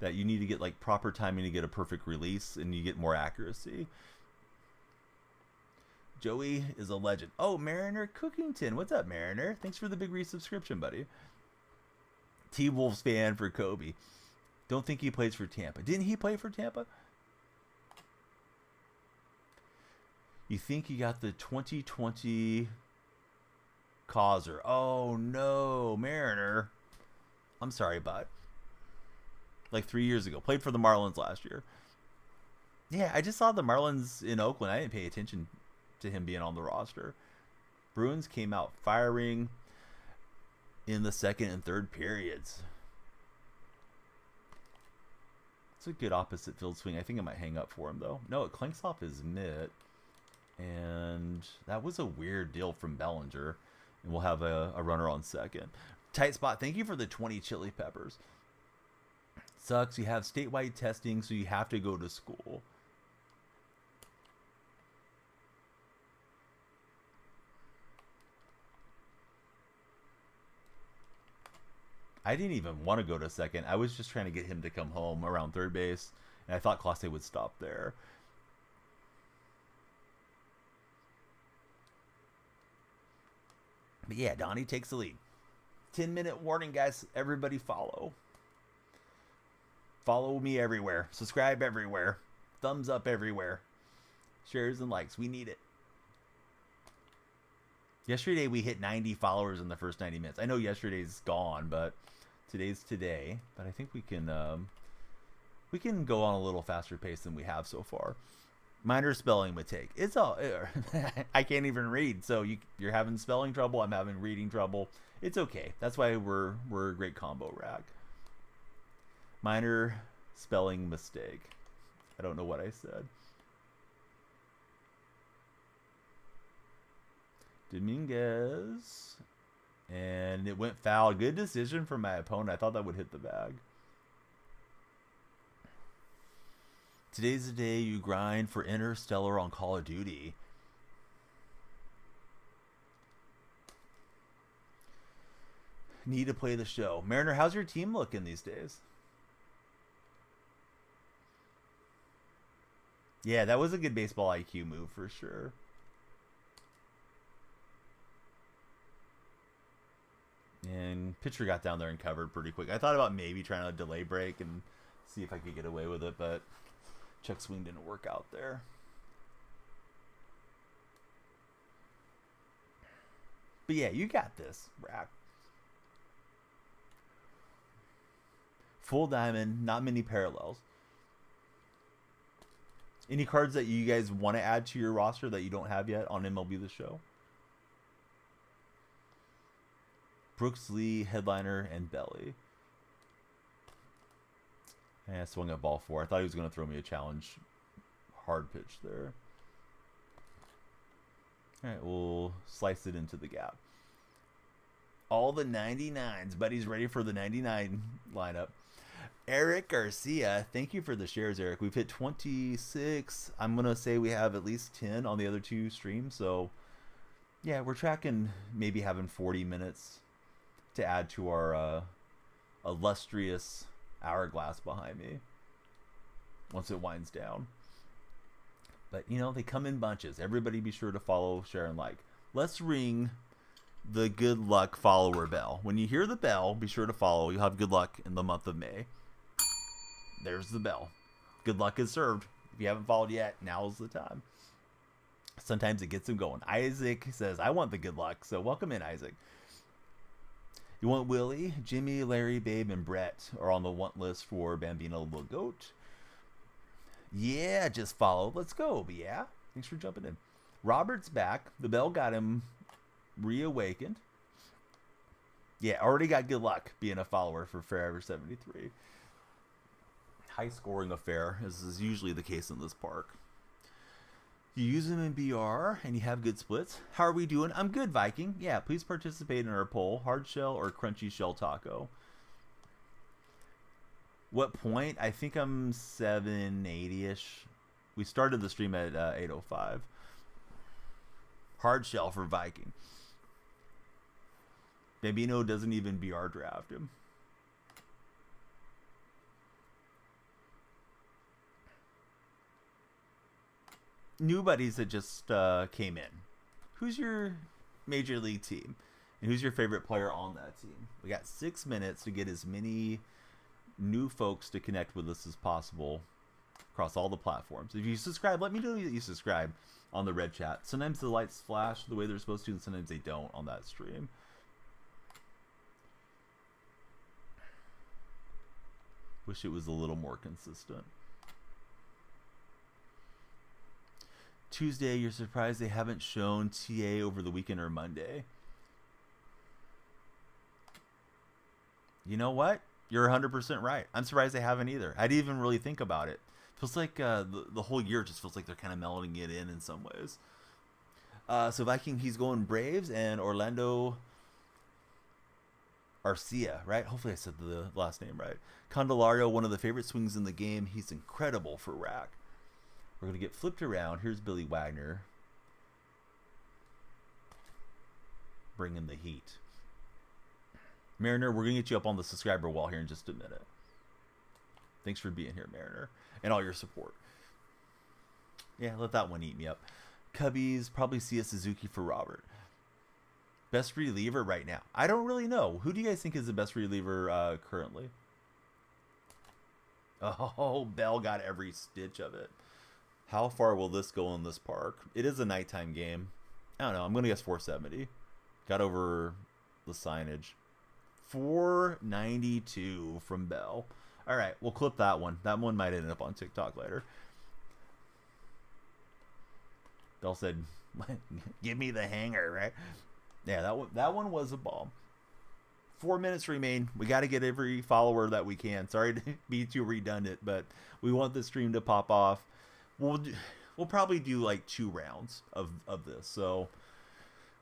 A: that you need to get like proper timing to get a perfect release, and you get more accuracy. Joey is a legend. Oh, Mariner Cookington. What's up, Mariner? Thanks for the big resubscription, buddy. T-Wolves fan for Kobe. Don't think he plays for Tampa. Didn't he play for Tampa? You think you got the 2020 causer. Oh, no, Mariner. I'm sorry, bud. Like 3 years ago. Played for the Marlins last year. Yeah, I just saw the Marlins in Oakland. I didn't pay attention to him being on the roster. Bruins came out firing in the second and third periods. It's a good opposite field swing. I think I might hang up for him, though. No, it clanks off his mitt. And that was a weird deal from Bellinger. And we'll have a runner on second. Tight spot. Thank you for the 20 chili peppers. Sucks. You have statewide testing, so you have to go to school. I didn't even want to go to second. I was just trying to get him to come home around third base. And I thought Clase would stop there. But yeah, Donnie takes the lead. 10-minute warning, guys. Everybody follow. Follow me everywhere. Subscribe everywhere. Thumbs up everywhere. Shares and likes. We need it. Yesterday we hit 90 followers in the first 90 minutes. I know yesterday's gone, but today's today. But I think we can go on a little faster pace than we have so far. Minor spelling mistake. It's all I can't even read. So you're having spelling trouble. I'm having reading trouble. It's okay. That's why we're a great combo rack. Minor spelling mistake. I don't know what I said. Dominguez. And it went foul. Good decision from my opponent. I thought that would hit the bag. Today's the day you grind for Interstellar on Call of Duty. Need to play the show. Mariner, how's your team looking these days? Yeah, that was a good baseball IQ move for sure. And pitcher got down there and covered pretty quick. I thought about maybe trying to delay break and see if I could get away with it, but check swing didn't work out there. But yeah, you got this, Rack. Full diamond, not many parallels. Any cards that you guys want to add to your roster that you don't have yet on MLB The Show? Brooks Lee, Headliner, and Belly. I swung at ball 4. I thought he was going to throw me a challenge hard pitch there. All right, we'll slice it into the gap. All the 99s. Buddy's ready for the 99 lineup. Eric Garcia, thank you for the shares, Eric. We've hit 26. I'm going to say we have at least 10 on the other two streams. So, yeah, we're tracking maybe having 40 minutes to add to our illustrious hourglass behind me once it winds down. But, you know, they come in bunches. Everybody be sure to follow, share, and like. Let's ring the good luck follower bell. When you hear the bell, be sure to follow. You'll have good luck in the month of May. There's the bell. Good luck is served. If you haven't followed yet, now's the time. Sometimes it gets them going. Isaac says, I want the good luck. So welcome in, Isaac. You want Willie, Jimmy, Larry, Babe, and Brett are on the want list for Bambino the Goat. Yeah, just follow. Let's go. But yeah, thanks for jumping in. Robert's back. The bell got him reawakened. Yeah, already got good luck being a follower for Forever 73. High scoring affair, as is usually the case in this park. You use them in BR and you have good splits. How are we doing? I'm good, Viking. Yeah, please participate in our poll. Hard shell or crunchy shell taco? What point? I think I'm 780-ish. We started the stream at 8:05. Hard shell for Viking. Bambino doesn't even BR draft him. new buddies that just came in, who's your major league team? And who's your favorite player on that team? We got 6 minutes to get as many new folks to connect with us as possible across all the platforms. If you subscribe, let me know that you subscribe on the red chat. Sometimes the lights flash the way they're supposed to, and sometimes they don't on that stream. Wish it was a little more consistent. Tuesday, you're surprised they haven't shown TA over the weekend or Monday. You know what? You're 100% right. I'm surprised they haven't either. I didn't even really think about it. Feels like the whole year just feels like they're kind of melding it in some ways. So Viking, he's going Braves, and Orlando Arcia, right? Hopefully I said the last name right. Candelario, one of the favorite swings in the game. He's incredible for rack. We're going to get flipped around. Here's Billy Wagner. Bringing the heat. Mariner, we're going to get you up on the subscriber wall here in just a minute. Thanks for being here, Mariner, and all your support. Yeah, let that one eat me up. Cubbies, probably see a Suzuki for Robert. Best reliever right now? I don't really know. Who do you guys think is the best reliever currently? Oh, Bell got every stitch of it. How far will this go in this park? It is a nighttime game. I don't know. I'm going to guess 470. Got over the signage. 492 from Bell. All right, we'll clip that one. That one might end up on TikTok later. Bell said, "Give me the hanger," right? Yeah, that one was a bomb. 4 minutes remain. We got to get every follower that we can. Sorry to be too redundant, but we want the stream to pop off. We'll probably do like 2 rounds of this. So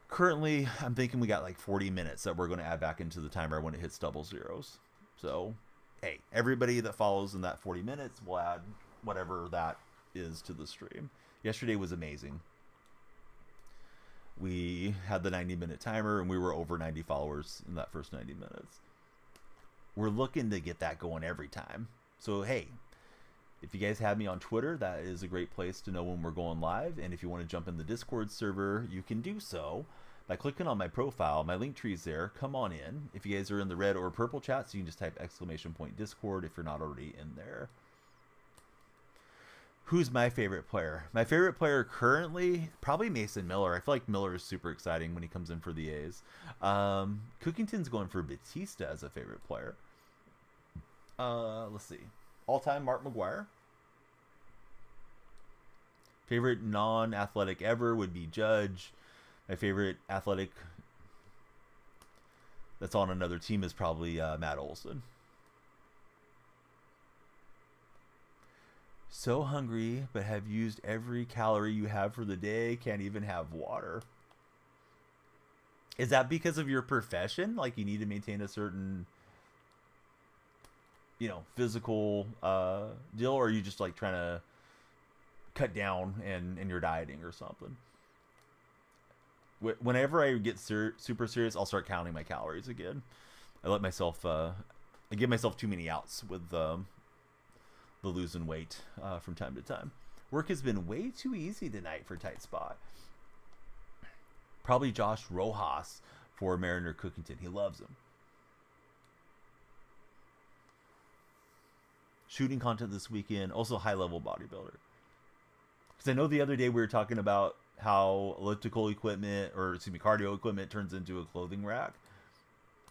A: currently, I'm thinking we got like 40 minutes that we're going to add back into the timer when it hits double zeros. So, hey, everybody that follows in that 40 minutes will add whatever that is to the stream. Yesterday was amazing. We had the 90-minute timer, and we were over 90 followers in that first 90 minutes. We're looking to get that going every time. So, hey, if you guys have me on Twitter, that is a great place to know when we're going live. And if you want to jump in the Discord server, you can do so by clicking on my profile. My link tree is there. Come on in. If you guys are in the red or purple chat, so you can just type !Discord if you're not already in there. Who's my favorite player? My favorite player currently, probably Mason Miller. I feel like Miller is super exciting when he comes in for the A's. Cookington's going for Batista as a favorite player. Let's see. All-time Mark McGwire. Favorite non-athletic ever would be Judge. My favorite athletic that's on another team is probably Matt Olson. So hungry, but have used every calorie you have for the day. Can't even have water. Is that because of your profession? Like you need to maintain a certain, physical deal, or are you just like trying to cut down and you're dieting or something? Whenever I get super serious, I'll start counting my calories again. I give myself too many outs with the losing weight from time to time. Work has been way too easy tonight for Tight Spot. Probably Josh Rojas for Mariner Cookington. He loves him. Shooting content this weekend. Also high-level bodybuilder. Because I know the other day we were talking about how elliptical equipment, cardio equipment turns into a clothing rack.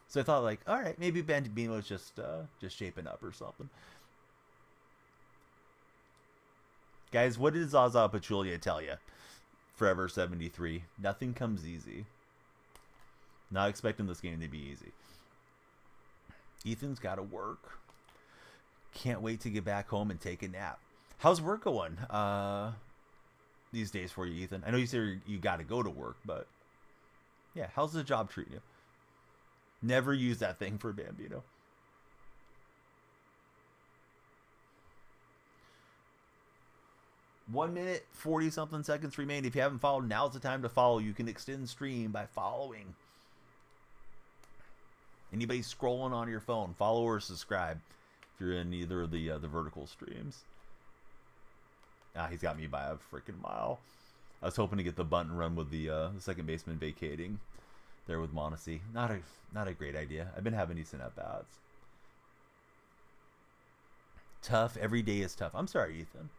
A: So I thought like, all right, maybe Bandimino's just shaping up or something. Guys, what did Zaza Pachulia tell you? Forever 73. Nothing comes easy. Not expecting this game to be easy. Ethan's got to work. Can't wait to get back home and take a nap. How's work going these days for you, Ethan? I know you said you got to go to work, but yeah, how's the job treating you? Never use that thing for Bambino. One minute, 40-something seconds remain. If you haven't followed, now's the time to follow. You can extend stream by following. Anybody scrolling on your phone, follow or subscribe if you're in either of the vertical streams. He's got me by a freaking mile. I was hoping to get the bunt and run with the second baseman vacating there with Mondesi. Not a great idea. I've been having decent at bats. Tough. Every day is tough. I'm sorry, Ethan.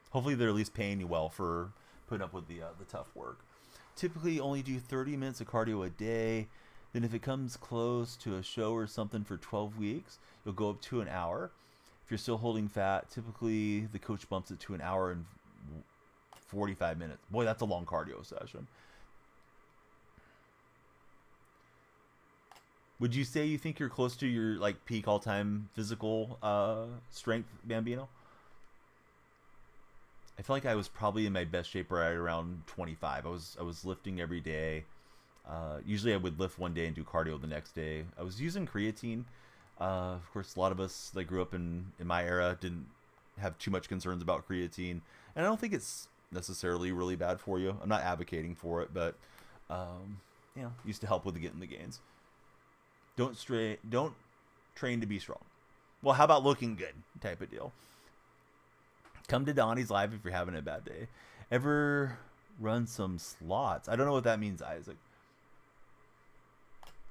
A: Hopefully they're at least paying you well for putting up with the tough work. Typically only do 30 minutes of cardio a day. Then if it comes close to a show or something for 12 weeks, you'll go up to an hour. If you're still holding fat, typically the coach bumps it to an hour and 45 minutes. Boy, that's a long cardio session. Would you say you think you're close to your like peak all-time physical strength, Bambino? I feel like I was probably in my best shape right around 25. I was lifting every day. Usually I would lift one day and do cardio the next day. I was using creatine. Of course, a lot of us that grew up in my era didn't have too much concerns about creatine. And I don't think it's necessarily really bad for you. I'm not advocating for it, but used to help with getting the gains. Don't train to be strong. Well, how about looking good type of deal? Come to Donnie's Live if you're having a bad day. Ever run some slots? I don't know what that means, Isaac.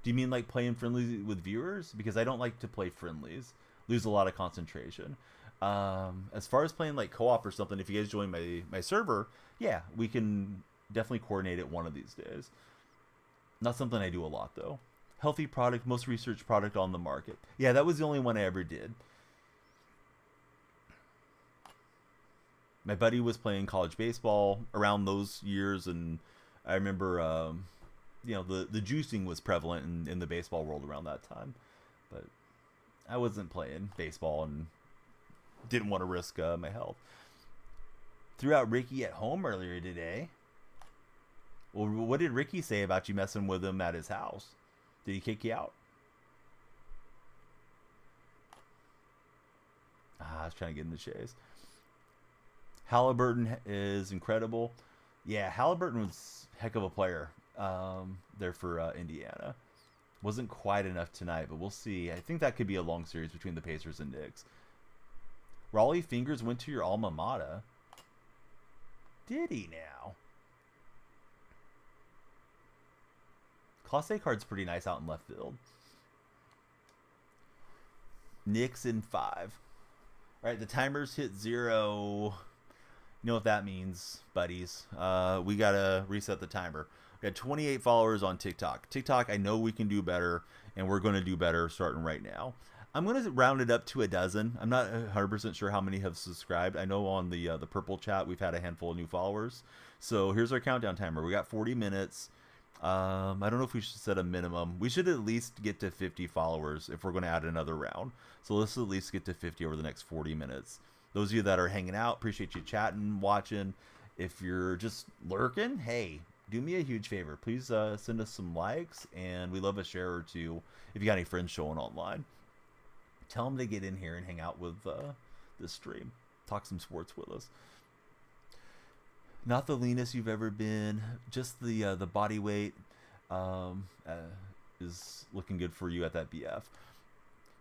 A: Do you mean like playing friendlies with viewers? Because I don't like to play friendlies. Lose a lot of concentration. As far as playing like co-op or something, if you guys join my server, yeah, we can definitely coordinate it one of these days. Not something I do a lot though. Healthy product, most researched product on the market. Yeah, that was the only one I ever did. My buddy was playing college baseball around those years, and I remember, the juicing was prevalent in the baseball world around that time. But I wasn't playing baseball and didn't want to risk my health. Threw out Ricky at home earlier today. Well, what did Ricky say about you messing with him at his house? Did he kick you out? I was trying to get in the chase. Halliburton is incredible. Yeah, Halliburton was a heck of a player there for Indiana. Wasn't quite enough tonight, but we'll see. I think that could be a long series between the Pacers and Knicks. Raleigh Fingers went to your alma mater. Did he now? Class A card's pretty nice out in left field. Knicks in 5. All right, the timer's hit 0. You know what that means, buddies. We got to reset the timer. We got 28 followers on TikTok. TikTok, I know we can do better, and we're going to do better starting right now. I'm going to round it up to a dozen. I'm not 100% sure how many have subscribed. I know on the purple chat we've had a handful of new followers. So here's our countdown timer. We got 40 minutes. I don't know if we should set a minimum. We should at least get to 50 followers if we're going to add another round. So let's at least get to 50 over the next 40 minutes. Those of you that are hanging out, appreciate you chatting, watching. If you're just lurking, hey, do me a huge favor. Please send us some likes, and we love a share or two if you got any friends showing online. Tell them to get in here and hang out with this stream. Talk some sports with us. Not the leanest you've ever been. Just the body weight is looking good for you at that BF.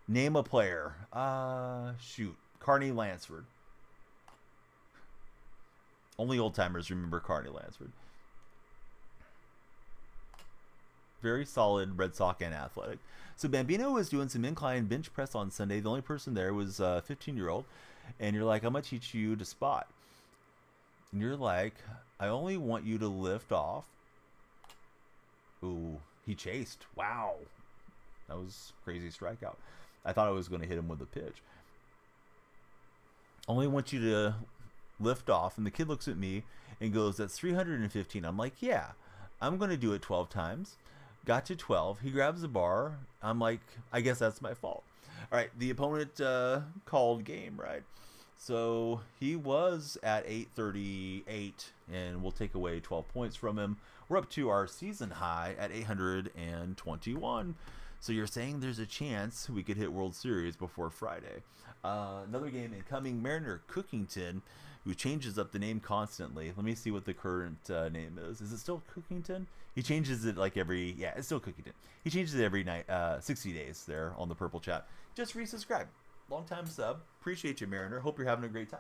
A: Name a player. Shoot. Carney Lansford. Only old timers remember Carney Lansford. Very solid Red Sox and athletic. So Bambino was doing some incline bench press on Sunday. The only person there was a 15-year-old. And you're like, I'm going to teach you to spot. And you're like, I only want you to lift off. Ooh, he chased. Wow. That was a crazy strikeout. I thought I was going to hit him with a pitch. Only want you to lift off. And the kid looks at me and goes, that's 315. I'm like, yeah, I'm going to do it 12 times. Got to 12. He grabs the bar. I'm like, I guess that's my fault. All right, the opponent called game, right? So he was at 838, and we'll take away 12 points from him. We're up to our season high at 821. So you're saying there's a chance we could hit World Series before Friday. Another game incoming. Mariner Cookington who changes up the name constantly. Let me see what the current name is. Is it still Cookington? He changes it like every, yeah, it's still Cookington. He changes it every night, 60 days there on the purple chat. Just resubscribe. Long time sub. Appreciate you, Mariner. Hope you're having a great time.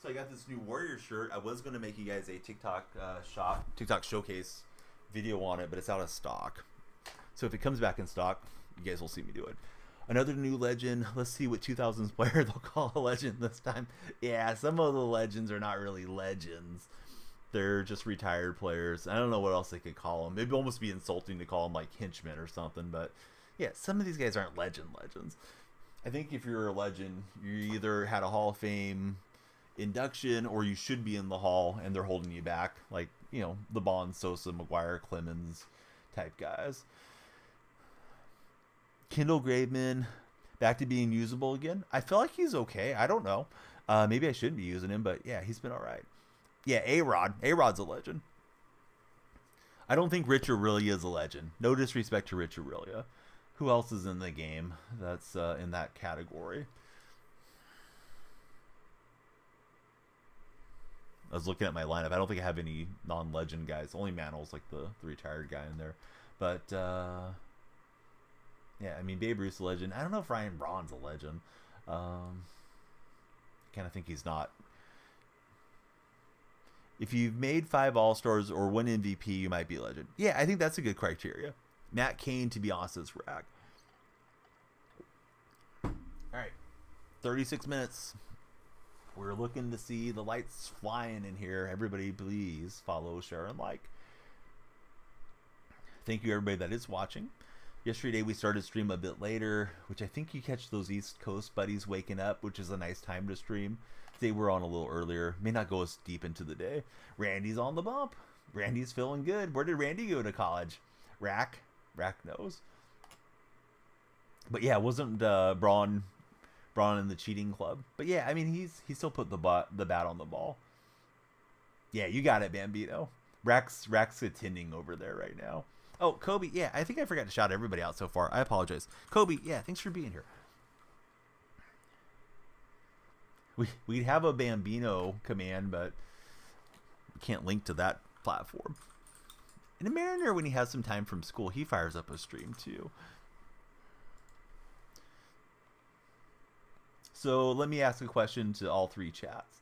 A: So I got this new Warrior shirt. I was going to make you guys a TikTok TikTok showcase video on it, but it's out of stock. So if it comes back in stock, you guys will see me do it. Another new legend. Let's see what 2000s player they'll call a legend this time. Yeah, some of the legends are not really legends. They're just retired players. I don't know what else they could call them. It'd almost be insulting to call them like henchmen or something. But yeah, some of these guys aren't legends. I think if you're a legend, you either had a Hall of Fame induction or you should be in the hall and they're holding you back, like, you know, the Bond, Sosa, McGuire, Clemens type guys. Kendall Graveman back to being usable again. I feel like he's okay. I don't know, maybe I shouldn't be using him, but yeah, he's been all right. Yeah, A-Rod's a legend. I don't think Rich Aurelia is a legend. No disrespect to Rich Aurelia. Who else is in the game that's in that category? I was looking at my lineup. I don't think I have any non-legend guys. Only Mantl's like the retired guy in there. But, yeah, I mean, Babe Ruth's a legend. I don't know if Ryan Braun's a legend. I kind of think he's not. If you've made 5 All-Stars or 1 MVP, you might be a legend. Yeah, I think that's a good criteria. Matt Cain, to be honest, is rack. All right, 36 minutes. We're looking to see the lights flying in here. Everybody, please follow, share, and like. Thank you, everybody that is watching. Yesterday, we started stream a bit later, which I think you catch those East Coast buddies waking up, which is a nice time to stream. Today, we're on a little earlier. May not go as deep into the day. Randy's on the bump. Randy's feeling good. Where did Randy go to college? Rack knows. But yeah, it wasn't Braun in the cheating club. But yeah, I mean, he still put the bat on the ball. Yeah, you got it, Bambino. Rack's attending over there right now. Oh, Kobe, yeah, I think I forgot to shout everybody out so far. I apologize. Kobe, yeah, thanks for being here. We'd have a Bambino command, but we can't link to that platform. And a Mariner, when he has some time from school, he fires up a stream too. So let me ask a question to all 3 chats.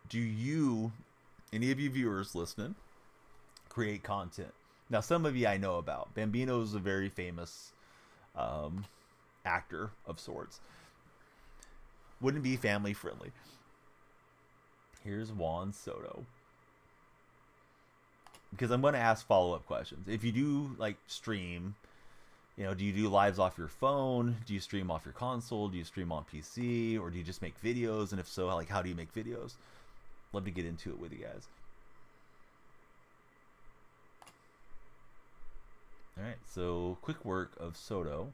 A: Do you, any of you viewers listening, create content? Now, some of you I know about. Bambino is a very famous actor of sorts. Wouldn't be family friendly. Here's Juan Soto. Because I'm going to ask follow-up questions. If you do like stream, you know, do you do lives off your phone? Do you stream off your console? Do you stream on PC? Or do you just make videos? And if so, like, how do you make videos? Love to get into it with you guys. All right, so quick work of Soto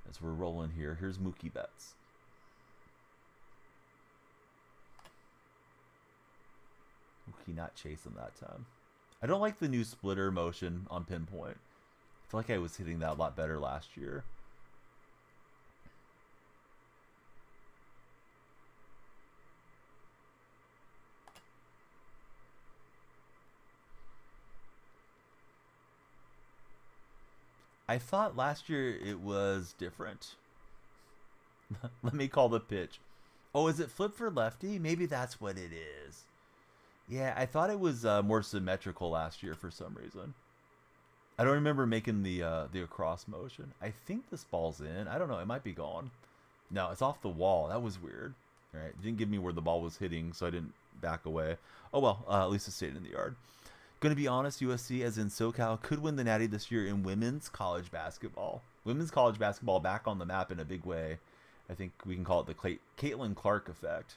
A: as we're rolling here. Here's Mookie Betts. Mookie not chasing that time. I don't like the new splitter motion on pinpoint. I feel like I was hitting that a lot better last year. I thought last year it was different. Let me call the pitch. Oh, is it flip for lefty? Maybe that's what it is. Yeah, I thought it was more symmetrical last year for some reason. I don't remember making the across motion. I think this ball's in. I don't know. It might be gone. No, it's off the wall. That was weird. All right, it didn't give me where the ball was hitting, so I didn't back away. Oh well, at least it stayed in the yard. Gonna be honest, USC, as in SoCal, could win the Natty this year in women's college basketball. Women's college basketball back on the map in a big way. I think we can call it the Caitlin Clark effect.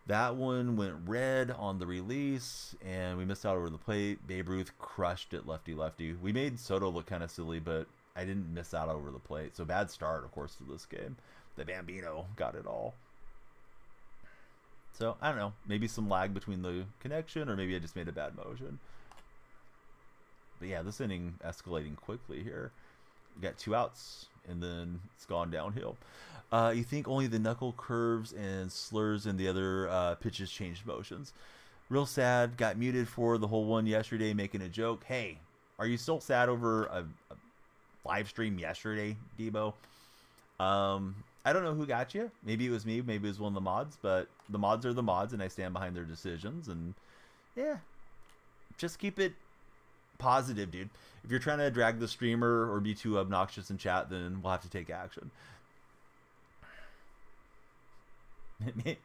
A: That one went red on the release, and we missed out over the plate. Babe Ruth crushed it lefty-lefty. We made Soto look kind of silly, but I didn't miss out over the plate. So bad start, of course, to this game. The Bambino got it all. So, I don't know. Maybe some lag between the connection, or maybe I just made a bad motion. But yeah, this inning escalating quickly here. We got 2 outs, and then it's gone downhill. You think only the knuckle curves and slurs and the other pitches changed motions. Real sad. Got muted for the whole one yesterday, making a joke. Hey, are you still sad over a live stream yesterday, Debo? I don't know who got you. Maybe it was me. Maybe it was one of the mods. But the mods are the mods, and I stand behind their decisions. And yeah, just keep it positive, dude. If you're trying to drag the streamer or be too obnoxious in chat, then we'll have to take action.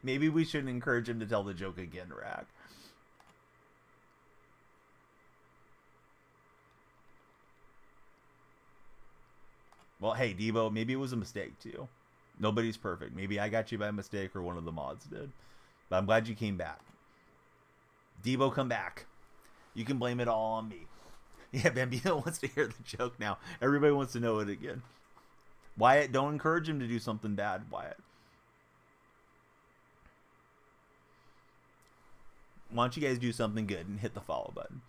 A: Maybe we shouldn't encourage him to tell the joke again, Rack. Well, hey, Debo, maybe it was a mistake too. Nobody's perfect. Maybe I got you by mistake or one of the mods did. But I'm glad you came back. Debo, come back. You can blame it all on me. Yeah, Bambino wants to hear the joke now. Everybody wants to know it again. Wyatt, don't encourage him to do something bad, Wyatt. Why don't you guys do something good and hit the follow button?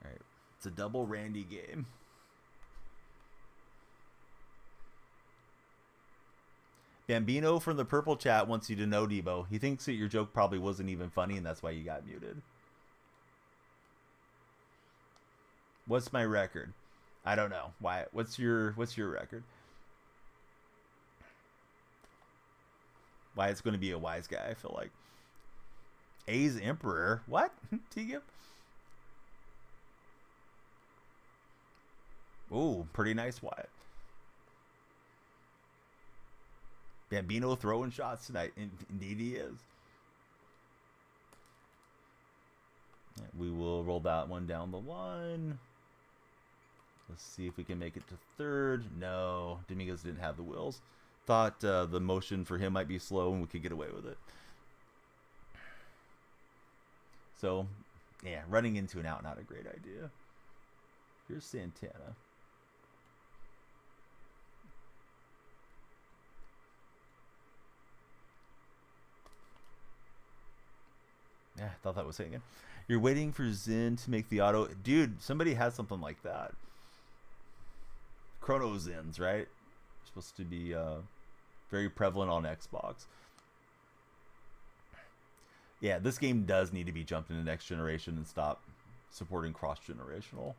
A: All right. It's a double Randy game. Bambino from the purple chat wants you to know, Debo. He thinks that your joke probably wasn't even funny, and that's why you got muted. What's my record? I don't know. Why? What's your record? Why it's going to be a wise guy, I feel like. A's Emperor. What? Teague? Ooh, pretty nice, Wyatt. Bambino throwing shots tonight. Indeed he is. We will roll that one down the line. Let's see if we can make it to third. No, Dominguez didn't have the wheels. Thought the motion for him might be slow and we could get away with it. So, yeah, running into an out, not a great idea. Here's Santana. Yeah, I thought that was saying it. You're waiting for Zen to make the auto. Dude, somebody has something like that. Chrono Zens, right? Supposed to be very prevalent on Xbox. Yeah, this game does need to be jumped into next generation and stop supporting cross-generational.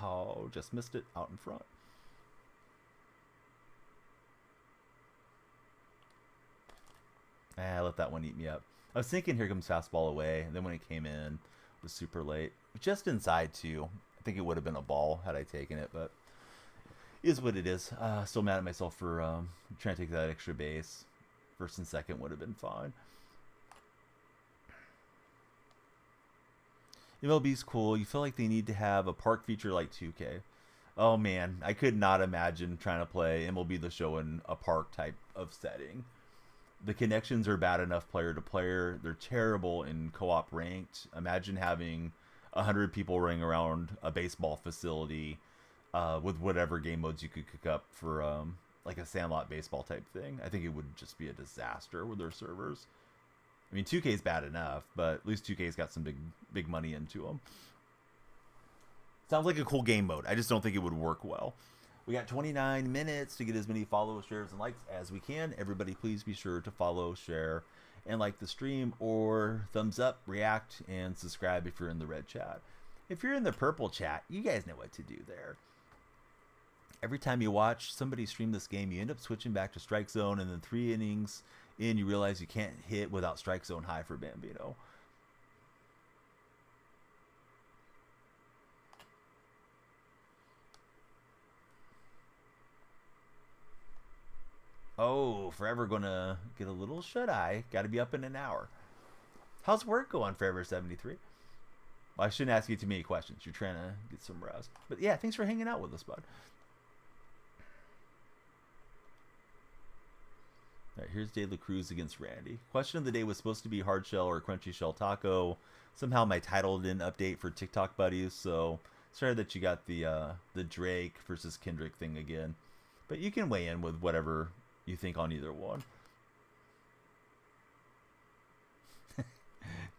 A: Oh, just missed it out in front. Let that one eat me up. I was thinking here comes fastball away, and then when it came in, it was super late. Just inside, too. I think it would have been a ball had I taken it, but it is what it is. Still mad at myself for trying to take that extra base. First and second would have been fine. MLB's cool. You feel like they need to have a park feature like 2K. Oh, man. I could not imagine trying to play MLB The Show in a park type of setting. The connections are bad enough player to player. They're terrible in co-op ranked. Imagine having 100 people running around a baseball facility with whatever game modes you could cook up for like a Sandlot baseball type thing. I think it would just be a disaster with their servers. I mean, 2K is bad enough, but at least 2K's got some big money into them. Sounds like a cool game mode. I just don't think it would work well. We got 29 minutes to get as many follows, shares, and likes as we can. Everybody, please be sure to follow, share, and like the stream, or thumbs up, react, and subscribe if you're in the red chat. If you're in the purple chat, you guys know what to do there. Every time you watch somebody stream this game, you end up switching back to Strike Zone, and then 3 innings in, you realize you can't hit without Strike Zone high for Bambino. Oh, Forever gonna get a little shut-eye. Got to be up in an hour. How's work going, Forever73? Well, I shouldn't ask you too many questions. You're trying to get some rest. But yeah, thanks for hanging out with us, bud. All right, here's De La Cruz against Randy. Question of the day was supposed to be hard shell or crunchy shell taco. Somehow my title didn't update for TikTok buddies, so sorry that you got the Drake versus Kendrick thing again. But you can weigh in with whatever you think on either one.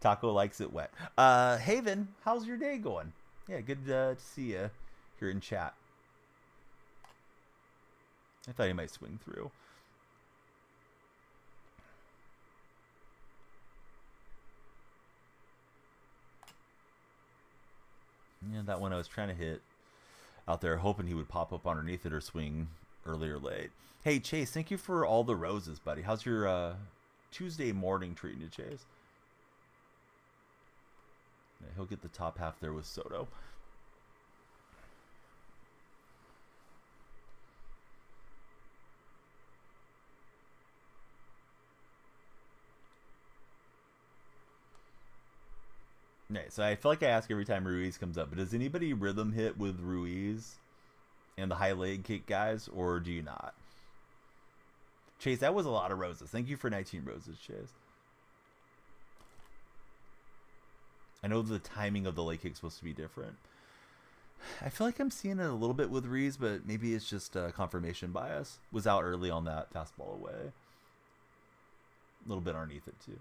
A: Taco likes it wet. Haven, how's your day going? Yeah, good to see you here in chat. I thought he might swing through. Yeah, that one I was trying to hit out there, hoping he would pop up underneath it or swing early or late. Hey, Chase, thank you for all the roses, buddy. How's your Tuesday morning treating you, Chase? Yeah, he'll get the top half there with Soto. Okay, so I feel like I ask every time Ruiz comes up, but does anybody rhythm hit with Ruiz and the high leg kick guys, or do you not? Chase, that was a lot of roses. Thank you for 19 roses, Chase. I know the timing of the leg kick is supposed to be different. I feel like I'm seeing it a little bit with Ruiz, but maybe it's just confirmation bias. Was out early on that fastball away. A little bit underneath it, too.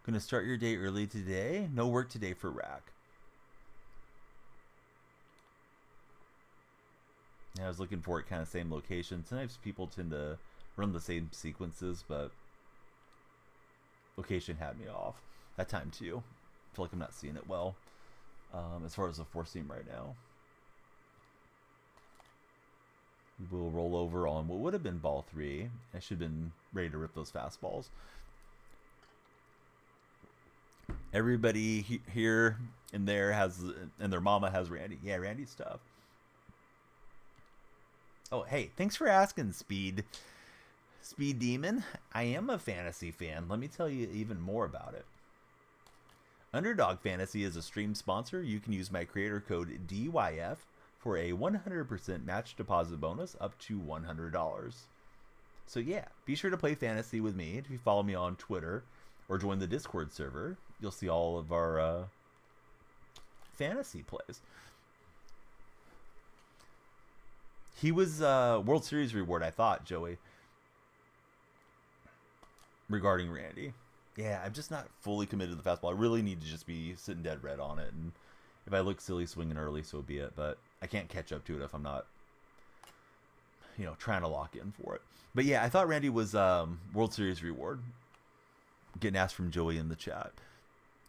A: Gonna start your day early today. No work today for Rack. Yeah, I was looking for it kind of same location. Sometimes people tend to run the same sequences, but location had me off. That time too. I feel like I'm not seeing it well as far as the four seam right now. We'll roll over on what would have been ball 3. I should have been ready to rip those fastballs. Everybody here and there has, and their mama has Randy. Yeah, Randy's stuff. Oh, hey, thanks for asking, Speed Demon. I am a fantasy fan. Let me tell you even more about it. Underdog Fantasy is a stream sponsor. You can use my creator code DYF for a 100% match deposit bonus up to $100. So yeah, be sure to play fantasy with me. If you follow me on Twitter or join the Discord server, you'll see all of our fantasy plays. He was World Series reward, I thought, Joey, regarding Randy. Yeah, I'm just not fully committed to the fastball. I really need to just be sitting dead red on it. And if I look silly swinging early, so be it. But I can't catch up to it if I'm not, trying to lock in for it. But yeah, I thought Randy was World Series reward. Getting asked from Joey in the chat.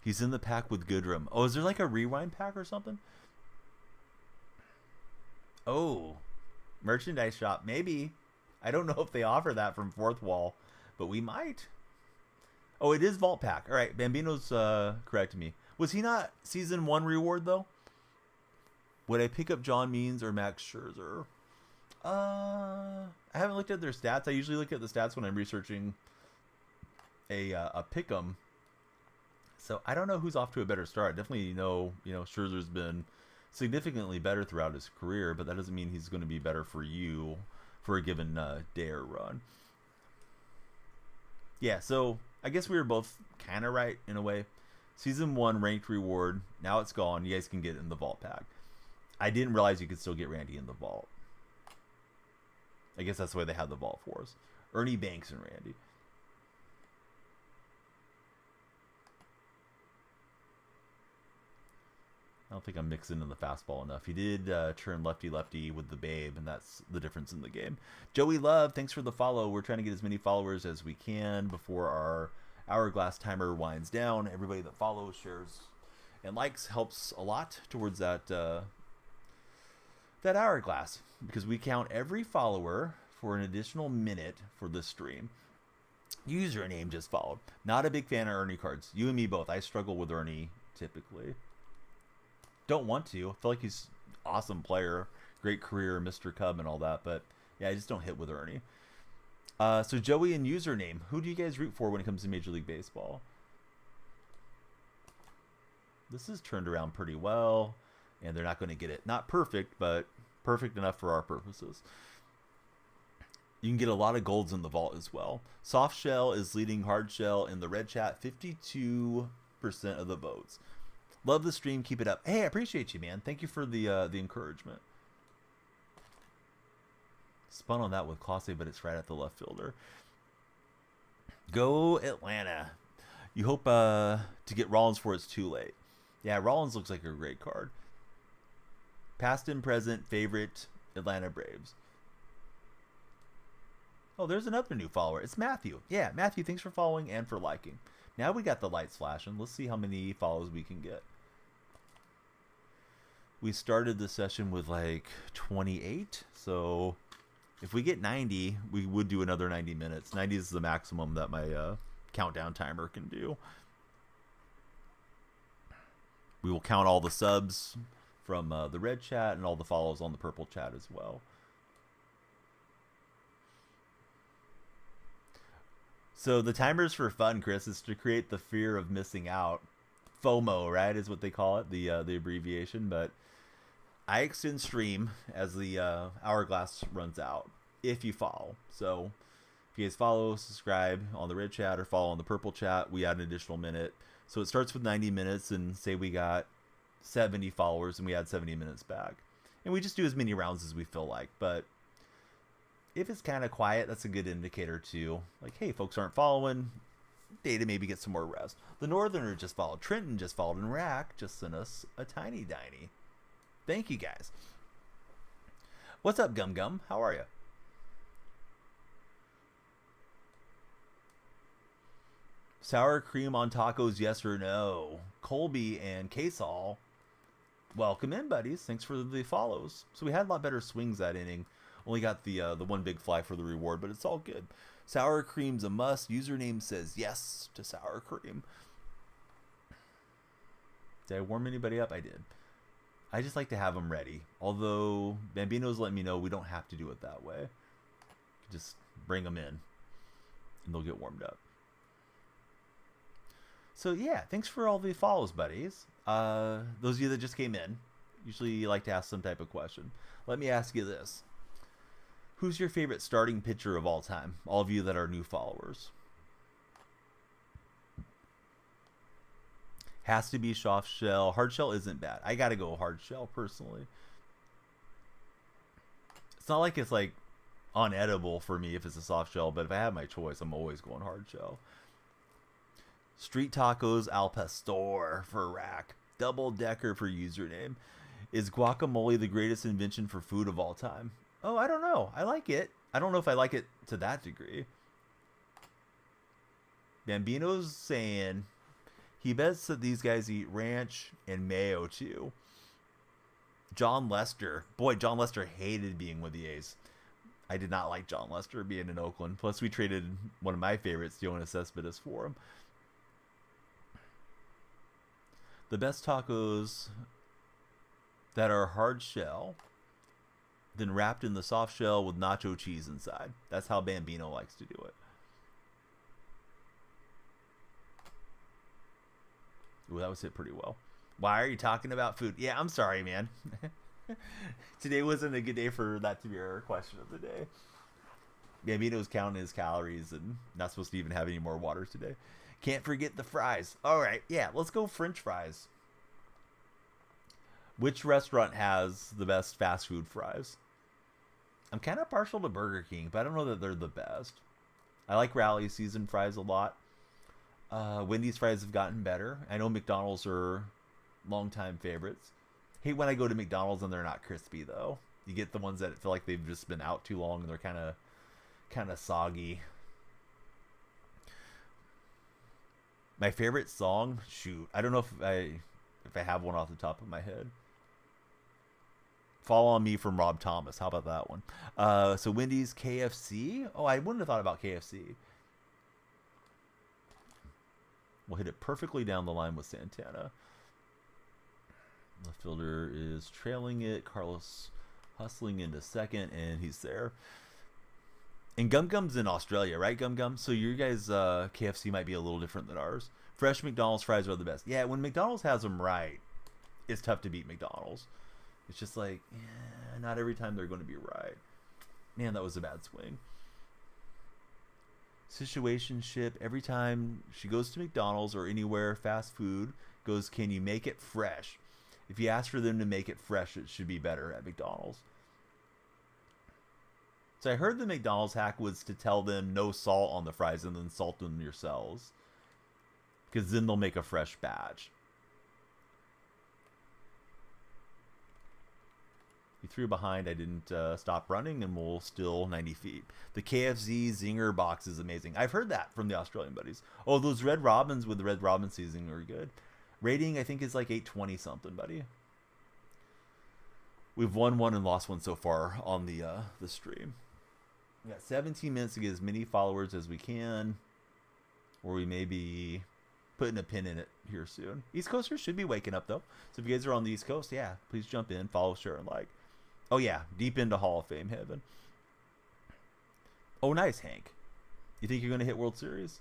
A: He's in the pack with Goodrum. Oh, is there like a rewind pack or something? Oh, merchandise shop. Maybe. I don't know if they offer that from Fourth Wall, but we might. Oh, it is Vault Pack. All right, Bambino's correcting me. Was he not Season 1 reward, though? Would I pick up John Means or Max Scherzer? I haven't looked at their stats. I usually look at the stats when I'm researching a pick'em. So I don't know who's off to a better start. Definitely know, Scherzer's been significantly better throughout his career, but that doesn't mean he's going to be better for you for a given day or run. Yeah, so I guess we were both kind of right in a way. Season 1 ranked reward. Now it's gone. You guys can get it in the vault pack. I didn't realize you could still get Randy in the vault. I guess that's the way they had the vault for us. Ernie Banks and Randy. I don't think I'm mixing in the fastball enough. He did turn lefty-lefty with the Babe, and that's the difference in the game. Joey Love, thanks for the follow. We're trying to get as many followers as we can before our hourglass timer winds down. Everybody that follows, shares, and likes helps a lot towards that that hourglass, because we count every follower for an additional minute for this stream. Username just followed. Not a big fan of Ernie cards. You and me both. I struggle with Ernie typically. Don't want to. I feel like he's an awesome player, great career, Mr. Cub and all that, but yeah, I just don't hit with Ernie. So Joey and username, who do you guys root for when it comes to Major League Baseball? This is turned around pretty well, and they're not going to get it. Not perfect, but perfect enough for our purposes. You can get a lot of golds in the vault as well. Soft shell is leading hard shell in the red chat, 52% of the votes. Love the stream, keep it up. Hey, I appreciate you, man. Thank you for the encouragement. Spun on that with Classe, but it's right at the left fielder. Go Atlanta. You hope to get Rollins before it's too late. Yeah, Rollins looks like a great card. Past and present favorite Atlanta Braves. Oh, there's another new follower. It's Matthew. Yeah, Matthew, thanks for following and for liking. Now we got the lights flashing. Let's see how many follows we can get. We started the session with like 28. So if we get 90, we would do another 90 minutes. 90 is the maximum that my countdown timer can do. We will count all the subs from the red chat and all the follows on the purple chat as well. So the timer's for fun, Chris. Is to create the fear of missing out. FOMO, right, is what they call it, the abbreviation. But I extend stream as the hourglass runs out, if you follow. So if you guys follow, subscribe on the red chat or follow on the purple chat, we add an additional minute. So it starts with 90 minutes, and say we got 70 followers, and we add 70 minutes back. And we just do as many rounds as we feel like. But if it's kind of quiet, that's a good indicator too. Like, hey, folks aren't following. Day to maybe get some more rest. The Northerner just followed. Trenton just followed. And Rack just sent us a tiny diny. Thank you, guys. What's up, Gum Gum? How are you? Sour cream on tacos, yes or no? Colby and Kasal, welcome in, buddies. Thanks for the follows. So we had a lot better swings that inning. Only got the one big fly for the reward, but it's all good. Sour cream's a must. Username says yes to sour cream. Did I warm anybody up? I did. I just like to have them ready. Although Bambino's letting me know we don't have to do it that way. Just bring them in, and they'll get warmed up. So yeah, thanks for all the follows, buddies. Those of you that just came in, usually you like to ask some type of question. Let me ask you this. Who's your favorite starting pitcher of all time? All of you that are new followers. Has to be soft shell. Hard shell isn't bad. I gotta go hard shell personally. It's not like it's like unedible for me if it's a soft shell, but if I have my choice, I'm always going hard shell. Street tacos al pastor for Rack. Double decker for username. Is guacamole the greatest invention for food of all time? Oh, I don't know. I like it. I don't know if I like it to that degree. Bambino's saying he bets that these guys eat ranch and mayo too. John Lester. Boy, John Lester hated being with the A's. I did not like John Lester being in Oakland. Plus, we traded one of my favorites, Jonas Cespedes, for him. The best tacos that are hard shell, then wrapped in the soft shell with nacho cheese inside. That's how Bambino likes to do it. Ooh, that was hit pretty well. Why are you talking about food? Yeah, I'm sorry, man. Today wasn't a good day for that to be our question of the day. Bambino's counting his calories and not supposed to even have any more water today. Can't forget the fries. All right, yeah, let's go French fries. Which restaurant has the best fast food fries? I'm kind of partial to Burger King, but I don't know that they're the best. I like Rally seasoned fries a lot. Wendy's fries have gotten better. I know McDonald's are longtime favorites. Hate when I go to McDonald's and they're not crispy though. You get the ones that feel like they've just been out too long and they're kind of soggy. My favorite song, shoot, I don't know if I have one off the top of my head. Fall on Me from Rob Thomas. How about that one? So Wendy's, KFC. Oh, I wouldn't have thought about KFC. We'll hit it perfectly down the line with Santana. Left fielder is trailing it. Carlos hustling into second, and he's there. And Gum Gum's in Australia, right, Gum Gum? So your guys' KFC might be a little different than ours. Fresh McDonald's fries are the best. Yeah, when McDonald's has them right, it's tough to beat McDonald's. It's just like, yeah, not every time they're going to be right. Man, that was a bad swing. Situationship. Every time she goes to McDonald's or anywhere fast food, goes, can you make it fresh? If you ask for them to make it fresh, it should be better at McDonald's. So I heard the McDonald's hack was to tell them no salt on the fries and then salt them yourselves, because then they'll make a fresh batch. You threw behind. I didn't stop running, and we'll still 90 feet. The KFC Zinger box is amazing. I've heard that from the Australian buddies. Oh, those Red Robins with the Red Robin seasoning are good. Rating, I think, is like 820 something, buddy. We've won one and lost one so far on the stream. We got 17 minutes to get as many followers as we can, or we may be putting a pin in it here soon. East Coasters should be waking up, though. So if you guys are on the East Coast, yeah, please jump in, follow, share, and like. Oh, yeah, deep into Hall of Fame heaven. Oh, nice, Hank. You think you're going to hit World Series?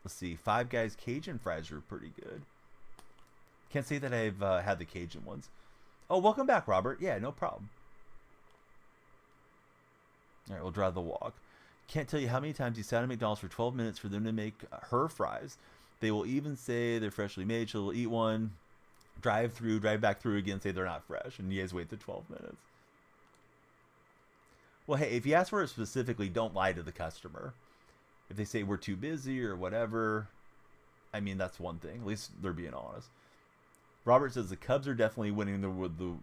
A: Let's see. Five Guys Cajun fries are pretty good. Can't say that I've had the Cajun ones. Oh, welcome back, Robert. Yeah, no problem. All right, we'll drive the walk. Can't tell you how many times you sat at McDonald's for 12 minutes for them to make her fries. They will even say they're freshly made. She'll eat one, drive back through again, say they're not fresh, and you guys wait the 12 minutes. Well, hey, if you ask for it specifically, don't lie to the customer. If they say we're too busy or whatever, I mean, that's one thing. At least they're being honest. Robert says the Cubs are definitely winning Let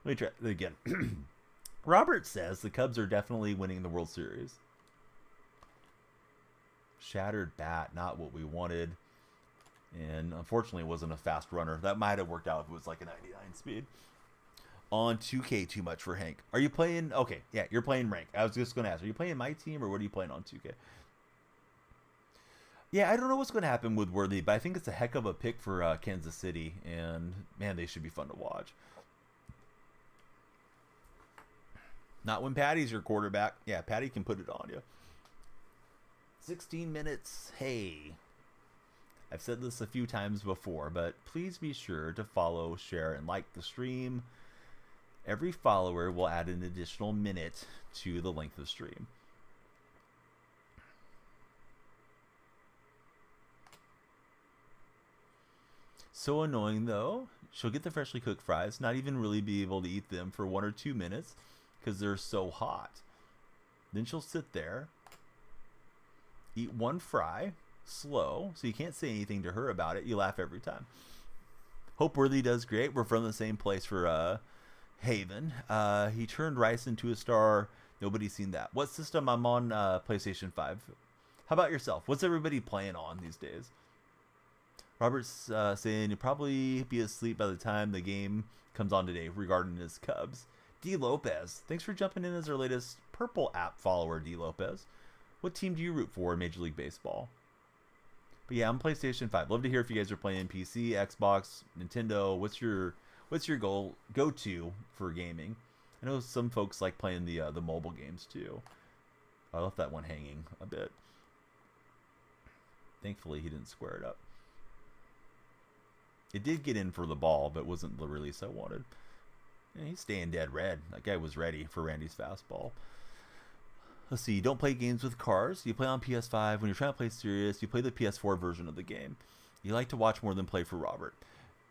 A: me try it again. Robert says the Cubs are definitely winning the World Series. Shattered bat, not what we wanted. And unfortunately, it wasn't a fast runner. That might have worked out if it was like a 99 speed. On 2K too much for Hank. Are you playing? Okay, yeah, you're playing rank. I was just going to ask, are you playing my team or what are you playing on 2K? Yeah, I don't know what's going to happen with Worthy, but I think it's a heck of a pick for Kansas City. And, man, they should be fun to watch. Not when Patty's your quarterback. Yeah, Patty can put it on you. 16 minutes. Hey. I've said this a few times before, but please be sure to follow, share, and like the stream. Every follower will add an additional minute to the length of stream. So annoying, though. She'll get the freshly cooked fries, not even really be able to eat them for 1 or 2 minutes because they're so hot. Then she'll sit there, eat one fry, slow, so you can't say anything to her about it. You laugh every time. Hope Worthy does great. We're from the same place for Haven. He turned Rice into a star. Nobody's seen that. What system? I'm on PlayStation 5. How about yourself? What's everybody playing on these days? Robert's saying you'll probably be asleep by the time the game comes on today regarding his Cubs. D. Lopez, thanks for jumping in as our latest Purple app follower, D. Lopez. What team do you root for in Major League Baseball? But yeah, I'm PlayStation 5. Love to hear if you guys are playing PC, Xbox, Nintendo. What's your go-to for gaming? I know some folks like playing the mobile games too. I left that one hanging a bit. Thankfully, he didn't square it up. It did get in for the ball, but wasn't the release I wanted. Yeah, he's staying dead red. That guy was ready for Randy's fastball. Let's see. You don't play games with cars. You play on PS5. When you're trying to play serious, you play the PS4 version of the game. You like to watch more than play for Robert.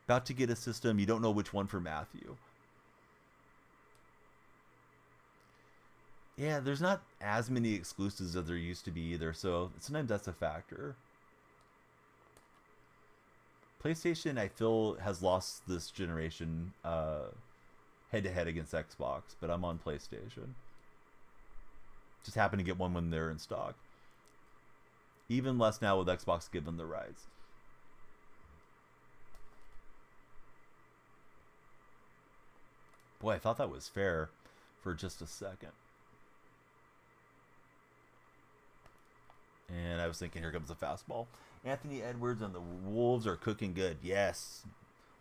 A: About to get a system. You don't know which one for Matthew. Yeah, there's not as many exclusives as there used to be either, so sometimes that's a factor. PlayStation, I feel, has lost this generation head-to-head against Xbox, but I'm on PlayStation. Just happen to get one when they're in stock. Even less now with Xbox given the rights. Boy, I thought that was fair for just a second. And I was thinking, here comes the fastball. Anthony Edwards and the Wolves are cooking good. Yes.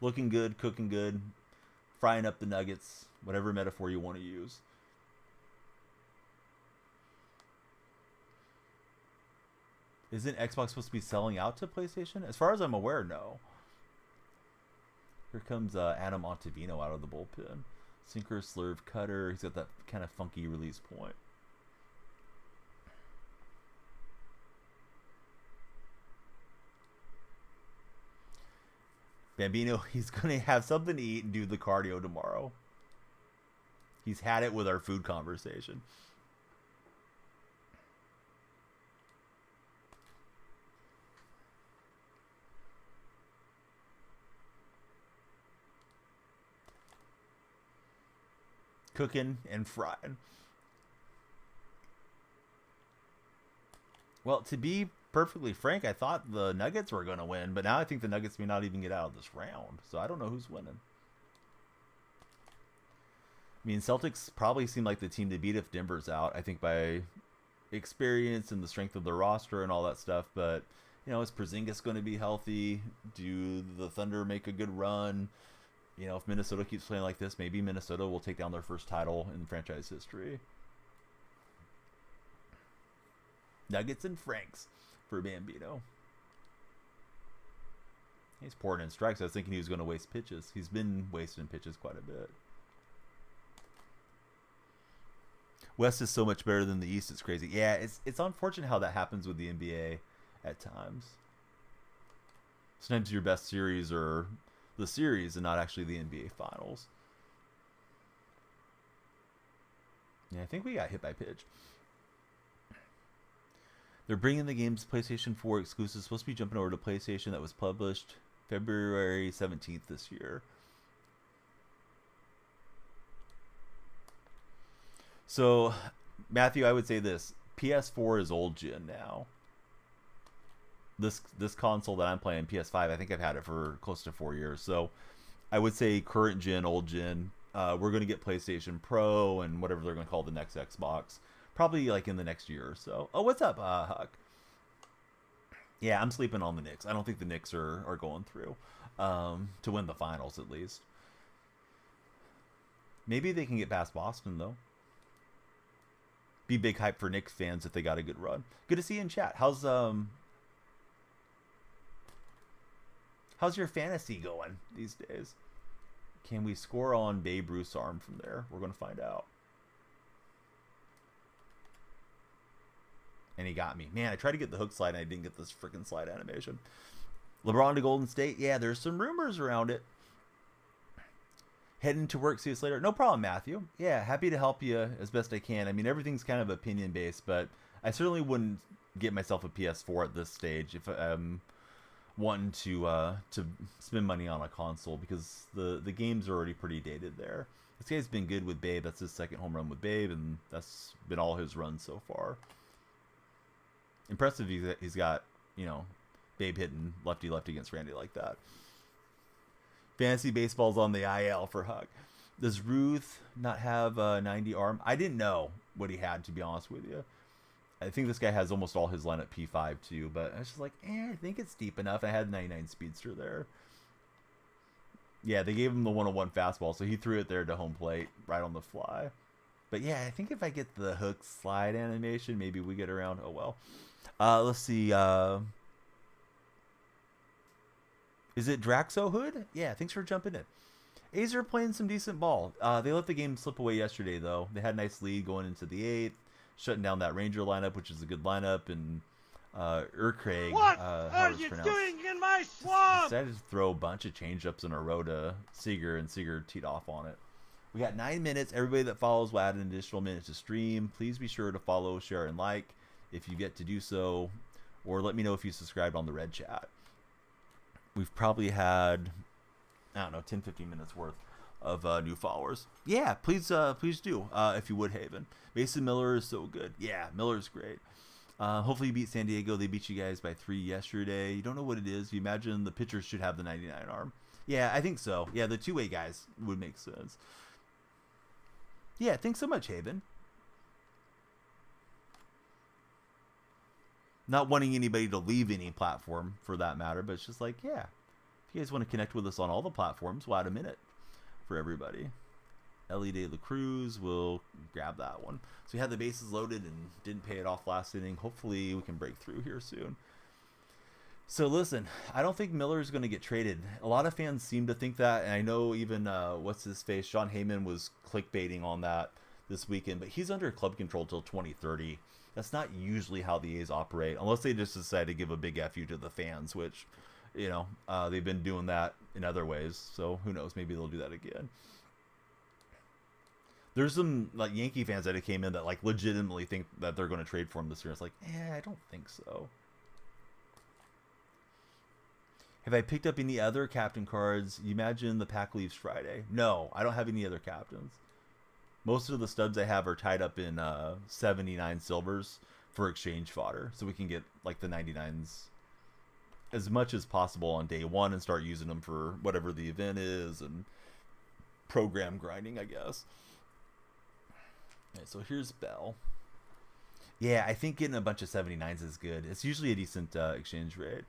A: Looking good, cooking good. Frying up the nuggets. Whatever metaphor you want to use. Isn't Xbox supposed to be selling out to PlayStation? As far as I'm aware, no. Here comes Adam Ottavino out of the bullpen. Sinker, slurve, cutter. He's got that kind of funky release point. Bambino, he's going to have something to eat and do the cardio tomorrow. He's had it with our food conversation. Cooking and frying. Well, to be perfectly frank, I thought the Nuggets were going to win, but now I think the Nuggets may not even get out of this round. So I don't know who's winning. I mean, Celtics probably seem like the team to beat if Denver's out. I think by experience and the strength of the roster and all that stuff. But, you know, is Porzingis going to be healthy? Do the Thunder make a good run? You know, if Minnesota keeps playing like this, maybe Minnesota will take down their first title in franchise history. Nuggets and Franks for Bambino. He's pouring in strikes. I was thinking he was going to waste pitches. He's been wasting pitches quite a bit. West is so much better than the East. It's crazy. Yeah, it's unfortunate how that happens with the NBA at times. Sometimes your best series are the series and not actually the NBA Finals. Yeah, I think we got hit by pitch. They're bringing the game's PlayStation 4 exclusive. Supposed to be jumping over to PlayStation. That was published February 17th this year. So, Matthew, I would say this. PS4 is old gen now. This console that I'm playing, PS5, I think I've had it for close to 4 years. So, I would say current gen, old gen. We're going to get PlayStation Pro and whatever they're going to call the next Xbox. Probably like in the next year or so. Oh, what's up, Huck? Yeah, I'm sleeping on the Knicks. I don't think the Knicks are going through to win the finals at least. Maybe they can get past Boston though. Be big hype for Knicks fans if they got a good run. Good to see you in chat. How's your fantasy going these days? Can we score on Babe Ruth's arm from there? We're going to find out. And he got me. Man, I tried to get the hook slide and I didn't get this freaking slide animation. LeBron to Golden State. Yeah, there's some rumors around it. Heading to work. See you later. No problem, Matthew. Yeah, happy to help you as best I can. I mean, everything's kind of opinion based, but I certainly wouldn't get myself a PS4 at this stage if I'm wanting to spend money on a console because the games are already pretty dated there. This guy's been good with Babe. That's his second home run with Babe, and that's been all his runs so far. Impressive he's got, you know, Babe hitting lefty-lefty against Randy like that. Fantasy baseball's on the IL for Huck. Does Ruth not have a 90 arm? I didn't know what he had, to be honest with you. I think this guy has almost all his lineup P5 too, but I was just like, I think it's deep enough. I had 99 speedster there. Yeah, they gave him the 101 fastball, so he threw it there to home plate right on the fly. But yeah, I think if I get the hook slide animation, maybe we get around. Oh well. Let's see. Is it Draxo Hood? Yeah, thanks for jumping in. A's are playing some decent ball. They let the game slip away yesterday, though. They had a nice lead going into the 8th, shutting down that Ranger lineup, which is a good lineup. And Urcraig,
C: what are you doing in my swamp?
A: Decided to throw a bunch of changeups in a row to Seager, and Seager teed off on it. We got 9 minutes. Everybody that follows will add an additional minute to stream. Please be sure to follow, share, and like if you get to do so, or let me know if you subscribed on the red chat. We've probably had, I don't know, 10-15 minutes worth of new followers. Yeah, please do if you would, Haven. Mason Miller is so good. Yeah, Miller's great. Hopefully you beat San Diego. They beat you guys by 3 yesterday. You don't know what it is. You imagine the pitchers should have the 99 arm. Yeah, I think so. Yeah, the two-way guys would make sense. Yeah, thanks so much, Haven. Not wanting anybody to leave any platform for that matter, but it's just like, yeah, if you guys want to connect with us on all the platforms, we'll add a minute for everybody. Ellie De La Cruz will grab that one. So we had the bases loaded and didn't pay it off last inning. Hopefully we can break through here soon. So listen, I don't think Miller's going to get traded. A lot of fans seem to think that, and I know even what's his face, Sean Heyman was clickbaiting on that this weekend, but he's under club control till 2030. That's not usually how the A's operate, unless they just decide to give a big FU to the fans, which, they've been doing that in other ways. So who knows? Maybe they'll do that again. There's some like Yankee fans that came in that like legitimately think that they're going to trade for him this year. It's like, I don't think so. Have I picked up any other captain cards? You imagine the pack leaves Friday. No, I don't have any other captains. Most of the stubs I have are tied up in 79 silvers for exchange fodder. So we can get like the 99s as much as possible on day one and start using them for whatever the event is and program grinding, I guess. Okay, so here's Bell. Yeah, I think getting a bunch of 79s is good. It's usually a decent exchange rate.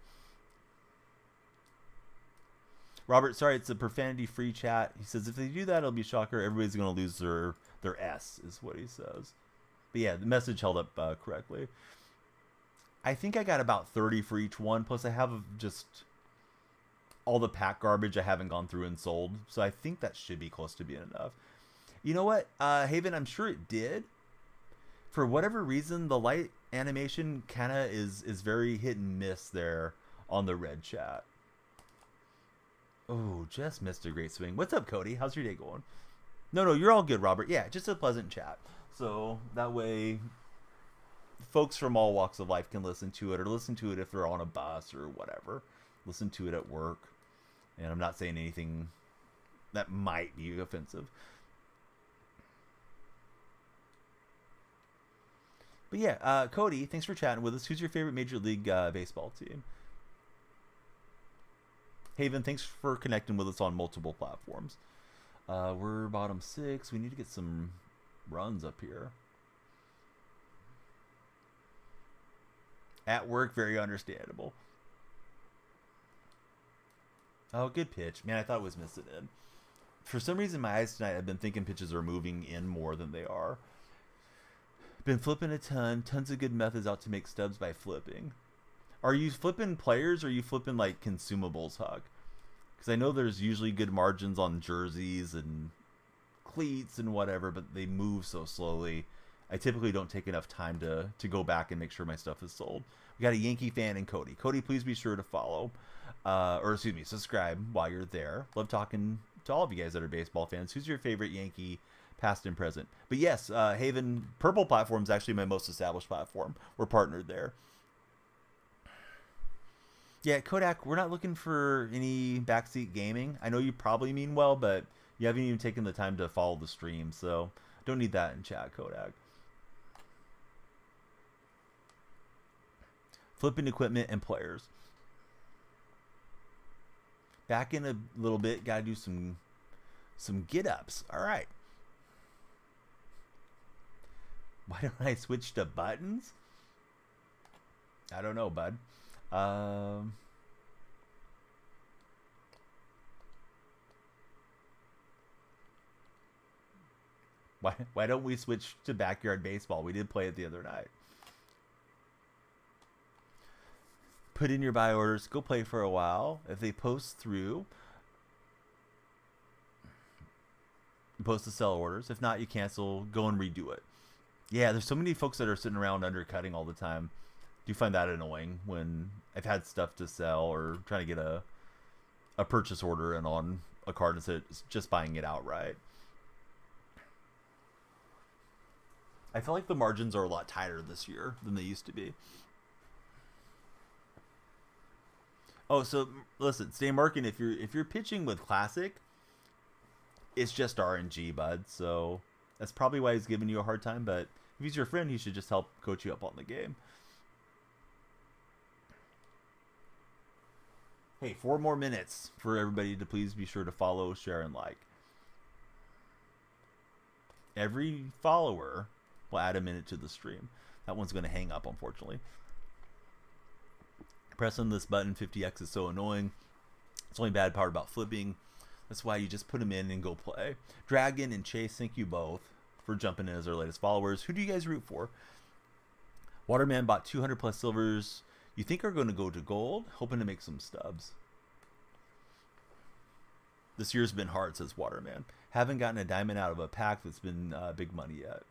A: Robert, sorry, it's a profanity-free chat. He says if they do that, it'll be a shocker. Everybody's going to lose their S, is what he says. But yeah, the message held up correctly. I think I got about 30 for each one. Plus, I have just all the pack garbage I haven't gone through and sold. So I think that should be close to being enough. You know what, Haven, I'm sure it did. For whatever reason, the light animation kind of is very hit and miss there on the red chat. Oh, just missed a great swing. What's up, Cody? How's your day going? No, you're all good, Robert. Yeah, just a pleasant chat. So that way, folks from all walks of life can listen to it, or listen to it if they're on a bus or whatever. Listen to it at work. And I'm not saying anything that might be offensive. But yeah, Cody, thanks for chatting with us. Who's your favorite Major League Baseball team? Haven, thanks for connecting with us on multiple platforms. We're bottom 6. We need to get some runs up here. At work, very understandable. Oh, good pitch. Man, I thought it was missing in. For some reason, my eyes tonight, I've been thinking pitches are moving in more than they are. Been flipping a ton. Tons of good methods out to make stubs by flipping. Are you flipping players or are you flipping like consumables, Hug? Because I know there's usually good margins on jerseys and cleats and whatever, but they move so slowly. I typically don't take enough time to go back and make sure my stuff is sold. We got a Yankee fan in Cody. Cody, please be sure to follow, subscribe while you're there. Love talking to all of you guys that are baseball fans. Who's your favorite Yankee, past and present? But yes, Haven, Purple platform is actually my most established platform. We're partnered there. Yeah, Kodak, we're not looking for any backseat gaming. I know you probably mean well, but you haven't even taken the time to follow the stream, so don't need that in chat, Kodak. Flipping equipment and players. Back in a little bit, gotta do some get-ups. All right. Why don't I switch to buttons? I don't know, bud. Why don't we switch to backyard baseball? We did play it the other night. Put in your buy orders. Go play for a while. If they post through, post the sell orders. If not, you cancel. Go and redo it. Yeah, there's so many folks that are sitting around undercutting all the time. Do you find that annoying when I've had stuff to sell or trying to get a purchase order and on a card instead of just buying it outright? I feel like the margins are a lot tighter this year than they used to be. Oh, so listen, stay marking. If you're pitching with Classic, it's just RNG, bud. So that's probably why he's giving you a hard time. But if he's your friend, he should just help coach you up on the game. Hey, 4 more minutes for everybody to please be sure to follow, share, and like. Every follower will add a minute to the stream. That one's going to hang up, unfortunately. Pressing this button 50x is so annoying. It's only bad part about flipping. That's why you just put them in and go play. Dragon and Chase, thank you both for jumping in as our latest followers. Who do you guys root for? Waterman bought 200 plus silvers you think are going to go to gold, hoping to make some stubs. This year's been hard, says Waterman. Haven't gotten a diamond out of a pack that's been big money yet.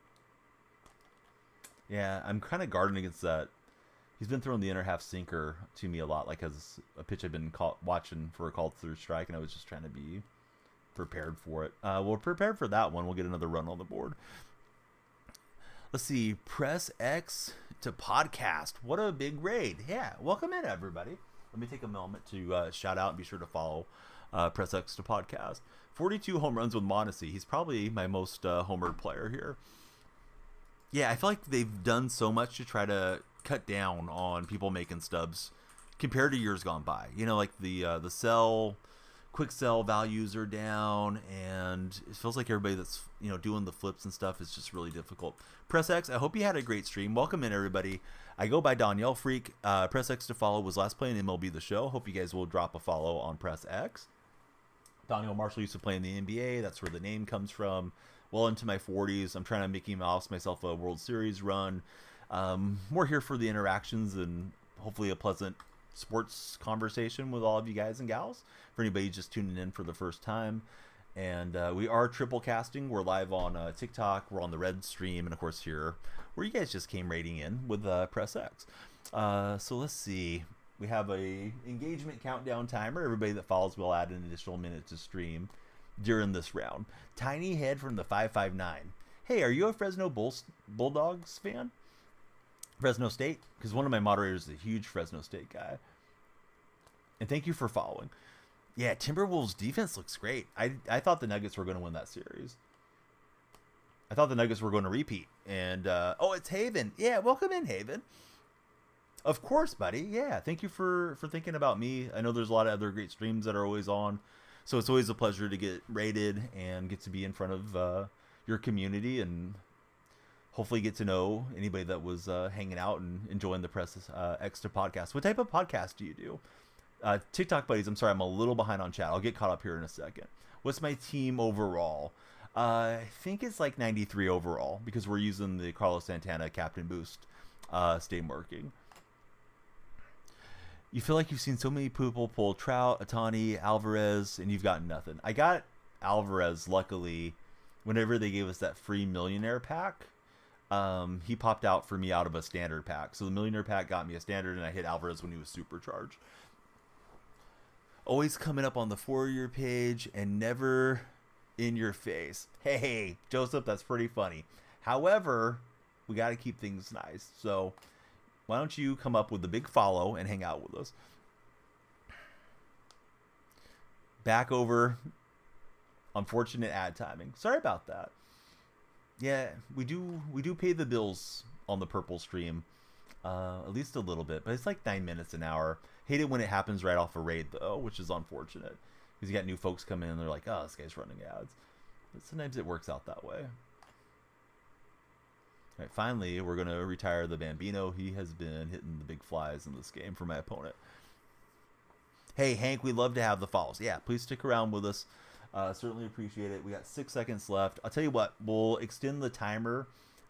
A: Yeah, I'm kind of guarding against that. He's been throwing the inner half sinker to me a lot, like as a pitch I've been watching for a called through strike, and I was just trying to be prepared for it. We're prepared for that one. We'll get another run on the board. Let's see. Press X to podcast. What a big raid. Yeah, welcome in, everybody. Let me take a moment to shout out and be sure to follow Press X to podcast. 42 home runs with Mondesi. He's probably my most homered player here. Yeah, I feel like they've done so much to try to cut down on people making stubs compared to years gone by. You know, like the quick sell values are down, and it feels like everybody that's, you know, doing the flips and stuff is just really difficult. Press X, I hope you had a great stream. Welcome in, everybody. I go by Danielle Freak. Press X to follow was last playing MLB The Show. Hope you guys will drop a follow on Press X. Daniel Marshall used to play in the NBA. That's where the name comes from. Well into my 40s. I'm trying to Mickey Mouse myself a World Series run. More here for the interactions and hopefully a pleasant sports conversation with all of you guys and gals. For anybody just tuning in for the first time. And we are triple casting. We're live on TikTok. We're on the Red stream. And of course here, where you guys just came rating in with Press X. So let's see. We have a engagement countdown timer. Everybody that follows will add an additional minute to stream during this round. Tiny Head from the 559. Hey, are you a Fresno Bulldogs fan? Fresno State? Because one of my moderators is a huge Fresno State guy. And thank you for following. Yeah, Timberwolves defense looks great. I thought the Nuggets were going to win that series. I thought the Nuggets were going to repeat. And, oh, it's Haven. Yeah, welcome in, Haven. Of course, buddy. Yeah, thank you for thinking about me. I know there's a lot of other great streams that are always on. So it's always a pleasure to get rated and get to be in front of your community and hopefully get to know anybody that was hanging out and enjoying the Press X to podcast. What type of podcast do you do? TikTok buddies, I'm sorry, I'm a little behind on chat. I'll get caught up here in a second. What's my team overall? I think it's like 93 overall because we're using the Carlos Santana Captain Boost stay working. You feel like you've seen so many people pull Trout, Ohtani, Alvarez, and you've gotten nothing. I got Alvarez, luckily, whenever they gave us that free Millionaire pack. He popped out for me out of a standard pack. So the Millionaire pack got me a standard, and I hit Alvarez when he was supercharged. Always coming up on the for-year page and never in your face. Hey, Joseph, that's pretty funny. However, we got to keep things nice. So why don't you come up with a big follow and hang out with us? Back over. Unfortunate ad timing. Sorry about that. Yeah, we do pay the bills on the purple stream. At least a little bit, but it's like 9 minutes an hour. Hate it when it happens right off a raid though, which is unfortunate. Because you got new folks come in and they're like, oh, this guy's running ads. But sometimes it works out that way. All right, finally, we're going to retire the Bambino. He has been hitting the big flies in this game for my opponent. Hey, Hank, we'd love to have the follows. Yeah, please stick around with us. Certainly appreciate it. We got 6 seconds left. I'll tell you what, we'll extend the timer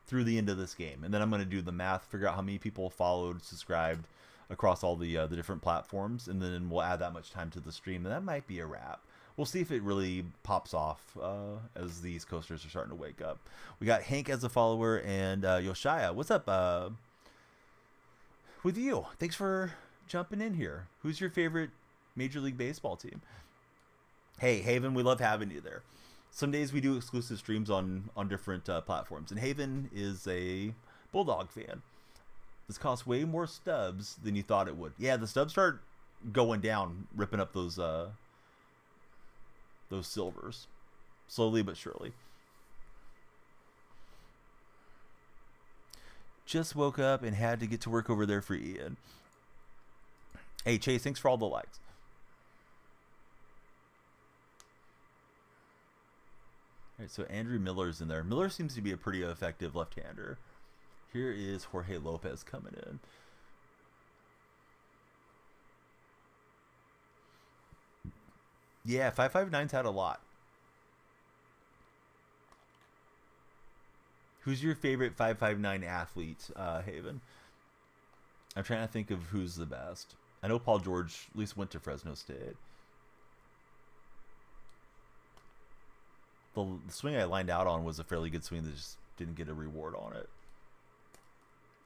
A: through the end of this game. And then I'm going to do the math, figure out how many people followed, subscribed across all the different platforms. And then we'll add that much time to the stream. And that might be a wrap. We'll see if it really pops off as the East Coasters are starting to wake up. We got Hank as a follower and Yoshaya. What's up with you? Thanks for jumping in here. Who's your favorite Major League Baseball team? Hey, Haven, we love having you there. Some days we do exclusive streams on different platforms. And Haven is a Bulldog fan. This costs way more stubs than you thought it would. Yeah, the stubs start going down, ripping up those silvers. Slowly but surely. Just woke up and had to get to work over there for Ian. Hey, Chase, thanks for all the likes. All right, so Andrew Miller's in there. Miller seems to be a pretty effective left-hander. Here is Jorge Lopez coming in. Yeah, 559's had a lot. Who's your favorite 559 athlete, Haven? I'm trying to think of who's the best. I know Paul George at least went to Fresno State. The swing I lined out on was a fairly good swing that just didn't get a reward on it.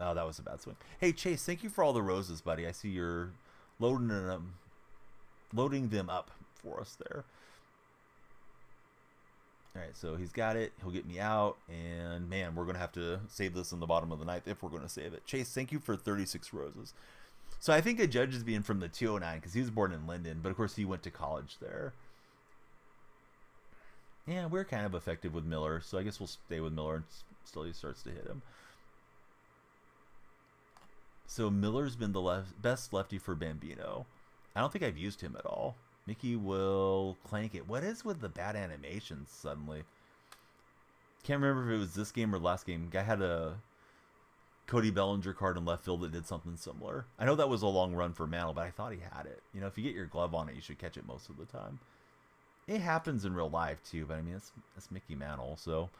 A: Oh, that was a bad swing. Hey, Chase, thank you for all the roses, buddy. I see you're loading them up for us there. All right, so he's got it. He'll get me out. And, man, we're going to have to save this in the bottom of the ninth if we're going to save it. Chase, thank you for 36 roses. So I think a judge is being from the 209 because he was born in Linden. But, of course, he went to college there. Yeah, we're kind of effective with Miller. So I guess we'll stay with Miller until he starts to hit him. So Miller's been the best lefty for Bambino. I don't think I've used him at all. Mickey will clank it. What is with the bad animations suddenly? Can't remember if it was this game or last game. Guy had a Cody Bellinger card in left field that did something similar. I know that was a long run for Mantle, but I thought he had it. You know, if you get your glove on it, you should catch it most of the time. It happens in real life too, but I mean, that's Mickey Mantle, so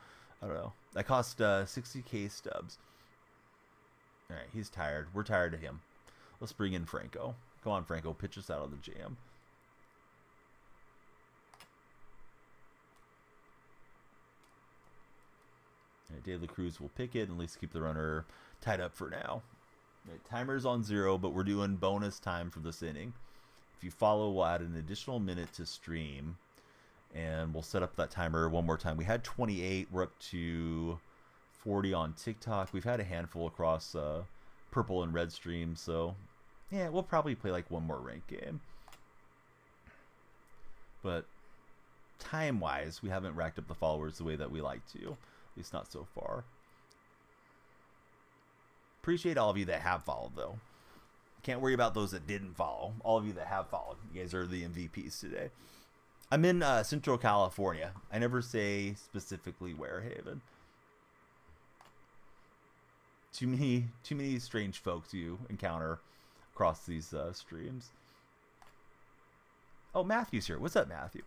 A: I don't know. That cost 60K stubs. All right, he's tired. We're tired of him. Let's bring in Franco. Come on, Franco, pitch us out of the jam. All right, De La Cruz will pick it and at least keep the runner tied up for now. All right, timer's on 0, but we're doing bonus time for this inning. If you follow, we'll add an additional minute to stream, and we'll set up that timer one more time. We had 28. We're up to 40 on TikTok. We've had a handful across purple and red streams, so yeah, we'll probably play like one more ranked game. But time-wise, we haven't racked up the followers the way that we like to. At least not so far. Appreciate all of you that have followed, though. Can't worry about those that didn't follow. All of you that have followed. You guys are the MVPs today. I'm in Central California. I never say specifically where, Haven. Too many strange folks you encounter across these streams. Oh, Matthew's here. What's up, Matthew?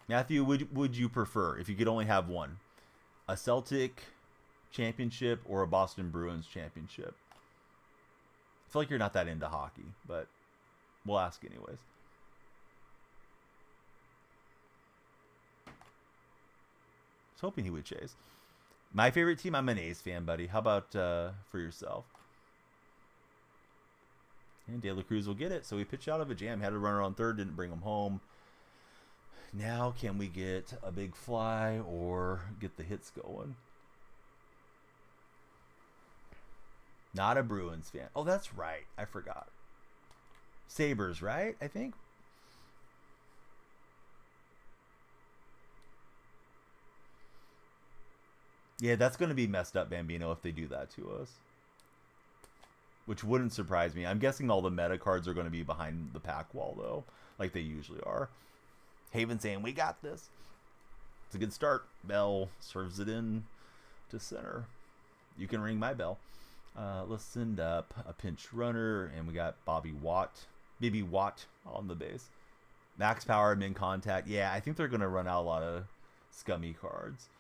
A: Matthew, would you prefer, if you could only have one, a Celtic championship or a Boston Bruins championship? I feel like you're not that into hockey, but we'll ask anyways. I was hoping he would chase. My favorite team, I'm an A's fan, buddy. How about for yourself? And De La Cruz will get it. So we pitched out of a jam. Had a runner on third, didn't bring him home. Now can we get a big fly or get the hits going? Not a Bruins fan. Oh, that's right. I forgot. Sabres, right? I think. Yeah, that's going to be messed up, Bambino, if they do that to us. Which wouldn't surprise me. I'm guessing all the meta cards are going to be behind the pack wall, though, like they usually are. Haven saying, we got this. It's a good start. Bell serves it in to center. You can ring my bell. Let's send up a pinch runner, and we got Bobby Watt. Maybe Watt on the base. Max power, min contact. Yeah, I think they're going to run out a lot of scummy cards.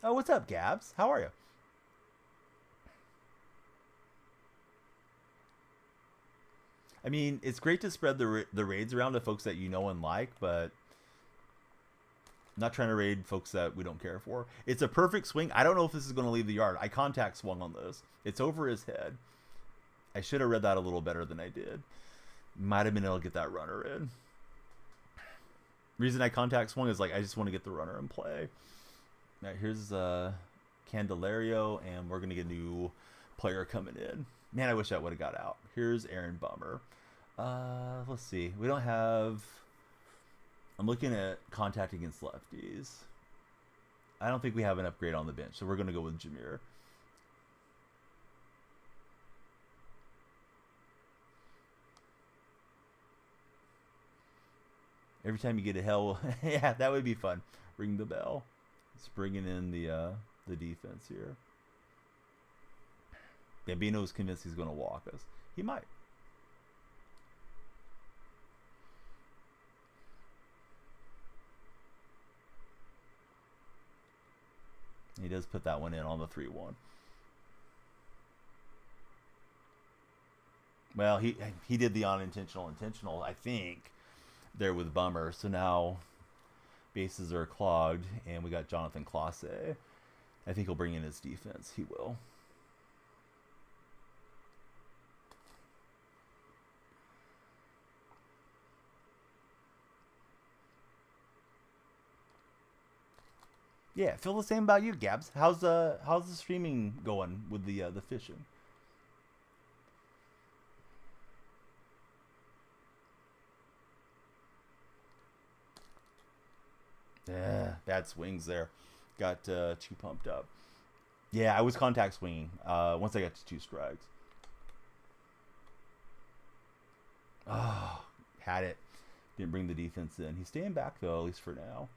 A: Oh, what's up, Gabs? How are you? I mean, it's great to spread the raids around to folks that you know and like, but I'm not trying to raid folks that we don't care for. It's a perfect swing. I don't know if this is going to leave the yard. I contact swung on this. It's over his head. I should have read that a little better than I did. Might have been able to get that runner in. Reason I contact swung is like I just want to get the runner in play. All right, here's Candelario, and we're going to get a new player coming in. Man, I wish that would have got out. Here's Aaron Bummer. Let's see. We don't have... I'm looking at contact against lefties. I don't think we have an upgrade on the bench, so we're going to go with Jameer. Every time you get a hell... yeah, that would be fun. Ring the bell. It's bringing in the defense here. Bambino's convinced he's going to walk us. He might. He does put that one in on the 3-1. Well, he did the intentional, I think, there with Bummer. So now bases are clogged, and we got Jonathan Clase. I think he'll bring in his defense. He will. Yeah, feel the same about you, Gabs. How's the streaming going with the fishing? Yeah, bad swings there. Got too pumped up. Yeah, I was contact swinging once I got to 2 strikes. Oh, had it. Didn't bring the defense in. He's staying back, though, at least for now.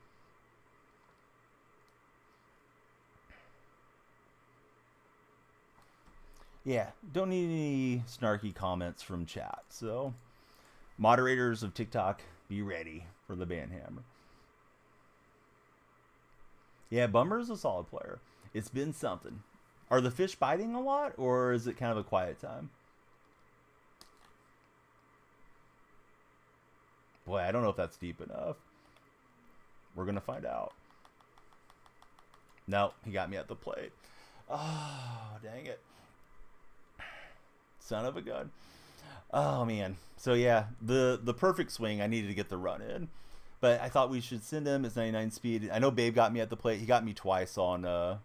A: Yeah, don't need any snarky comments from chat. So, moderators of TikTok, be ready for the ban hammer. Yeah, Bummer's a solid player. It's been something. Are the fish biting a lot, or is it kind of a quiet time? Boy, I don't know if that's deep enough. We're going to find out. No, he got me at the plate. Oh, dang it. Son of a gun. Oh, man. So, yeah, the perfect swing, I needed to get the run in. But I thought we should send him his 99 speed. I know Babe got me at the plate. He got me twice on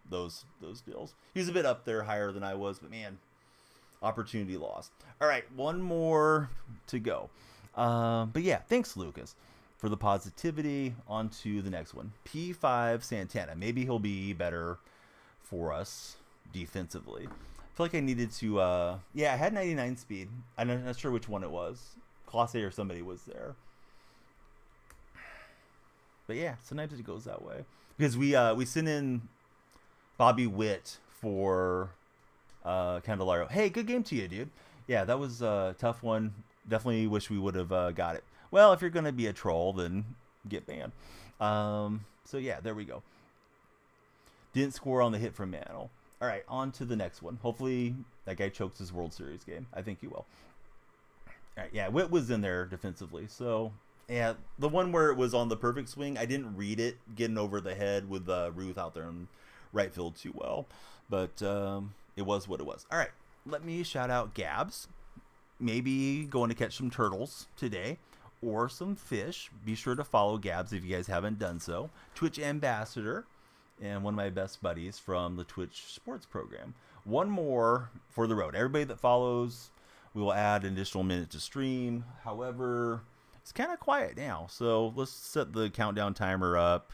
A: those deals. He was a bit up there higher than I was, but, man, opportunity lost. All right, one more to go. But, yeah, thanks, Lucas, for the positivity. On to the next one. P5 Santana. Maybe he'll be better for us defensively. I feel like I needed to, yeah, I had 99 speed. I'm not sure which one it was. Clase or somebody was there. But yeah, sometimes it goes that way. Because we sent in Bobby Witt for Candelario. Hey, good game to you, dude. Yeah, that was a tough one. Definitely wish we would have got it. Well, if you're going to be a troll, then get banned. So yeah, there we go. Didn't score on the hit from Mantle. All right, on to the next one. Hopefully that guy chokes his World Series game. I think he will. All right, yeah, Witt was in there defensively. So, yeah, the one where it was on the perfect swing, I didn't read it getting over the head with Ruth out there in right field too well. But it was what it was. All right, let me shout out Gabs. Maybe going to catch some turtles today or some fish. Be sure to follow Gabs if you guys haven't done so. Twitch ambassador. And one of my best buddies from the Twitch sports program. One more for the road. Everybody that follows, we will add an additional minute to stream. However, it's kind of quiet now. So let's set the countdown timer up.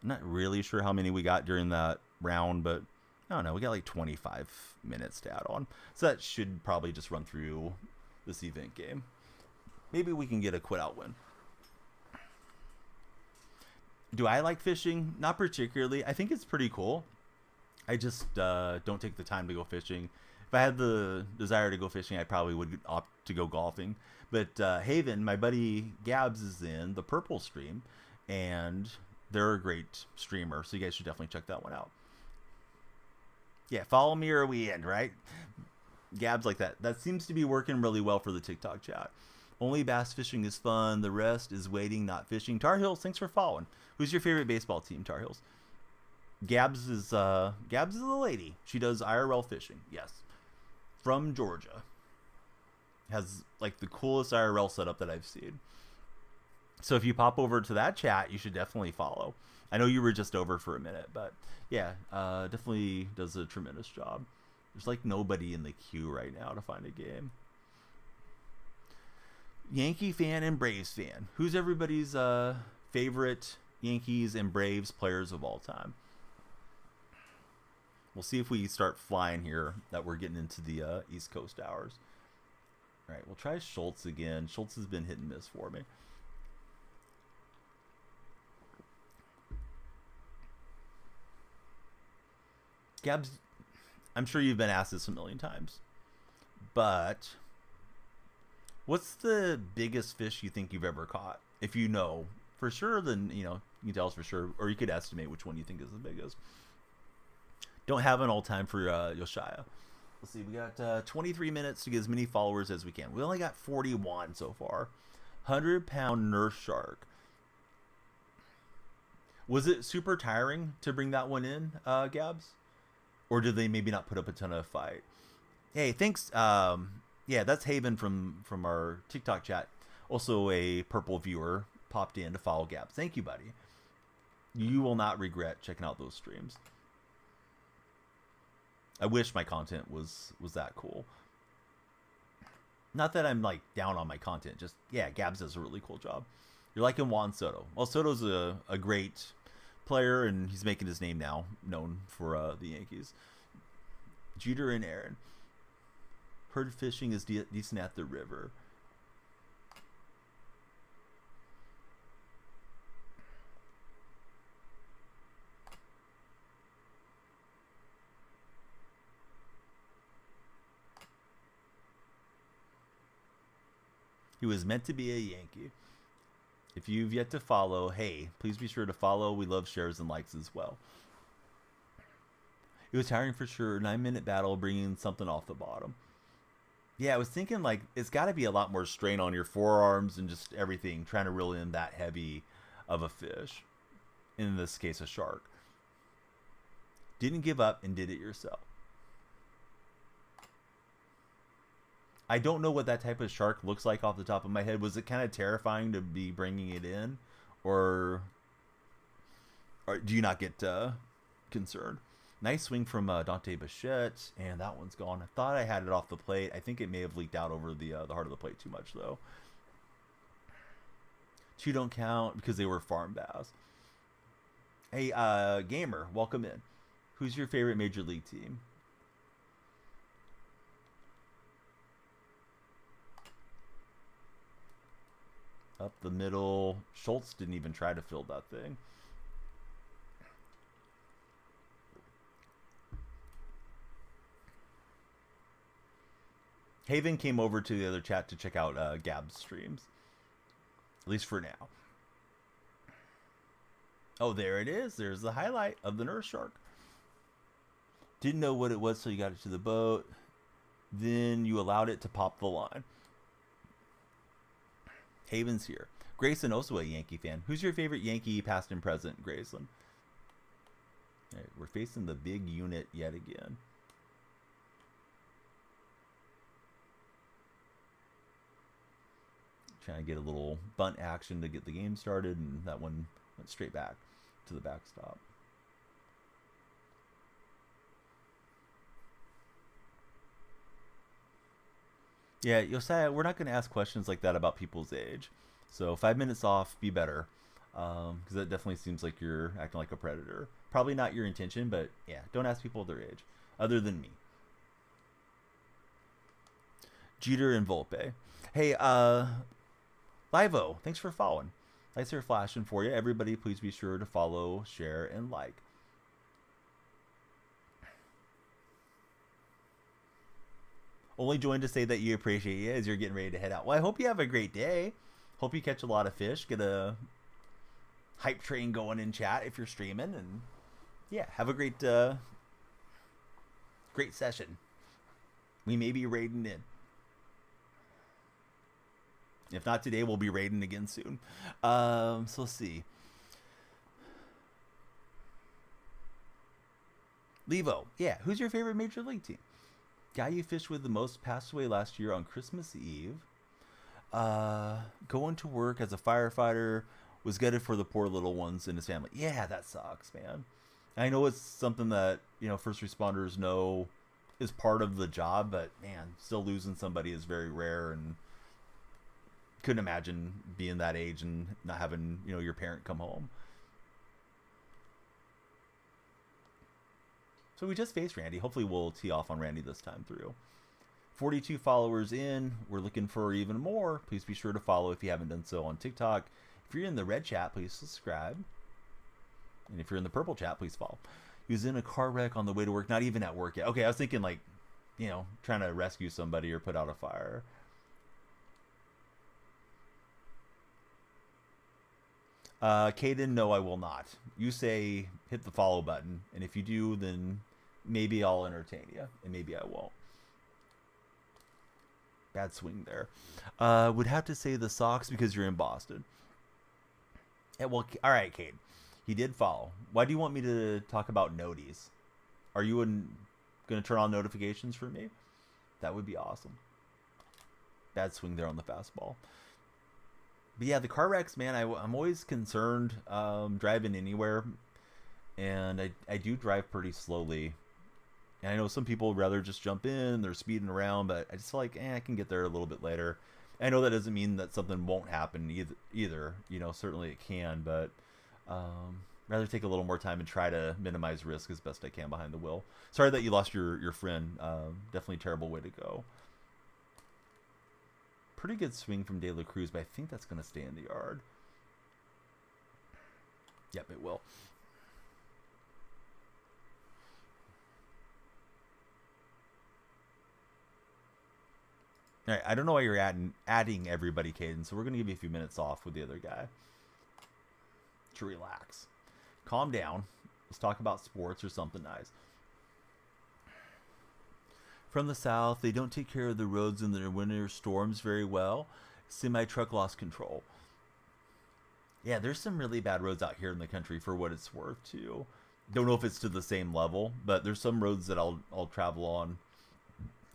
A: I'm not really sure how many we got during that round, but I don't know. We got like 25 minutes to add on. So that should probably just run through this event game. Maybe we can get a quit out win. Do I like fishing? Not particularly. I think it's pretty cool. I just don't take the time to go fishing. If I had the desire to go fishing, I probably would opt to go golfing. But Haven, my buddy Gabs, is in the Purple stream, and they're a great streamer, so you guys should definitely check that one out. Yeah, follow me or we end, right? Gabs like that. That seems to be working really well for the TikTok chat. Only bass fishing is fun. The rest is waiting, not fishing. Tar Heels, thanks for following. Who's your favorite baseball team, Tar Heels? Gabs is a lady. She does IRL fishing. Yes. From Georgia. Has like the coolest IRL setup that I've seen. So if you pop over to that chat, you should definitely follow. I know you were just over for a minute, but yeah, definitely does a tremendous job. There's like nobody in the queue right now to find a game. Yankee fan and Braves fan. Who's everybody's favorite Yankees and Braves players of all time? We'll see if we start flying here that we're getting into the East Coast hours. All right, we'll try Schultz again. Schultz has been hit and miss for me. Gabs, I'm sure you've been asked this a million times, but what's the biggest fish you think you've ever caught? If you know for sure, then you can tell us for sure, or you could estimate which one you think is the biggest. Don't have an all time for Yoshaya. Let's see. We got 23 minutes to get as many followers as we can. We only got 41 so far. 100-pound nurse shark. Was it super tiring to bring that one in, Gabs? Or did they maybe not put up a ton of fight? Hey, thanks. Yeah, that's Haven from our TikTok chat. Also a purple viewer popped in to follow Gabs. Thank you, buddy. You will not regret checking out those streams. I wish my content was that cool. Not that I'm like down on my content. Just, yeah, Gabs does a really cool job. You're liking Juan Soto. Well, Soto's a great player, and he's making his name now known for the Yankees. Jeter and Aaron. Heard fishing is decent at the river. He was meant to be a Yankee. If you've yet to follow, hey, please be sure to follow. We love shares and likes as well. It was tiring for sure. 9-minute battle, bringing something off the bottom. Yeah, I was thinking like it's got to be a lot more strain on your forearms and just everything, trying to reel in that heavy of a fish. In this case, a shark. Didn't give up and did it yourself. I don't know what that type of shark looks like off the top of my head. Was it kind of terrifying to be bringing it in? Or do you not get concerned? Nice swing from Dante Bichette, and that one's gone. I thought I had it off the plate. I think it may have leaked out over the heart of the plate too much, though. 2 don't count because they were farm bass. Hey, Gamer, welcome in. Who's your favorite Major League team? Up the middle. Schultz didn't even try to field that thing. Haven came over to the other chat to check out Gab's streams. At least for now. Oh, there it is. There's the highlight of the nurse shark. Didn't know what it was till you got it to the boat. Then you allowed it to pop the line. Haven's here. Grayson, also a Yankee fan. Who's your favorite Yankee, past and present, Grayson? All right, we're facing the big unit yet again. Trying to get a little bunt action to get the game started, and that one went straight back to the backstop. Yeah, Josiah, we're not going to ask questions like that about people's age. So 5 minutes off, be better. Because that definitely seems like you're acting like a predator. Probably not your intention, but yeah, don't ask people their age. Other than me. Jeter and Volpe. Hey, Livo, thanks for following. Lights are flashing for you. Everybody, please be sure to follow, share, and like. Only joined to say that you appreciate you as you're getting ready to head out. Well, I hope you have a great day. Hope you catch a lot of fish. Get a hype train going in chat if you're streaming. And yeah, have a great great session. We may be raiding in. If not today, we'll be raiding again soon. So let's see. Levo, yeah, who's your favorite Major League team? Guy you fished with the most passed away last year on Christmas Eve. Going to work as a firefighter, was gutted for the poor little ones in his family. Yeah, that sucks, man. I know it's something that, you know, first responders know is part of the job, but man, still losing somebody is very rare, and couldn't imagine being that age and not having, you know, your parent come home. So we just faced Randy. Hopefully we'll tee off on Randy this time through. 42 followers in. We're looking for even more. Please be sure to follow if you haven't done so on TikTok. If you're in the red chat, please subscribe. And if you're in the purple chat, please follow. He was in a car wreck on the way to work. Not even at work yet. Okay, I was thinking like, you know, trying to rescue somebody or put out a fire. Caden, no, I will not. You say hit the follow button, and if you do, then maybe I'll entertain you, and maybe I won't. Bad swing there. Would have to say the Sox because you're in Boston. Yeah, well, all right, Cade. He did follow. Why do you want me to talk about noties? Are you going to turn on notifications for me? That would be awesome. Bad swing there on the fastball. But yeah, the car wrecks, man, I'm always concerned driving anywhere. And I do drive pretty slowly. And I know some people would rather just jump in, they're speeding around, but I just feel like, I can get there a little bit later. I know that doesn't mean that something won't happen either. You know, certainly it can, but rather take a little more time and try to minimize risk as best I can behind the wheel. Sorry that you lost your friend. Definitely a terrible way to go. Pretty good swing from De La Cruz, but I think that's going to stay in the yard. Yep, it will. All right, I don't know why you're adding everybody, Caden, so we're going to give you a few minutes off with the other guy to relax. Calm down. Let's talk about sports or something nice. From the south, they don't take care of the roads in the winter storms very well. Semi-truck lost control. Yeah, there's some really bad roads out here in the country for what it's worth, too. Don't know if it's to the same level, but there's some roads that I'll travel on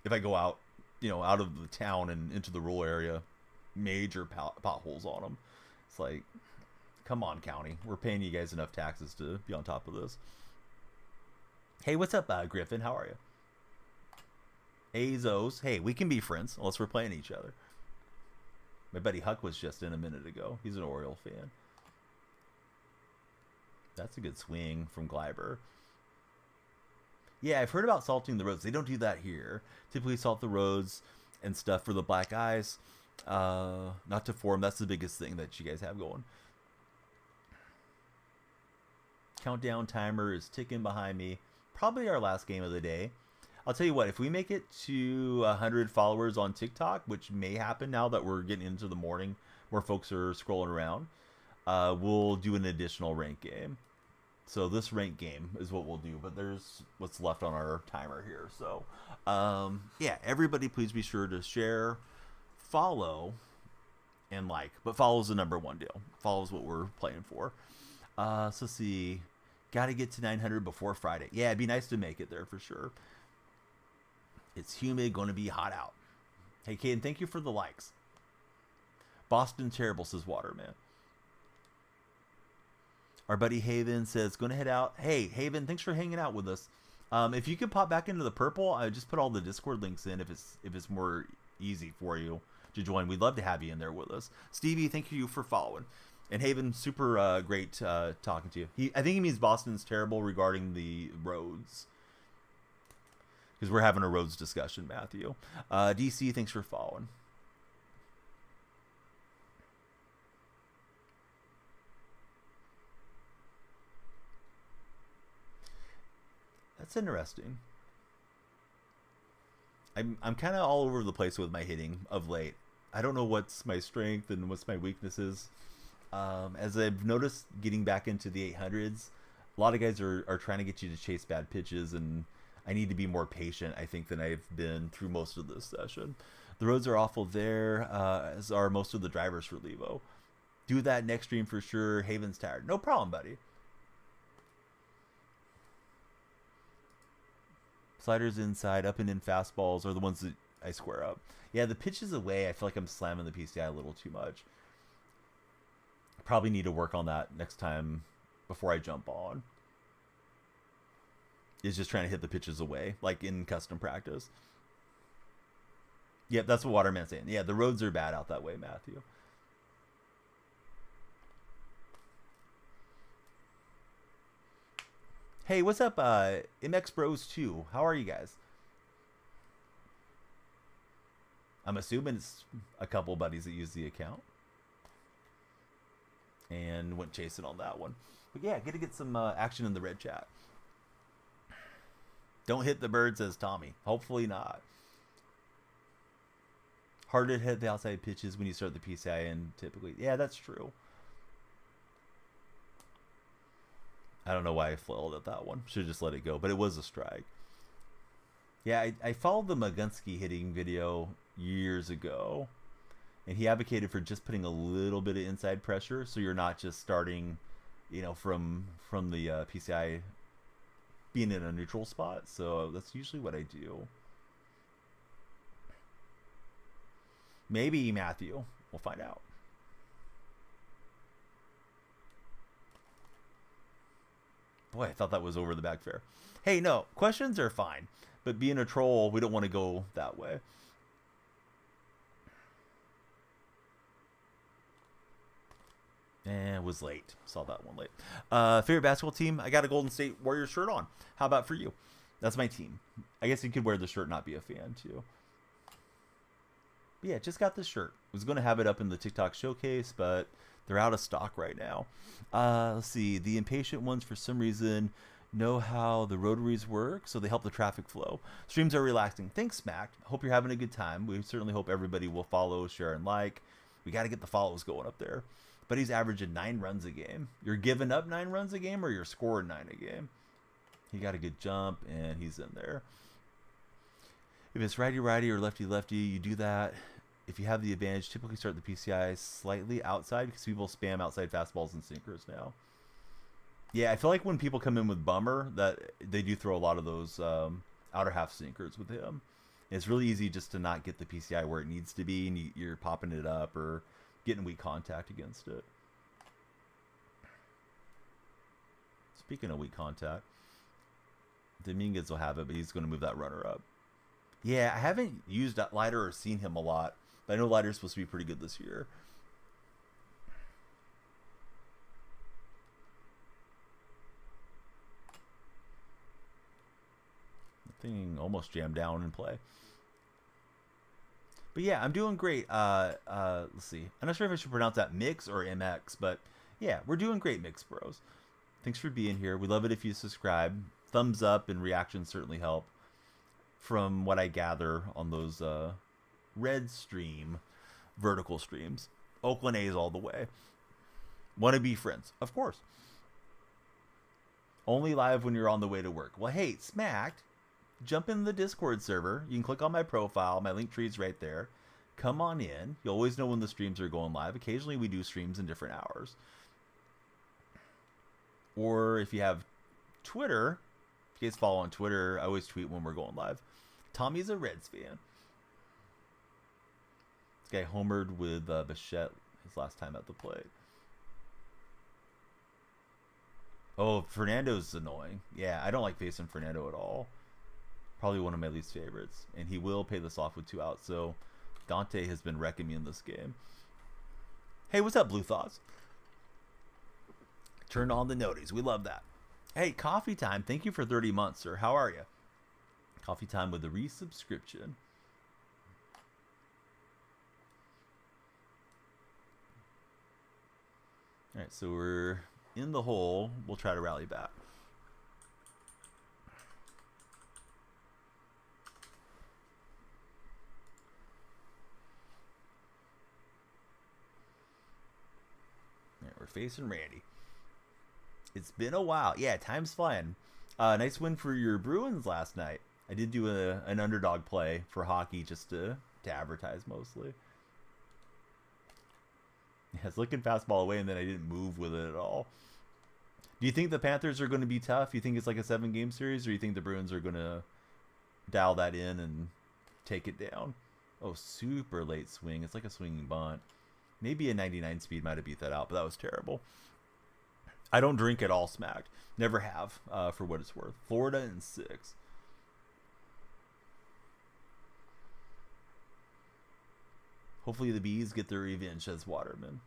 A: if I go out, out of the town and into the rural area. Major potholes on them. It's like, come on, county. We're paying you guys enough taxes to be on top of this. Hey, what's up, Griffin? How are you? Azos. Hey, we can be friends unless we're playing each other. My buddy Huck was just in a minute ago. He's an Oriole fan. That's a good swing from Gleiber. Yeah, I've heard about salting the roads. They don't do that here. Typically salt the roads and stuff for the black eyes. Not to form. That's the biggest thing that you guys have going. Countdown timer is ticking behind me. Probably our last game of the day. I'll tell you what, if we make it to 100 followers on TikTok, which may happen now that we're getting into the morning where folks are scrolling around, we'll do an additional rank game. So this rank game is what we'll do, but there's what's left on our timer here. So, yeah, everybody please be sure to share, follow, and like. But follow is the number one deal. Follow is what we're playing for. So let's see. Got to get to 900 before Friday. Yeah, it'd be nice to make it there for sure. It's humid, going to be hot out. Hey, Caden, thank you for the likes. Boston terrible, says Waterman. Our buddy Haven says, going to head out. Hey, Haven, thanks for hanging out with us. If you could pop back into the purple, I just put all the Discord links in if it's more easy for you to join. We'd love to have you in there with us. Stevie, thank you for following. And Haven, super great talking to you. I think he means Boston's terrible regarding the roads. Because we're having a roads discussion, Matthew. DC, thanks for following. That's interesting. I'm kind of all over the place with my hitting of late. I don't know what's my strength and what's my weaknesses. As I've noticed getting back into the 800s, a lot of guys are trying to get you to chase bad pitches, and I need to be more patient, I think, than I've been through most of this session. The roads are awful there, as are most of the drivers for Levo. Do that next stream for sure. Haven's tired. No problem, buddy. Sliders inside, up and in fastballs are the ones that I square up. Yeah, the pitches away, I feel like I'm slamming the PCI a little too much. Probably need to work on that next time before I jump on. Is just trying to hit the pitches away, like in custom practice. Yep, that's what Waterman's saying. Yeah, the roads are bad out that way, Matthew. Hey, what's up, MX Bros 2? How are you guys? I'm assuming it's a couple buddies that use the account. And went chasing on that one. But yeah, get some action in the red chat. Don't hit the bird, says Tommy. Hopefully not. Harder to hit the outside pitches when you start the PCI in typically. Yeah, that's true. I don't know why I flailed at that one. Should have just let it go. But it was a strike. Yeah, I followed the Magunski hitting video years ago, and he advocated for just putting a little bit of inside pressure, so you're not just starting, from the PCI being in a neutral spot. So that's usually what I do. Maybe Matthew. We'll find out. Boy, I thought that was over the back fair. Hey, no, questions are fine, but being a troll, we don't want to go that way. And was late. Saw that one late. Favorite basketball team? I got a Golden State Warriors shirt on. How about for you? That's my team. I guess you could wear the shirt and not be a fan too. But yeah, just got this shirt. Was going to have it up in the TikTok showcase, but they're out of stock right now. Let's see. The impatient ones, for some reason, know how the rotaries work, so they help the traffic flow. Streams are relaxing. Thanks, Smack. Hope you're having a good time. We certainly hope everybody will follow, share, and like. We got to get the follows going up there. But he's averaging 9 runs a game. You're giving up 9 runs a game, or you're scoring 9 a game? He got a good jump, and he's in there. If it's righty-righty or lefty-lefty, you do that. If you have the advantage, typically start the PCI slightly outside, because people spam outside fastballs and sinkers now. Yeah, I feel like when people come in with Bummer, that they do throw a lot of those outer half sinkers with him. It's really easy just to not get the PCI where it needs to be, and you're popping it up or getting weak contact against it. Speaking of weak contact, Dominguez will have it, but he's going to move that runner up. Yeah, I haven't used that Lighter or seen him a lot, but I know Lighter's supposed to be pretty good this year. The thing almost jammed down in play. But yeah, I'm doing great. Let's see. I'm not sure if I should pronounce that Mix or MX, but yeah, we're doing great, Mix Bros. Thanks for being here. We love it if you subscribe. Thumbs up and reactions certainly help. From what I gather on those red stream, vertical streams. Oakland A's all the way. Want to be friends? Of course. Only live when you're on the way to work. Well, hey, Smacked. Jump in the Discord server. You can click on my profile. My link tree is right there. Come on in. You always know when the streams are going live. Occasionally we do streams in different hours. Or if you have Twitter, if you guys follow on Twitter, I always tweet when we're going live. Tommy's a Reds fan. This guy homered with Bichette his last time at the plate. Oh, Fernando's annoying. Yeah, I don't like facing Fernando at all. Probably one of my least favorites. And he will pay this off with 2 outs. So Dante has been wrecking me in this game. Hey, what's up, Blue Thoughts? Turn on the noties. We love that. Hey, Coffee Time. Thank you for 30 months, sir. How are you? Coffee Time with a resubscription. All right, so we're in the hole. We'll try to rally back. All right, we're facing Randy. It's been a while. Yeah, time's flying. Nice win for your Bruins last night. I did do an underdog play for hockey just to advertise mostly. Yeah, it's looking fastball away, and then I didn't move with it at all. Do you think the Panthers are going to be tough? You think it's like a 7-game series, or you think the Bruins are going to dial that in and take it down? Oh, super late swing. It's like a swinging bunt. Maybe a 99 speed might have beat that out, but that was terrible. I don't drink at all, Smacked. Never have, for what it's worth. Florida in 6. Hopefully the Bees get their revenge, says Waterman.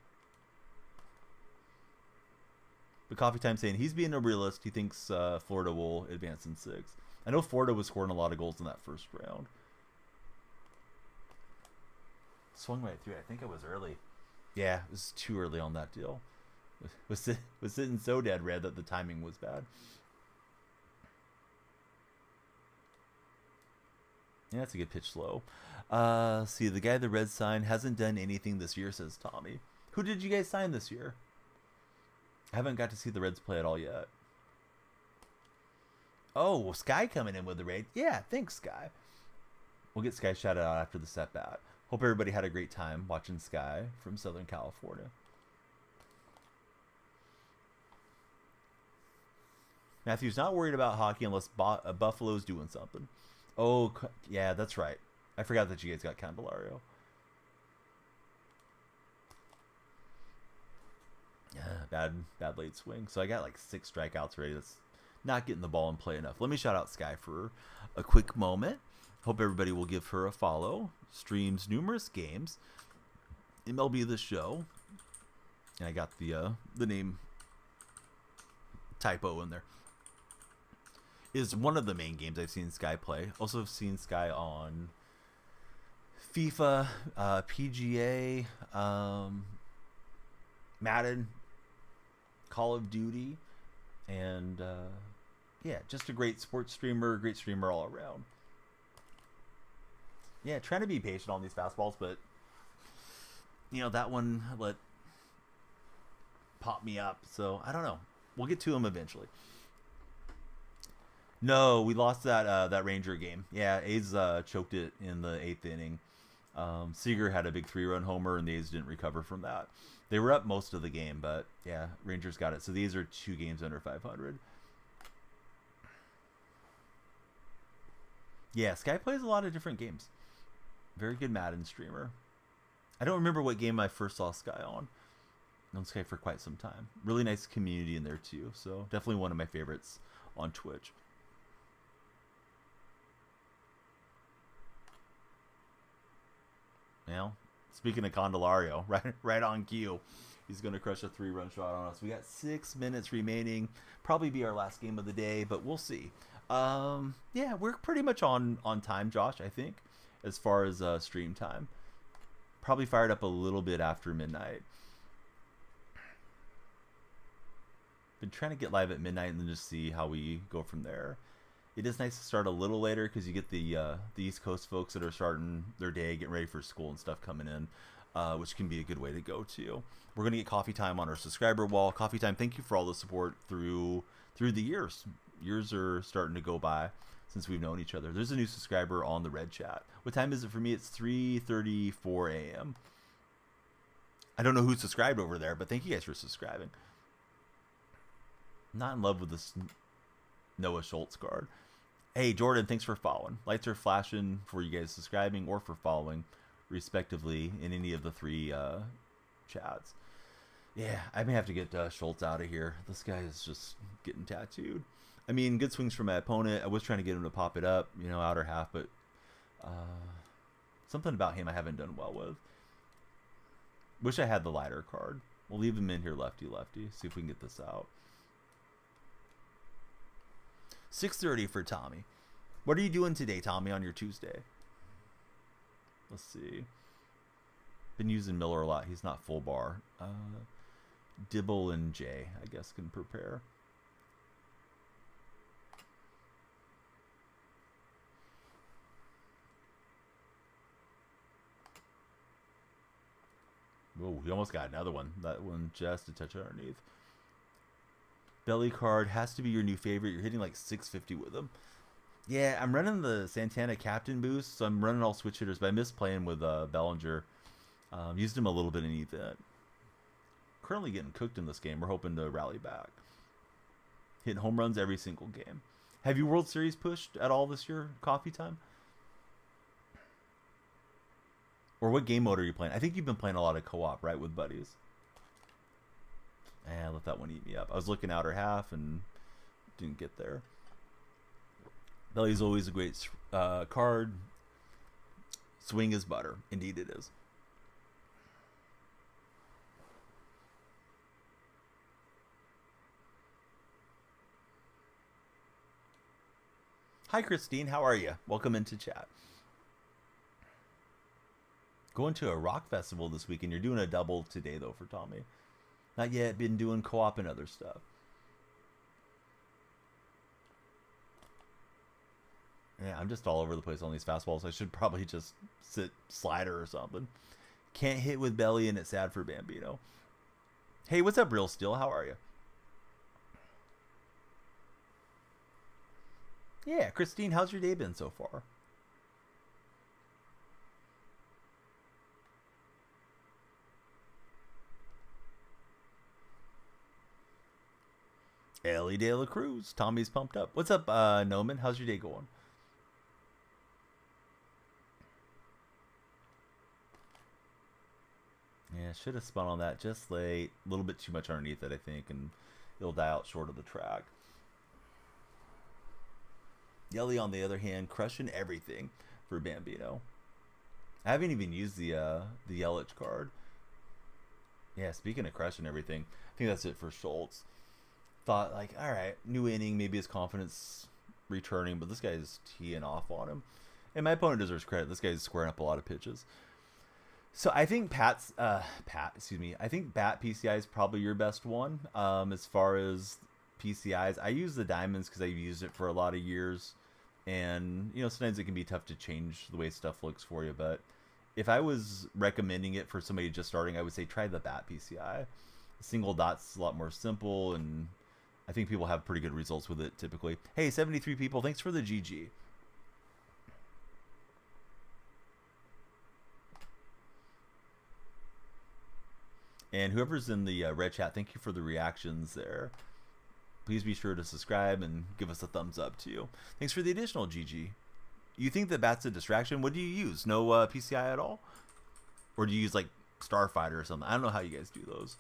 A: But Coffee Time saying he's being a realist. He thinks Florida will advance in 6. I know Florida was scoring a lot of goals in that first round. Swung right through. I think it was early. Yeah, it was too early on that deal. Was sitting so dead red that the timing was bad. Yeah, that's a good pitch slow. See, the guy the Reds signed hasn't done anything this year, says Tommy. Who did you guys sign this year? I haven't got to see the Reds play at all yet. Oh, Sky coming in with the raid. Yeah, thanks, Sky. We'll get Sky shouted out after the set bat. Hope everybody had a great time watching Sky from Southern California. Matthew's not worried about hockey unless Buffalo's doing something. Oh, yeah, that's right. I forgot that you guys got Candelario. Yeah, bad late swing. So I got like 6 strikeouts already. That's not getting the ball in play enough. Let me shout out Sky for a quick moment. Hope everybody will give her a follow. Streams numerous games. MLB The Show. And I got the name typo in there. Is one of the main games I've seen Sky play. Also have seen Sky on FIFA, PGA, Madden, Call of Duty, and yeah, just a great sports streamer, great streamer all around. Yeah, trying to be patient on these fastballs, but you know, that one let pop me up, so I don't know. We'll get to him eventually. No, we lost that Ranger game. Yeah, A's choked it in the 8th inning. Seager had a big 3-run homer, and the A's didn't recover from that. They were up most of the game, but yeah, Rangers got it. So these are 2 games under 500. Yeah, Sky plays a lot of different games. Very good Madden streamer. I don't remember what game I first saw Sky on. Known Sky for quite some time. Really nice community in there too. So definitely one of my favorites on Twitch. Now, speaking of Candelario, right on cue. He's going to crush a 3-run shot on us. We got 6 minutes remaining. Probably be our last game of the day, but we'll see. Yeah, we're pretty much on time, Josh, I think, as far as stream time. Probably fired up a little bit after midnight. Been trying to get live at midnight and then just see how we go from there. It is nice to start a little later because you get the East Coast folks that are starting their day, getting ready for school and stuff coming in, which can be a good way to go too. We're going to get coffee time on our subscriber wall. Coffee time, thank you for all the support through the years. Years are starting to go by since we've known each other. There's a new subscriber on the Red Chat. What time is it for me? It's 3:34 a.m. I don't know who subscribed over there, but thank you guys for subscribing. I'm not in love with this Noah Schultz card. Hey, Jordan, thanks for following. Lights are flashing for you guys subscribing or for following, respectively, in any of the 3 chats. Yeah, I may have to get Schultz out of here. This guy is just getting tattooed. I mean, good swings from my opponent. I was trying to get him to pop it up, you know, outer half, but something about him I haven't done well with. Wish I had the lighter card. We'll leave him in here lefty-lefty. See if we can get this out. 6:30 for Tommy. What are you doing today, Tommy, on your Tuesday? Let's see. Been using Miller a lot. He's not full bar. Dibble and Jay, I guess, can prepare. Whoa, we almost got another one. That one just a touch underneath. Belly card has to be your new favorite. You're hitting like 650 with them. Yeah, I'm running the Santana captain boost, so I'm running all switch hitters, but I miss playing with Bellinger. Used him a little bit in event. Currently getting cooked in this game. We're hoping to rally back. Hitting home runs every single game. Have you World Series pushed at all this year? Coffee time? Or what game mode are you playing? I think you've been playing a lot of co-op, right, with buddies? And let that one eat me up. I was looking outer half and didn't get there. Belly's always a great card. Swing is butter. Indeed it is. Hi, Christine. How are you? Welcome into chat. Going to a rock festival this weekend. You're doing a double today, though, for Tommy. Not yet. Been doing co-op and other stuff. Yeah, I'm just all over the place on these fastballs. I should probably just sit slider or something. Can't hit with Belly, and it's sad for Bambino. Hey, what's up, Real Steel? How are you? Yeah, Christine, how's your day been so far? Ellie De La Cruz. Tommy's pumped up. What's up, Noman? How's your day going? Yeah, should have spun on that just late. A little bit too much underneath it, I think, and it'll die out short of the track. Yelly, on the other hand, crushing everything for Bambino. I haven't even used the Yelich card. Yeah, speaking of crushing everything, I think that's it for Schultz. Thought, like, all right, new inning, maybe his confidence returning, but this guy's teeing off on him. And my opponent deserves credit. This guy's squaring up a lot of pitches. So I think I think Bat PCI is probably your best one. As far as PCIs, I use the diamonds because I've used it for a lot of years. And, sometimes it can be tough to change the way stuff looks for you. But if I was recommending it for somebody just starting, I would say try the Bat PCI. Single dot's a lot more simple, and I think people have pretty good results with it typically. Hey, 73 people, thanks for the GG. And whoever's in the red chat, thank you for the reactions there. Please be sure to subscribe and give us a thumbs up too. Thanks for the additional GG. You think that Bat's a distraction? What do you use? No PCI at all? Or do you use like Starfighter or something? I don't know how you guys do those.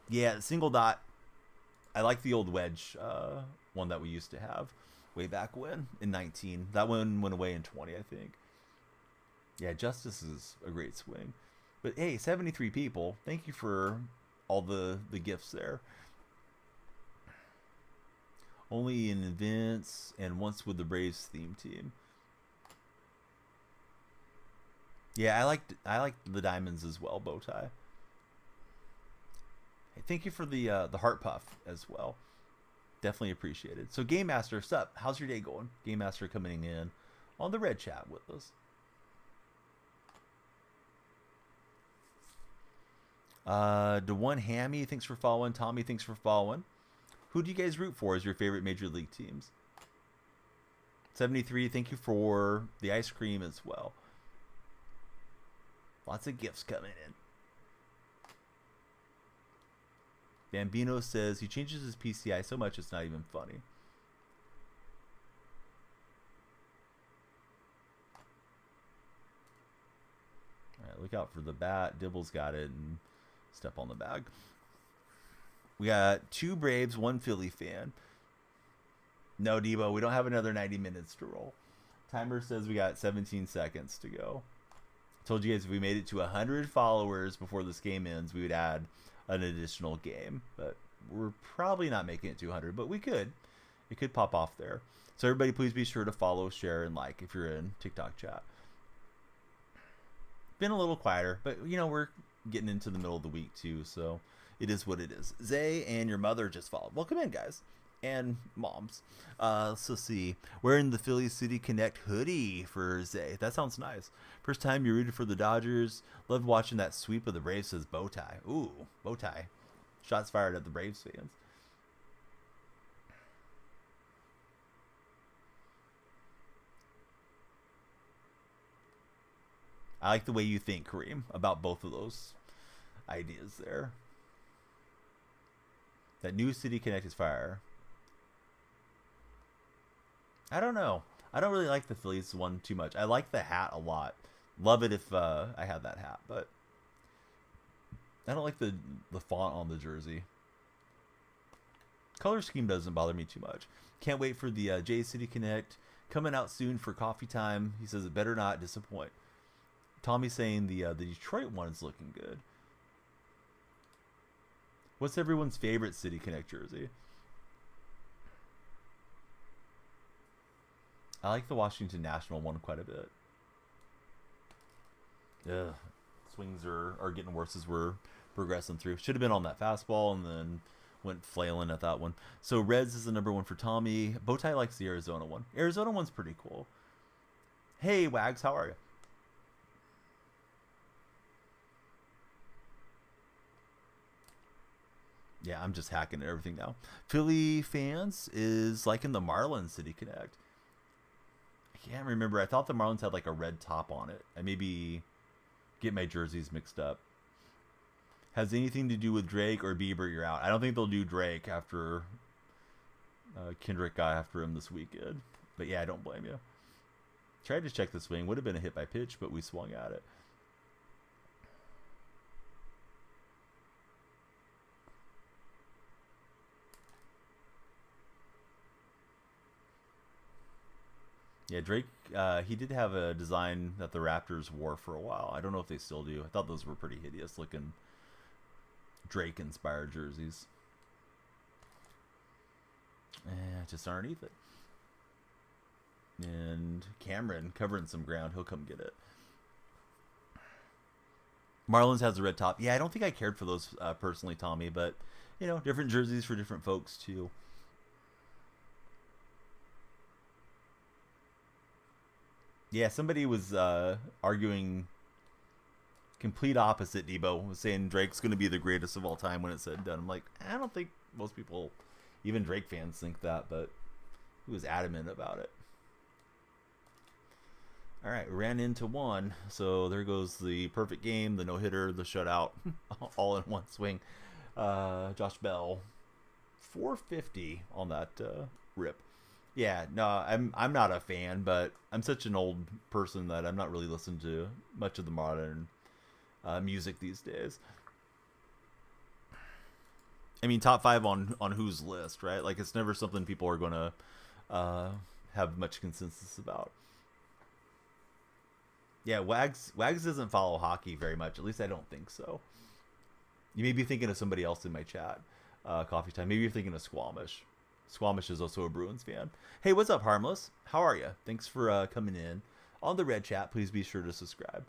A: Yeah, single dot. I like the old wedge one that we used to have way back when in 19. That one went away in 20, I think. Yeah, Justice is a great swing. But hey, 73 people. Thank you for all the gifts there. Only in events and once with the Braves theme team. Yeah, I like the diamonds as well, Bowtie. Hey, thank you for the heart puff as well. Definitely appreciated. So Game Master, sup? How's your day going? Game Master coming in on the red chat with us. DeOne Hammy, thanks for following. Tommy, thanks for following. Who do you guys root for as your favorite Major League teams? 73, thank you for the ice cream as well. Lots of gifts coming in. Bambino says he changes his PCI so much it's not even funny. All right, look out for the bat. Dibble's got it and step on the bag. We got 2 Braves, 1 Philly fan. No, Debo, we don't have another 90 minutes to roll. Timer says we got 17 seconds to go. I told you guys if we made it to 100 followers before this game ends, we would add an additional game. But we're probably not making it to 100, but we could. It could pop off there. So everybody, please be sure to follow, share, and like if you're in TikTok chat. Been a little quieter, but, we're getting into the middle of the week, too, so it is what it is. Zay and your mother just followed. Welcome in, guys. And moms. So see. Wearing the Philly City Connect hoodie for Zay. That sounds nice. First time you rooted for the Dodgers. Loved watching that sweep of the Braves, says Bowtie. Ooh, Bowtie. Shots fired at the Braves fans. I like the way you think, Kareem, about both of those ideas there. That new City Connect is fire. I don't know. I don't really like the Phillies one too much. I like the hat a lot. Love it if I had that hat, but I don't like the font on the jersey. Color scheme doesn't bother me too much. Can't wait for the J City Connect coming out soon for coffee time. He says it better not disappoint. Tommy's saying the Detroit one is looking good. What's everyone's favorite City Connect jersey? I like the Washington National one quite a bit. Ugh. Swings are getting worse as we're progressing through. Should have been on that fastball and then went flailing at that one. So Reds is the number 1 for Tommy. Bowtie likes the Arizona one. Arizona one's pretty cool. Hey, Wags, how are you? Yeah, I'm just hacking at everything now. Philly fans is liking the Marlins City Connect. I can't remember. I thought the Marlins had like a red top on it. I maybe get my jerseys mixed up. Has anything to do with Drake or Bieber? You're out. I don't think they'll do Drake after Kendrick got after him this weekend. But yeah, I don't blame you. Tried to check the swing. Would have been a hit by pitch, but we swung at it. Yeah, Drake, he did have a design that the Raptors wore for a while. I don't know if they still do. I thought those were pretty hideous looking Drake-inspired jerseys. Just underneath it. And Cameron covering some ground. He'll come get it. Marlins has a red top. Yeah, I don't think I cared for those personally, Tommy, but, you know, different jerseys for different folks, too. Yeah, somebody was arguing complete opposite. Debo was saying Drake's going to be the greatest of all time when it's said and done. I'm like, I don't think most people, even Drake fans, think that, but he was adamant about it. All right, ran into one, so there goes the perfect game, the no-hitter, the shutout, all in one swing. Josh Bell, 450 on that rip. Yeah, no, I'm not a fan, but I'm such an old person that I'm not really listening to much of the modern music these days. I mean, top 5 on whose list, right? Like, it's never something people are going to have much consensus about. Yeah, Wags doesn't follow hockey very much. At least I don't think so. You may be thinking of somebody else in my chat. Coffee time. Maybe you're thinking of Squamish. Squamish is also a Bruins fan. Hey, what's up, Harmless? How are you? Thanks for coming in. On the red chat, please be sure to subscribe.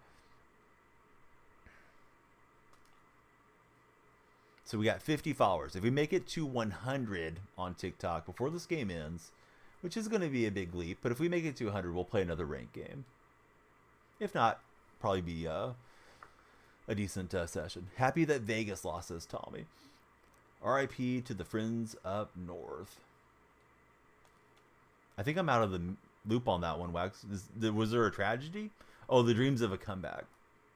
A: So we got 50 followers. If we make it to 100 on TikTok before this game ends, which is going to be a big leap, but if we make it to 100, we'll play another ranked game. If not, probably be a decent session. Happy that Vegas lost, says Tommy. RIP to the friends up north. I think I'm out of the loop on that one, Wax. Was there a tragedy? Oh, the dreams of a comeback.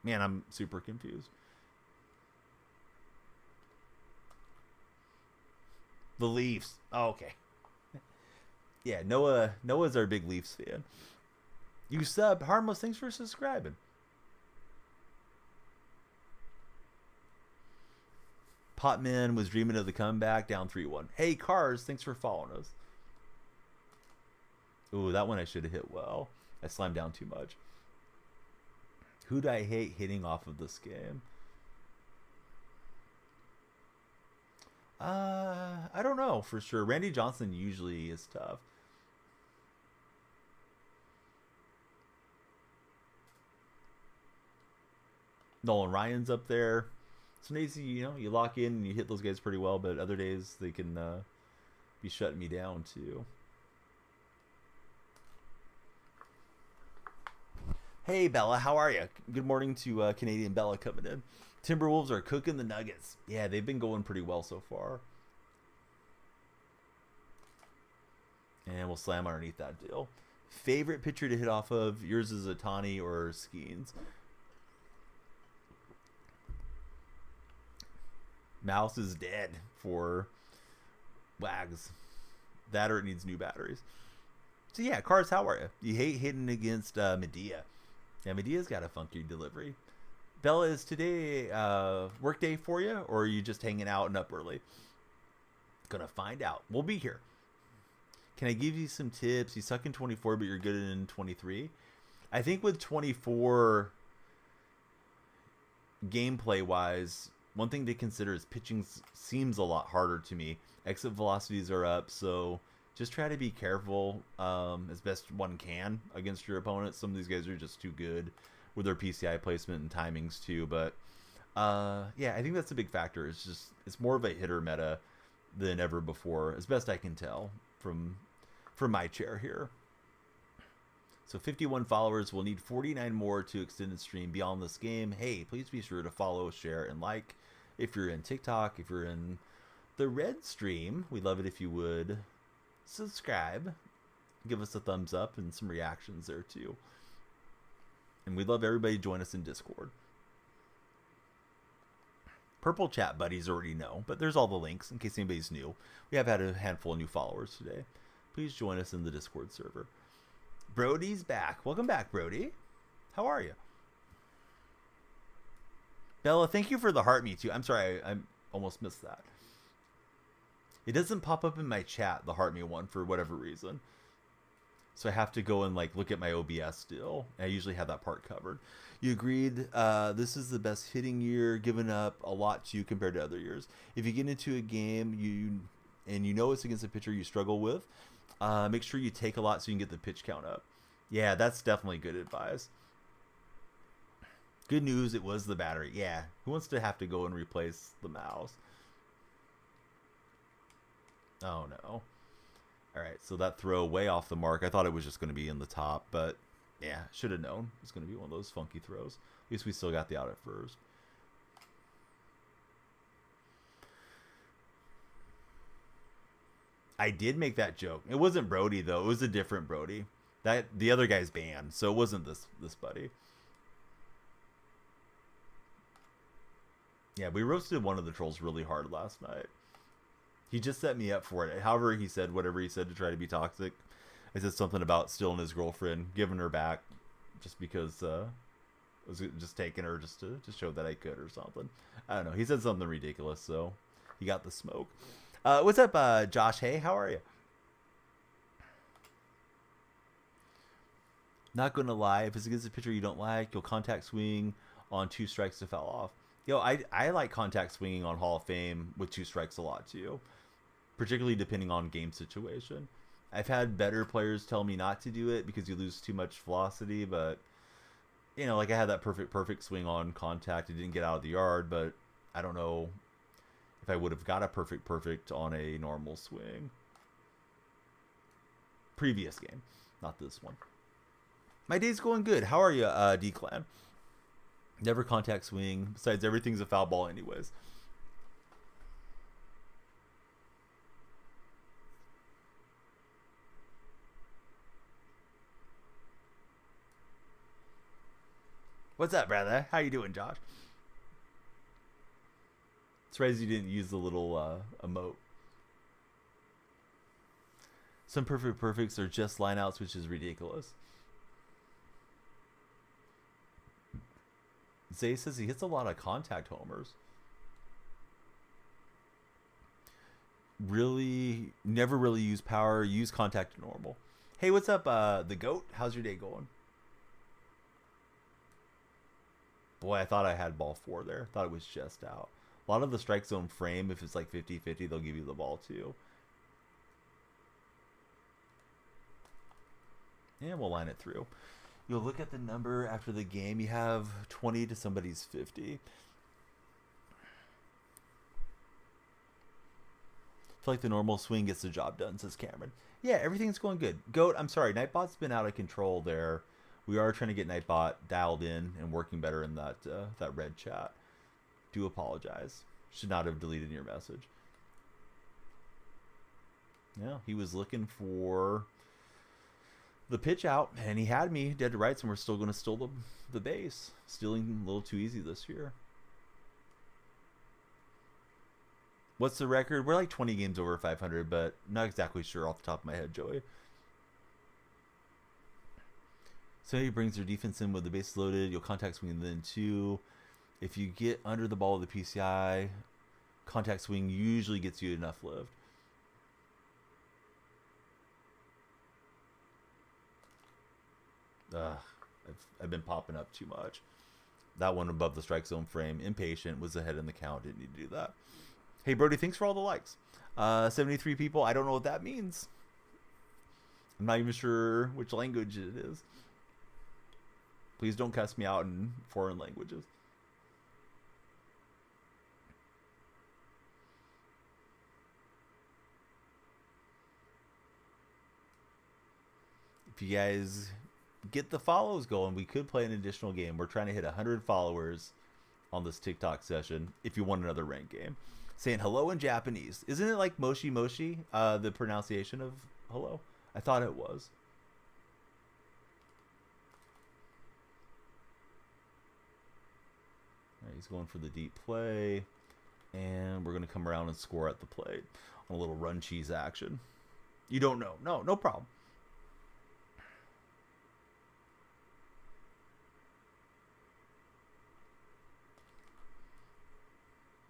A: Man, I'm super confused. The Leafs. Oh, okay. Yeah, Noah's our big Leafs fan. You sub. Harmless, thanks for subscribing. Potman was dreaming of the comeback, down 3-1. Hey, Cars, thanks for following us. Ooh, that one I should have hit well. I slammed down too much. Who do I hate hitting off of this game? I don't know for sure. Randy Johnson usually is tough. Nolan Ryan's up there. Some days, you lock in and you hit those guys pretty well, but other days they can be shutting me down too. Hey, Bella, how are you? Good morning to Canadian Bella coming in. Timberwolves are cooking the Nuggets. Yeah, they've been going pretty well so far. And we'll slam underneath that deal. Favorite pitcher to hit off of? Yours is Ohtani or Skeens? Mouse is dead for Wags. That or it needs new batteries. So yeah, Cars, how are you? You hate hitting against Medea. Yeah, Medea's got a funky delivery. Bella, is today work day for you, or are you just hanging out and up early? Gonna find out. We'll be here. Can I give you some tips? You suck in 24, but you're good in 23. I think with 24, gameplay-wise, one thing to consider is pitching seems a lot harder to me. Exit velocities are up, so just try to be careful as best one can against your opponents. Some of these guys are just too good with their PCI placement and timings too. But yeah, I think that's a big factor. It's more of a hitter meta than ever before, as best I can tell from my chair here. So 51 followers. We'll need 49 more to extend the stream beyond this game. Hey, please be sure to follow, share, and like if you're in TikTok, if you're in the red stream, we'd love it if you would subscribe, give us a thumbs up and some reactions there too. And we'd love everybody to join us in Discord. Purple chat buddies already know, but there's all the links in case anybody's new. We have had a handful of new followers today. Please join us in the Discord server. Brody's back. Welcome back, Brody. How are you? Bella, thank you for the heart me too. I'm sorry, I almost missed that. It doesn't pop up in my chat, the heart me one, for whatever reason. So I have to go and like look at my OBS still. I usually have that part covered. You agreed this is the best hitting year, given up a lot to you compared to other years. If you get into a game you know it's against a pitcher you struggle with, make sure you take a lot so you can get the pitch count up. Yeah, that's definitely good advice. Good news, it was the battery. Yeah, who wants to have to go and replace the mouse? Oh no. Alright, so that throw way off the mark. I thought it was just going to be in the top, but yeah, should have known. It's going to be one of those funky throws. At least we still got the out at first. I did make that joke. It wasn't Brody, though. It was a different Brody. The other guy's banned, so it wasn't this buddy. Yeah, we roasted one of the trolls really hard last night. He just set me up for it. However, he said whatever he said to try to be toxic. I said something about stealing his girlfriend, giving her back, just because I was just taking her just to show that I could or something. I don't know. He said something ridiculous, so he got the smoke. What's up, Josh? Hey, how are you? Not gonna lie, if it's against a pitcher you don't like, you'll contact swing on 2 strikes to foul off. Yo, I like contact swinging on Hall of Fame with 2 strikes a lot too, particularly depending on game situation. I've had better players tell me not to do it because you lose too much velocity, but you know, like I had that perfect swing on contact. It didn't get out of the yard, but I don't know if I would have got a perfect on a normal swing. Previous game, not this one. My day's going good. How are you, D-Clan? Never contact swing. Besides, everything's a foul ball anyways. What's up, brother? How you doing, Josh? Surprised you didn't use the little emote. Some perfects are just lineouts, which is ridiculous. Zay says he hits a lot of contact homers. Never really use power. Use contact to normal. Hey, what's up, the GOAT? How's your day going? Boy, I thought I had ball 4 there. Thought it was just out. A lot of the strike zone frame, if it's like 50-50, they'll give you the ball too. And we'll line it through. You'll look at the number after the game. You have 20 to somebody's 50. I feel like the normal swing gets the job done, says Cameron. Yeah, everything's going good. Goat, I'm sorry. Nightbot's been out of control there. We are trying to get Nightbot dialed in and working better in that red chat. Do apologize. Should not have deleted your message. Yeah, he was looking for the pitch out, and he had me dead to rights, and we're still going to steal the base. Stealing a little too easy this year. What's the record? We're like 20 games over 500, but not exactly sure off the top of my head, Joey. So he brings their defense in with the base loaded. You'll contact swing then too. If you get under the ball with the PCI, contact swing usually gets you enough lift. I've been popping up too much. That one above the strike zone frame. Impatient, was ahead in the count. Didn't need to do that. Hey, Brody, thanks for all the likes. 73 people. I don't know what that means. I'm not even sure which language it is. Please don't cuss me out in foreign languages. If you guys get the follows going, we could play an additional game. We're trying to hit 100 followers on this TikTok session if you want another ranked game. saying hello in Japanese. Isn't it like Moshi Moshi, the pronunciation of hello? I thought it was. All right, he's going for the deep play. And we're going to come around and score at the plate on a little run cheese action. You don't know. No problem.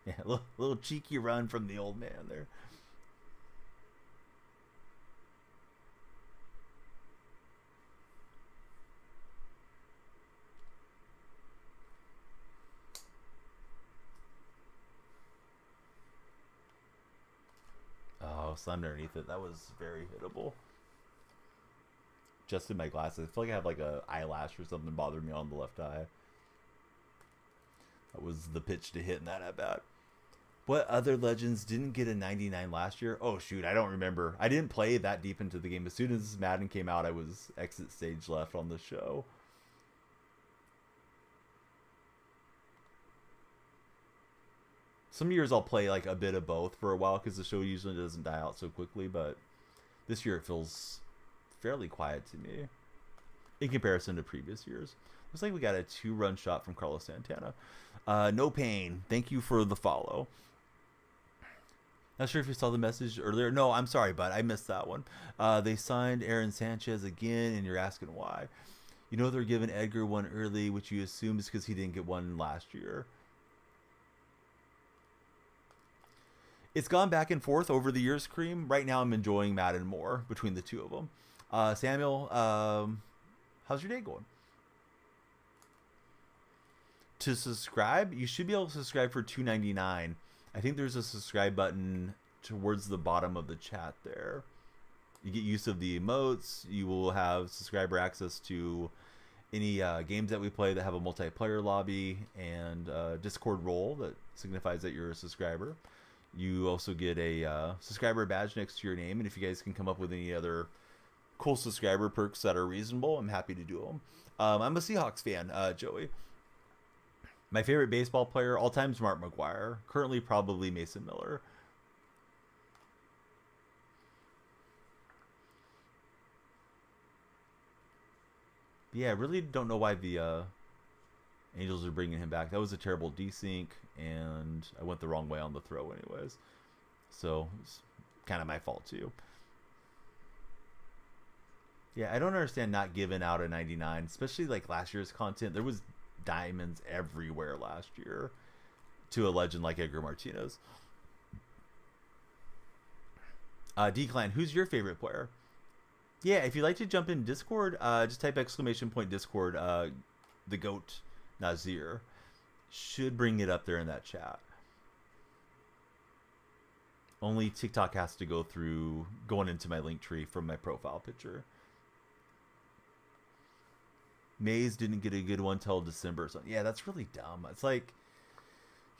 A: Yeah, a little cheeky run from the old man there. Oh, slammed underneath it. That was very hittable. Just in my glasses. I feel like I have like a eyelash or something bothering me on the left eye. That was the pitch to hit in that at bat. What other legends didn't get a 99 last year? Oh, shoot. I don't remember. I didn't play that deep into the game. As soon as Madden came out, I was exit stage left on the show. Some years I'll play like a bit of both for a while because the show usually doesn't die out so quickly. But this year it feels fairly quiet to me in comparison to previous years. Looks like we got a 2-run shot from Carlos Santana. No pain. Thank you for the follow. Not sure if you saw the message earlier. No, I'm sorry, bud. I missed that one. They signed Aaron Sanchez again, and you're asking why. You know they're giving Edgar one early, which you assume is because he didn't get one last year. It's gone back and forth over the years, Cream. Right now I'm enjoying Madden more between the two of them. Samuel, how's your day going? To subscribe, you should be able to subscribe for $2.99. I think there's a subscribe button towards the bottom of the chat there. You get use of the emotes. You will have subscriber access to any games that we play that have a multiplayer lobby and Discord role that signifies that you're a subscriber. You also get a subscriber badge next to your name, and if you guys can come up with any other cool subscriber perks that are reasonable, I'm happy to do them. I'm a Seahawks fan, Joey. My favorite baseball player, all-time, is Mark McGwire. Currently, probably Mason Miller. But yeah, I really don't know why the Angels are bringing him back. That was a terrible desync, and I went the wrong way on the throw anyways. So, it's kind of my fault too. Yeah, I don't understand not giving out a 99, especially like last year's content. There was diamonds everywhere last year to a legend like Edgar Martinez. Declan, who's your favorite player? Yeah, if you'd like to jump in Discord, just type !Discord, the GOAT Nazir. Should bring it up there in that chat. Only TikTok has to go through going into my link tree from my profile picture. Mays didn't get a good one till December. So yeah, that's really dumb. It's like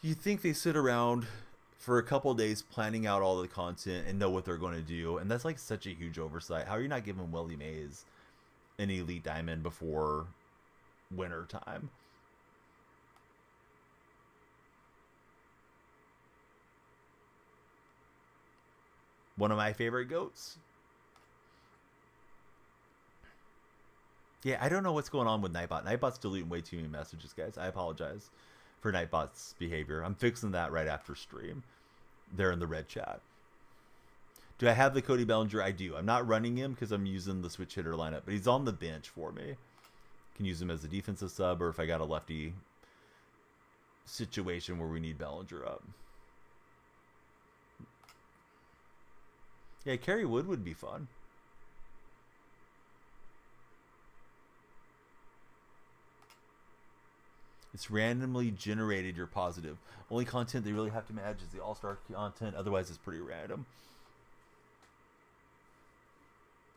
A: you think they sit around for a couple of days planning out all the content and know what they're going to do, and that's like such a huge oversight. How are you not giving Willie Mays an elite diamond before winter time? One of my favorite GOATs. Yeah, I don't know what's going on with Nightbot. Nightbot's deleting way too many messages, guys. I apologize for Nightbot's behavior. I'm fixing that right after stream. They're in the red chat. Do I have the Cody Bellinger? I do. I'm not running him because I'm using the switch hitter lineup, but he's on the bench for me. Can use him as a defensive sub, or if I got a lefty situation where we need Bellinger up. Yeah, Kerry Wood would be fun. It's randomly generated, you're positive. Only content they really have to manage is the all-star content. Otherwise, it's pretty random.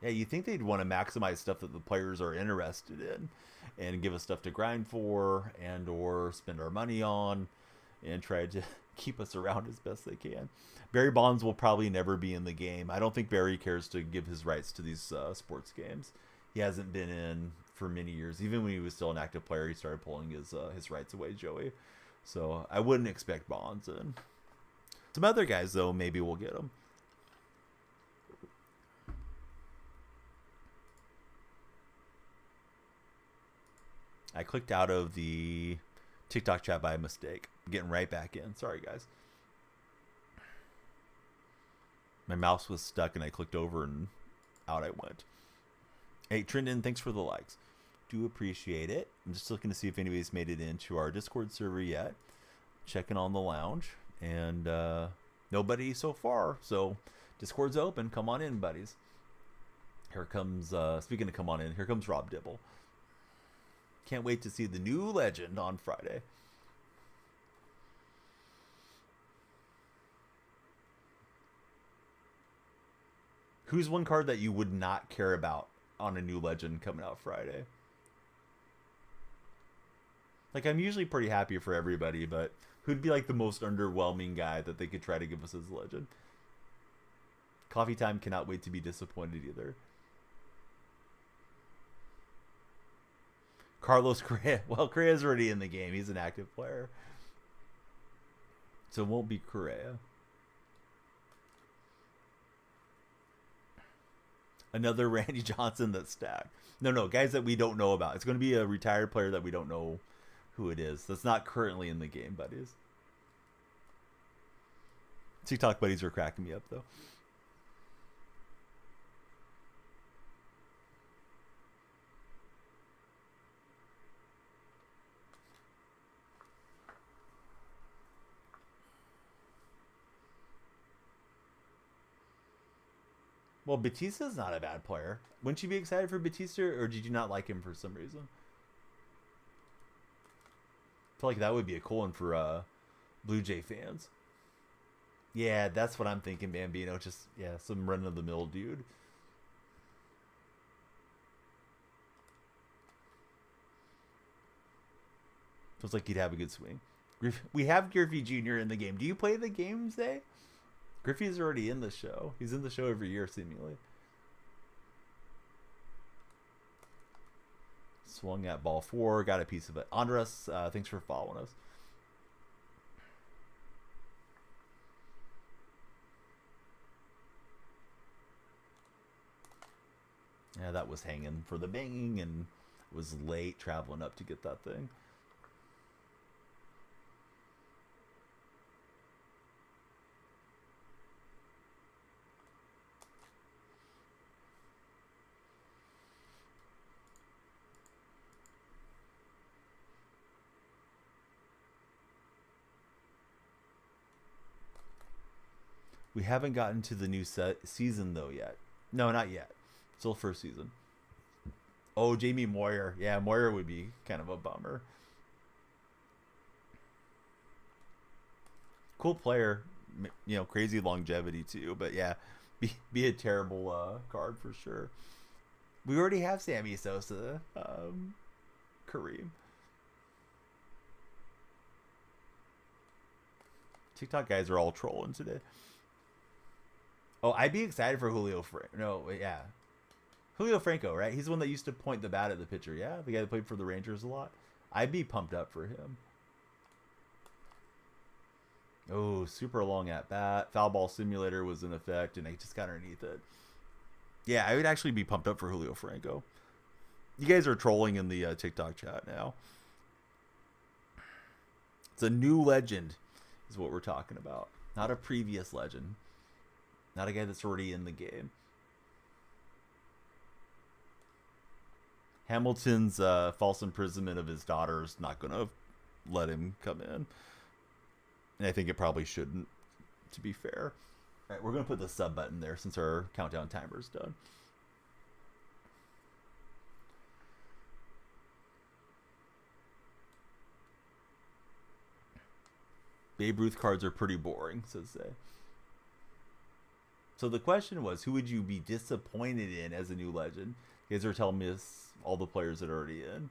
A: Yeah, you think they'd want to maximize stuff that the players are interested in and give us stuff to grind for and or spend our money on and try to keep us around as best they can. Barry Bonds will probably never be in the game. I don't think Barry cares to give his rights to these sports games. He hasn't been in for many years. Even when he was still an active player, he started pulling his rights away, Joey. So I wouldn't expect Bonds in. Some other guys, though, maybe we'll get them. I clicked out of the TikTok chat by mistake. I'm getting right back in. Sorry, guys. My mouse was stuck and I clicked over and out I went. Hey, Trindon, thanks for the likes. Do appreciate it. I'm just looking to see if anybody's made it into our Discord server yet. Checking on the lounge. And nobody so far. So Discord's open. Come on in, buddies. Here comes, speaking of come on in, here comes Rob Dibble. Can't wait to see the new legend on Friday. Who's one card that you would not care about on a new legend coming out Friday? Like, I'm usually pretty happy for everybody, but who'd be like the most underwhelming guy that they could try to give us as a legend? Coffee Time cannot wait to be disappointed either. Carlos Correa. Well, Correa's already in the game. He's an active player. So it won't be Correa. Another Randy Johnson that's stacked. No, guys that we don't know about. It's going to be a retired player that we don't know who it is. That's not currently in the game, buddies. TikTok buddies are cracking me up, though. Well, Batista's not a bad player. Wouldn't you be excited for Batista, or did you not like him for some reason? I feel like that would be a cool one for Blue Jay fans. Yeah, that's what I'm thinking, Bambino. Just, yeah, some run-of-the-mill dude. Feels like he'd have a good swing. We have Griffey Jr. in the game. Do you play the games, Zay? Griffey's already in the show. He's in the show every year, seemingly. Swung at ball 4. Got a piece of it. Andres, thanks for following us. Yeah, that was hanging for the banging and was late traveling up to get that thing. We haven't gotten to the new season, though, yet. No, not yet. Still first season. Oh, Jamie Moyer. Yeah, Moyer would be kind of a bummer. Cool player. You know, crazy longevity, too. But, yeah, be a terrible card for sure. We already have Sammy Sosa. Kareem. TikTok guys are all trolling today. Oh, I'd be excited for Julio Franco. No, yeah. Julio Franco, right? He's the one that used to point the bat at the pitcher. Yeah, the guy that played for the Rangers a lot. I'd be pumped up for him. Oh, super long at bat. Foul ball simulator was in effect, and I just got underneath it. Yeah, I would actually be pumped up for Julio Franco. You guys are trolling in the TikTok chat now. It's a new legend is what we're talking about. Not a previous legend. Not a guy that's already in the game. Hamilton's false imprisonment of his daughter is not going to let him come in. And I think it probably shouldn't, to be fair. All right, we're going to put the sub button there since our countdown timer is done. Babe Ruth cards are pretty boring, says Zay. So the question was, who would you be disappointed in as a new legend? You guys are telling me this, all the players that are already in.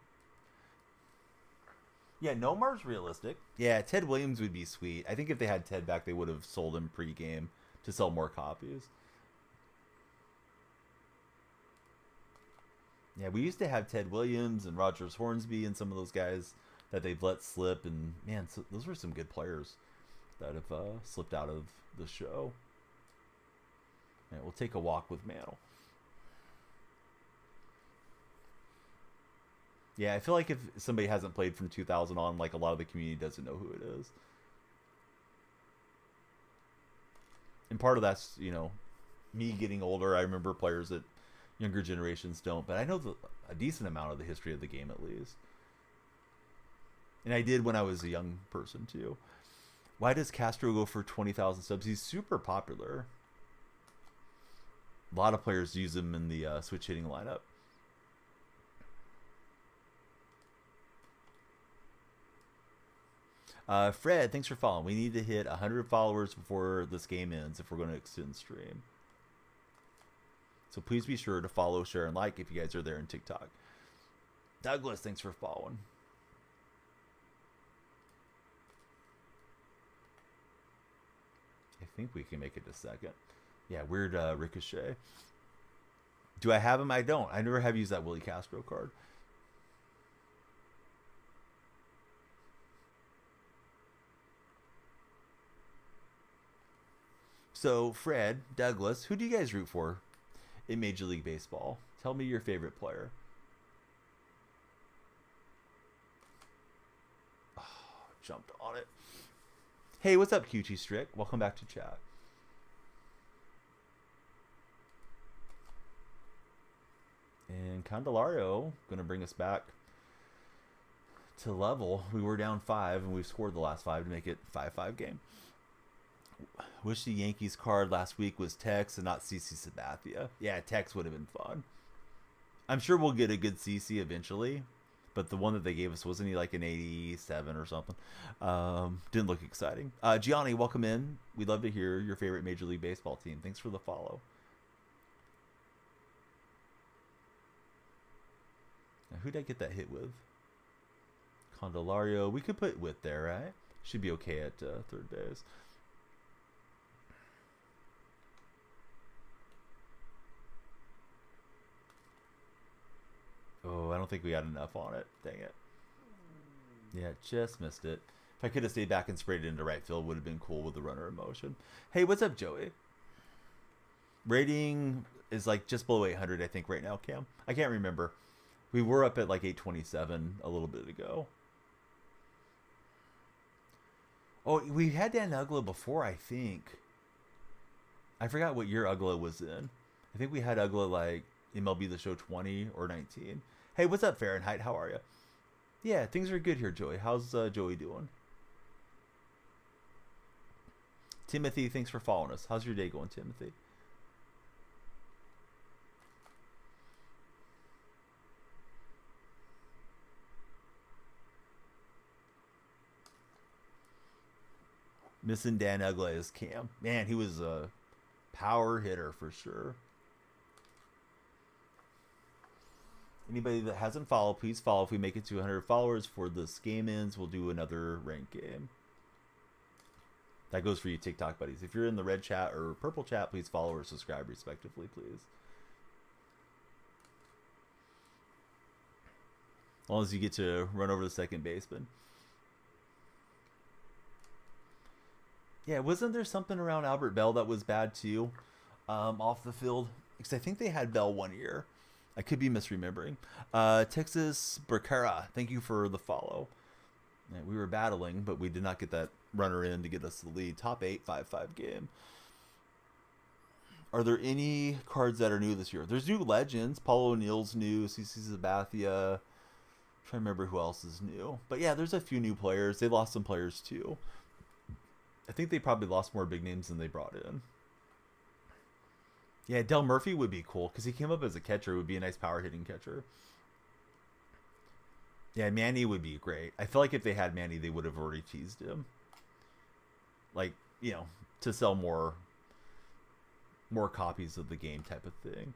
A: Yeah, Nomar's realistic. Yeah, Ted Williams would be sweet. I think if they had Ted back, they would have sold him pre-game to sell more copies. Yeah, we used to have Ted Williams and Rogers Hornsby and some of those guys that they've let slip. And, man, so those were some good players. that have slipped out of the show. And we'll take a walk with Mantle. Yeah, I feel like if somebody hasn't played from 2000 on, like a lot of the community doesn't know who it is. And part of that's, you know, me getting older. I remember players that younger generations don't, but I know a decent amount of the history of the game at least. And I did when I was a young person too. Why does Castro go for 20,000 subs? He's super popular. A lot of players use him in the switch hitting lineup. Fred, thanks for following. We need to hit 100 followers before this game ends if we're going to extend stream. So please be sure to follow, share, and like if you guys are there in TikTok. Douglas, thanks for following. I think we can make it a second. Yeah, weird Ricochet. Do I have him? I don't. I never have used that Willie Castro card. So, Fred, Douglas, who do you guys root for in Major League Baseball? Tell me your favorite player. Oh, jumped on it. Hey, what's up, QT Strick? Welcome back to chat. And Candelario going to bring us back to level. We were down 5, and we've scored the last 5 to make it 5-5 game. Wish the Yankees card last week was Tex and not CC Sabathia. Yeah, Tex would have been fun. I'm sure we'll get a good CC eventually, but the one that they gave us, wasn't he like an 87 or something? Didn't look exciting. Gianni, welcome in. We'd love to hear your favorite Major League Baseball team. Thanks for the follow. Now, who did I get that hit with? Candelario. We could put Witt there, right? Should be okay at third base. Oh, I don't think we got enough on it. Dang it. Yeah, just missed it. If I could have stayed back and sprayed it into right field, would have been cool with the runner in motion. Hey, what's up, Joey? Rating is like just below 800, I think, right now, Cam. I can't remember. We were up at like 827 a little bit ago. Oh, we had Dan Ugla before, I think. I forgot what year Ugla was in. I think we had Ugla like MLB The Show 20 or 19. Hey, what's up, Fahrenheit? How are you? Yeah, things are good here, Joey. How's Joey doing? Timothy, thanks for following us. How's your day going, Timothy? Missing Dan Ugla as Cam. Man, he was a power hitter for sure. Anybody that hasn't followed, please follow. If we make it to 100 followers for this game ends, we'll do another ranked game. That goes for you TikTok buddies. If you're in the red chat or purple chat, please follow or subscribe respectively, please. As long as you get to run over the second baseman. Yeah, wasn't there something around Albert Bell that was bad too, off the field? Because I think they had Bell one year. I could be misremembering. Texas Bracara, thank you for the follow. Yeah, we were battling, but we did not get that runner in to get us the lead. Top 8, 5-5 game. Are there any cards that are new this year? There's new legends. Paulo O'Neill's new. CC Sabathia. I'm trying to remember who else is new. But yeah, there's a few new players. They lost some players too. I think they probably lost more big names than they brought in. Yeah, Del Murphy would be cool because he came up as a catcher. It would be a nice power hitting catcher. Yeah, Manny would be great. I feel like if they had Manny, they would have already teased him. Like, you know, to sell more copies of the game type of thing.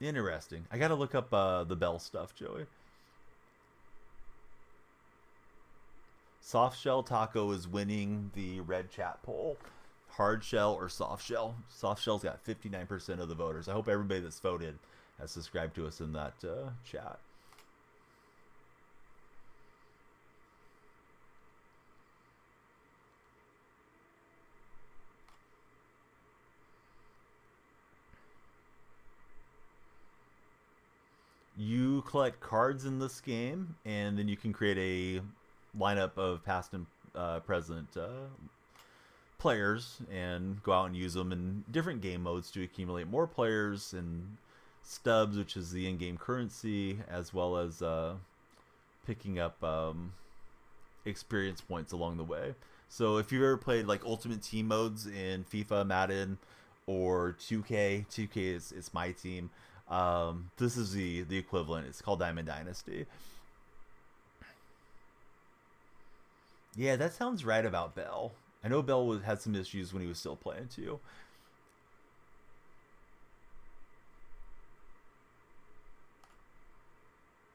A: Interesting. I got to look up the Bell stuff, Joey. Soft shell taco is winning the red chat poll. Hard shell or soft shell? Soft shell's got 59% of the voters. I hope everybody that's voted has subscribed to us in that chat. You collect cards in this game, and then you can create a lineup of past and present players and go out and use them in different game modes to accumulate more players and stubs, which is the in-game currency, as well as picking up experience points along the way. So if you've ever played like Ultimate Team modes in FIFA, Madden, or 2K, 2K is my team. This is the equivalent. It's called Diamond Dynasty. Yeah, that sounds right about Bell. I know Bell had some issues when he was still playing too.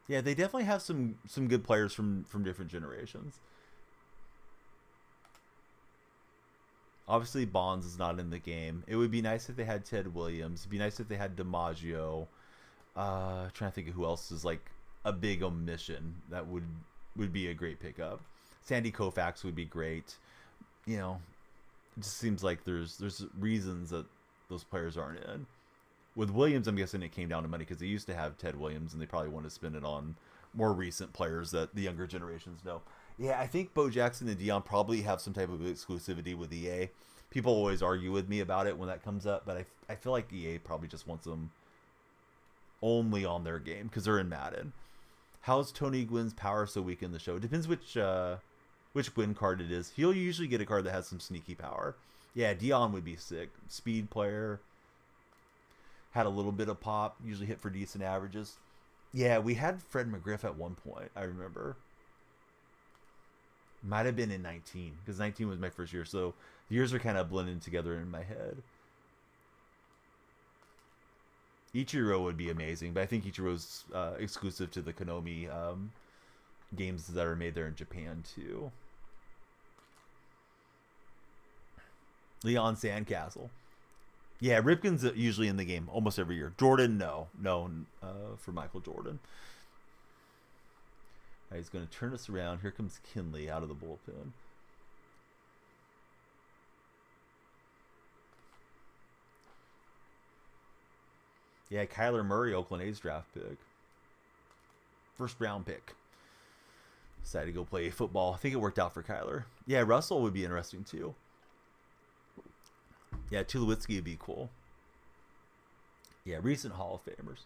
A: Yeah, they definitely have some good players from different generations. Obviously, Bonds is not in the game. It would be nice if they had Ted Williams. It'd be nice if they had DiMaggio. Trying to think of who else is like a big omission that would be a great pickup. Sandy Koufax would be great. You know, it just seems like there's reasons that those players aren't in. With Williams, I'm guessing it came down to money because they used to have Ted Williams, and they probably want to spend it on more recent players that the younger generations know. Yeah, I think Bo Jackson and Dion probably have some type of exclusivity with EA. People always argue with me about it when that comes up, but I feel like EA probably just wants them only on their game because they're in Madden. How's Tony Gwynn's power so weak in the show? It depends which Gwynn card it is. He'll usually get a card that has some sneaky power. Yeah, Dion would be sick. Speed player. Had a little bit of pop. Usually hit for decent averages. Yeah, we had Fred McGriff at one point, I remember. Might have been in 19, because 19 was my first year, so the years are kind of blending together in my head. Ichiro would be amazing, but I think Ichiro's exclusive to the Konami games that are made there in Japan, too. Leon Sandcastle. Yeah, Ripken's usually in the game almost every year. Jordan, no. No, for Michael Jordan. Right, he's going to turn us around. Here comes Kinley out of the bullpen. Yeah, Kyler Murray, Oakland A's draft pick. First round pick. Decided to go play football. I think it worked out for Kyler. Yeah, Russell would be interesting too. Yeah, Tulowitzki would be cool. Yeah, recent Hall of Famers.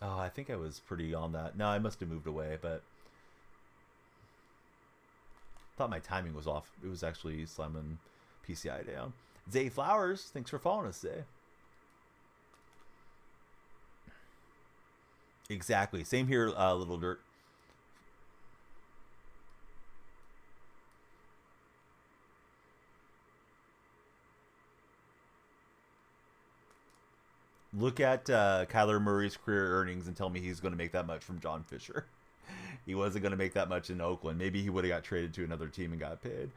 A: Oh, I think I was pretty on that. No, I must have moved away, but thought my timing was off. It was actually slamming PCI down. Zay Flowers, thanks for following us, Zay. Exactly. Same here, Little Dirt. Look at Kyler Murray's career earnings and tell me he's going to make that much from John Fisher. He wasn't going to make that much in Oakland. Maybe he would have got traded to another team and got paid.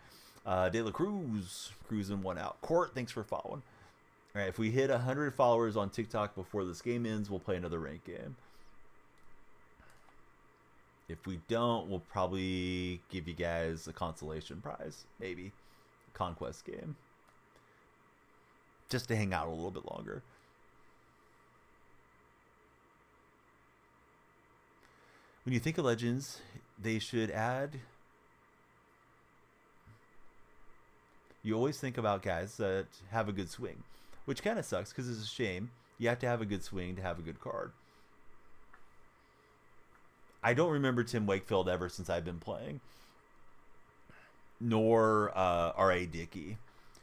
A: De La Cruz, cruising one out. Court, thanks for following. All right, if we hit 100 followers on TikTok before this game ends, we'll play another ranked game. If we don't, we'll probably give you guys a consolation prize. Maybe. A conquest game. Just to hang out a little bit longer. When you think of Legends, they should add... You always think about guys that have a good swing, which kind of sucks because it's a shame. You have to have a good swing to have a good card. I don't remember Tim Wakefield ever since I've been playing. Nor R.A. Dickey.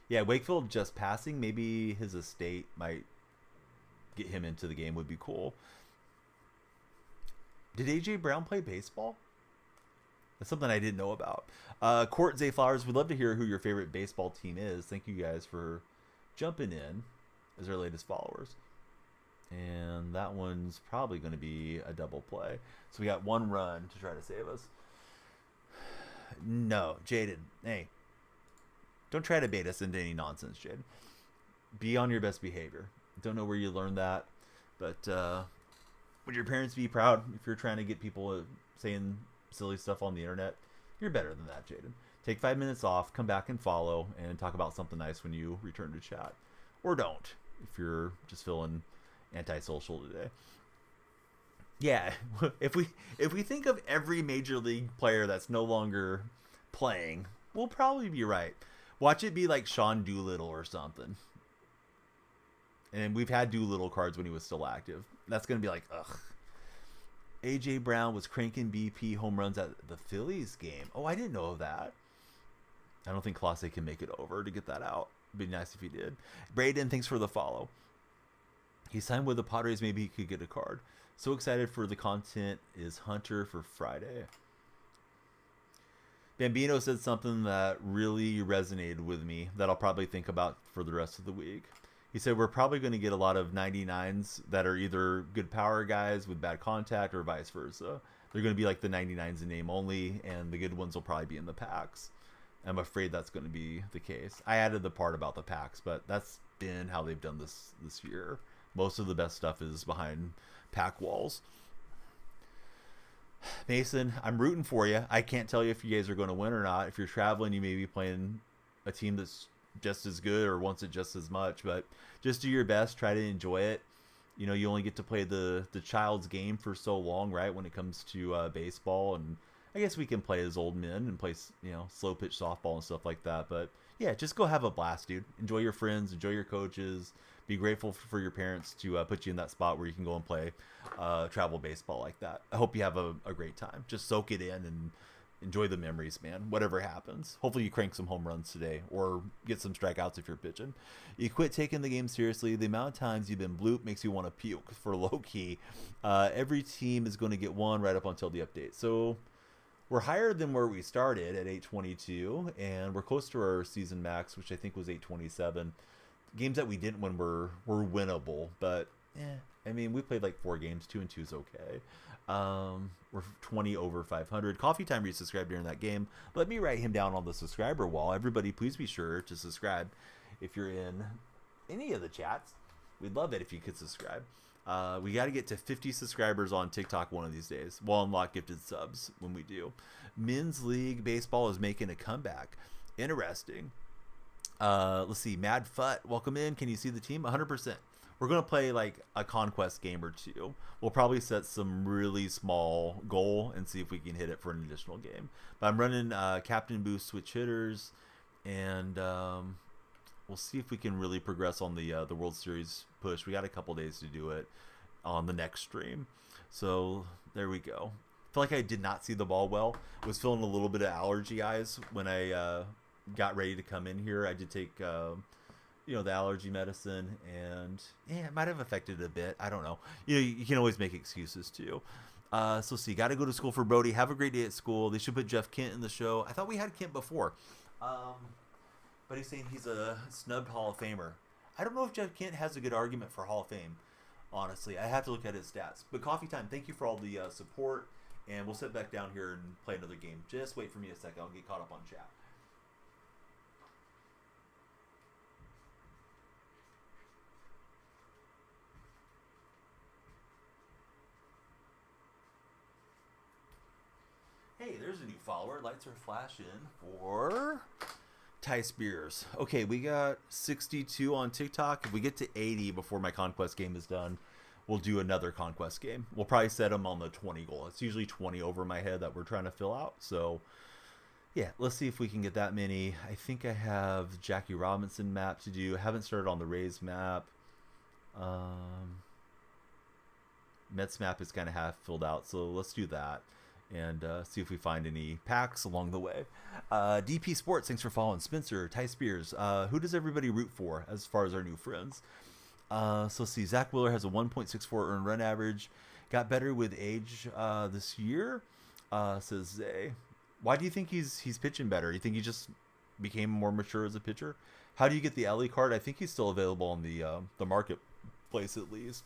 A: Yeah, Wakefield just passing. Maybe his estate might get him into the game would be cool. Did A.J. Brown play baseball? That's something I didn't know about. Court Zay Flowers, we'd love to hear who your favorite baseball team is. Thank you guys for jumping in as our latest followers. And that one's probably going to be a double play. So we got one run to try to save us. No, Jaden, hey. Don't try to bait us into any nonsense, Jaden. Be on your best behavior. Don't know where you learned that. But would your parents be proud if you're trying to get people saying silly stuff on the internet? You're better than that, Jaden. Take 5 minutes off, come back and follow, and talk about something nice when you return to chat. Or don't, if you're just feeling antisocial today. Yeah, if we think of every major league player that's no longer playing, we'll probably be right. Watch it be like Sean Doolittle or something. And we've had Doolittle cards when he was still active. That's going to be like, ugh. AJ Brown was cranking BP home runs at the Phillies game. Oh, I didn't know of that. I don't think Clase can make it over to get that out. It'd be nice if he did. Braden, thanks for the follow. He signed with the Padres. Maybe he could get a card. So excited for the content is Hunter for Friday. Bambino said something that really resonated with me that I'll probably think about for the rest of the week. He said we're probably going to get a lot of 99s that are either good power guys with bad contact or vice versa. They're going to be like the 99s in name only, and the good ones will probably be in the packs. I'm afraid that's going to be the case. I added the part about the packs, but that's been how they've done this year. Most of the best stuff is behind pack walls. Mason, I'm rooting for you. I can't tell you if you guys are going to win or not. If you're traveling, you may be playing a team that's just as good or wants it just as much, but just do your best. Try to enjoy it. You know, you only get to play the child's game for so long, right, when it comes to baseball. And I guess we can play as old men and play, slow pitch softball and stuff like that. But yeah, just go have a blast, dude. Enjoy your friends, enjoy your coaches. Be grateful for your parents to put you in that spot where you can go and play travel baseball like that. I hope you have a great time. Just soak it in and enjoy the memories, man. Whatever happens. Hopefully you crank some home runs today or get some strikeouts if you're pitching. You quit taking the game seriously. The amount of times you've been blooped makes you want to puke for low key. Every team is going to get one right up until the update. So we're higher than where we started at 822, and we're close to our season max, which I think was 827. Games that we didn't win were winnable, but I mean, we played like 4 games. 2-2 is okay. We're 20 over 500. Coffee Time resubscribed during that game. Let me write him down on the subscriber wall. Everybody, please be sure to subscribe if you're in any of the chats. We'd love it if you could subscribe. We got to get to 50 subscribers on TikTok one of these days. We'll unlock gifted subs when we do. Men's League Baseball is making a comeback. Interesting. Let's see. Mad Fut, welcome in. Can you see the team? 100%. We're going to play like a conquest game or two. We'll probably set some really small goal and see if we can hit it for an additional game. But I'm running Captain Boost switch hitters, and we'll see if we can really progress on the World Series push. We got a couple days to do it on the next stream. So there we go. I feel like I did not see the ball well. I was feeling a little bit of allergy eyes when I got ready to come in here. I did take the allergy medicine, and it might have affected it a bit. I don't know. You can always make excuses too. So see, got to go to school for Brody. Have a great day at school. They should put Jeff Kent in the show. I thought we had Kent before, but he's saying he's a snubbed Hall of Famer. I don't know if Jeff Kent has a good argument for Hall of Fame. Honestly, I have to look at his stats. But Coffee Time, thank you for all the support, and we'll sit back down here and play another game. Just wait for me a second. I'll get caught up on chat. Hey, there's a new follower. Lights are flashing for Ty Spears. Okay, we got 62 on TikTok. If we get to 80 before my Conquest game is done, we'll do another Conquest game. We'll probably set them on the 20 goal. It's usually 20 over my head that we're trying to fill out. So, yeah, let's see if we can get that many. I think I have Jackie Robinson map to do. I haven't started on the Rays map. Mets map is kind of half filled out, so let's do that. And see if we find any packs along the way. DP Sports, thanks for following. Spencer, Ty Spears. Who does everybody root for as far as our new friends? So let's see. Zach Wheeler has a 1.64 earned run average. Got better with age this year, says Zay. Why do you think he's pitching better? You think he just became more mature as a pitcher? How do you get the Ellie card? I think he's still available on the marketplace at least.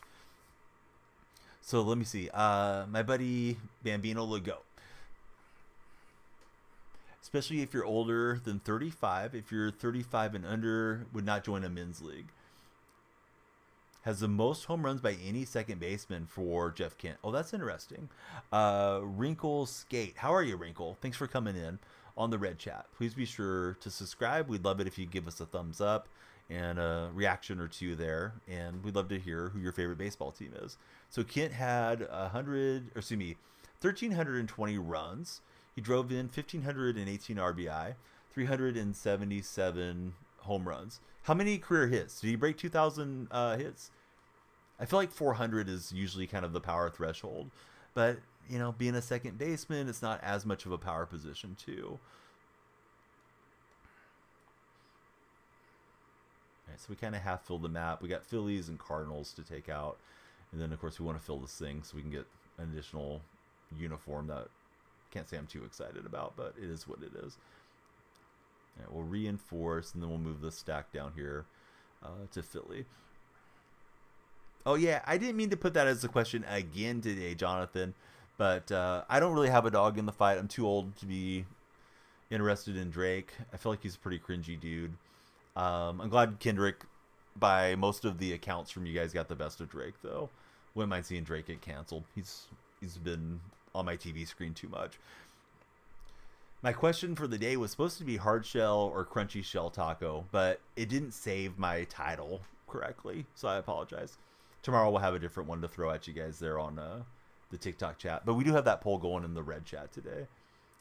A: So let me see. My buddy Bambino Legault. Especially if you're older than 35. If you're 35 and under, would not join a men's league. Has the most home runs by any second baseman for Jeff Kent. Oh, that's interesting. Wrinkle Skate. How are you, Wrinkle? Thanks for coming in on the red chat. Please be sure to subscribe. We'd love it if you give us a thumbs up. and a reaction or two there. And we'd love to hear who your favorite baseball team is. So Kent had 1,320 runs. He drove in 1,518 RBI, 377 home runs. How many career hits? Did he break 2,000 hits? I feel like 400 is usually kind of the power threshold. But, being a second baseman, it's not as much of a power position, too. All right, so we kind of half filled the map. We got Phillies and Cardinals to take out. And then, of course, we want to fill this thing so we can get an additional uniform that can't say I'm too excited about, but it is what it is. All right, we'll reinforce, and then we'll move the stack down here to Philly. Oh, yeah, I didn't mean to put that as a question again today, Jonathan, but I don't really have a dog in the fight. I'm too old to be interested in Drake. I feel like he's a pretty cringy dude. I'm glad Kendrick, by most of the accounts from you guys, got the best of Drake, though. Wouldn't mind seeing Drake get canceled. He's been on my TV screen too much. My question for the day was supposed to be hard shell or crunchy shell taco, but it didn't save my title correctly, so I apologize. Tomorrow we'll have a different one to throw at you guys there on the TikTok chat, but we do have that poll going in the red chat today.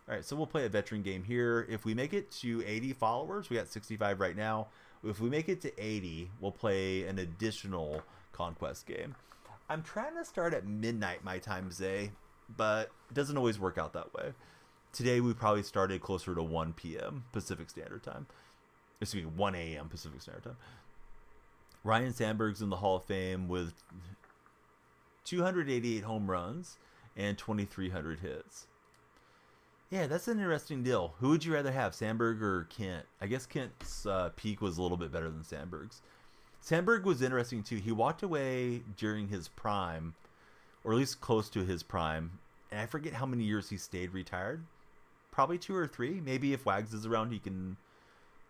A: All right, so we'll play a veteran game here. If we make it to 80 followers, we got 65 right now. If we make it to 80, we'll play an additional conquest game. I'm trying to start at midnight my time, Zay, but it doesn't always work out that way. Today we probably started closer to 1 p.m. Pacific Standard Time. Excuse me, 1 a.m. Pacific Standard Time. Ryan Sandberg's in the Hall of Fame with 288 home runs and 2,300 hits. Yeah, that's an interesting deal. Who would you rather have, Sandberg or Kent? I guess Kent's peak was a little bit better than Sandberg's. Sandberg was interesting, too. He walked away during his prime, or at least close to his prime, and I forget how many years he stayed retired. Probably 2 or 3. Maybe if Wags is around, he can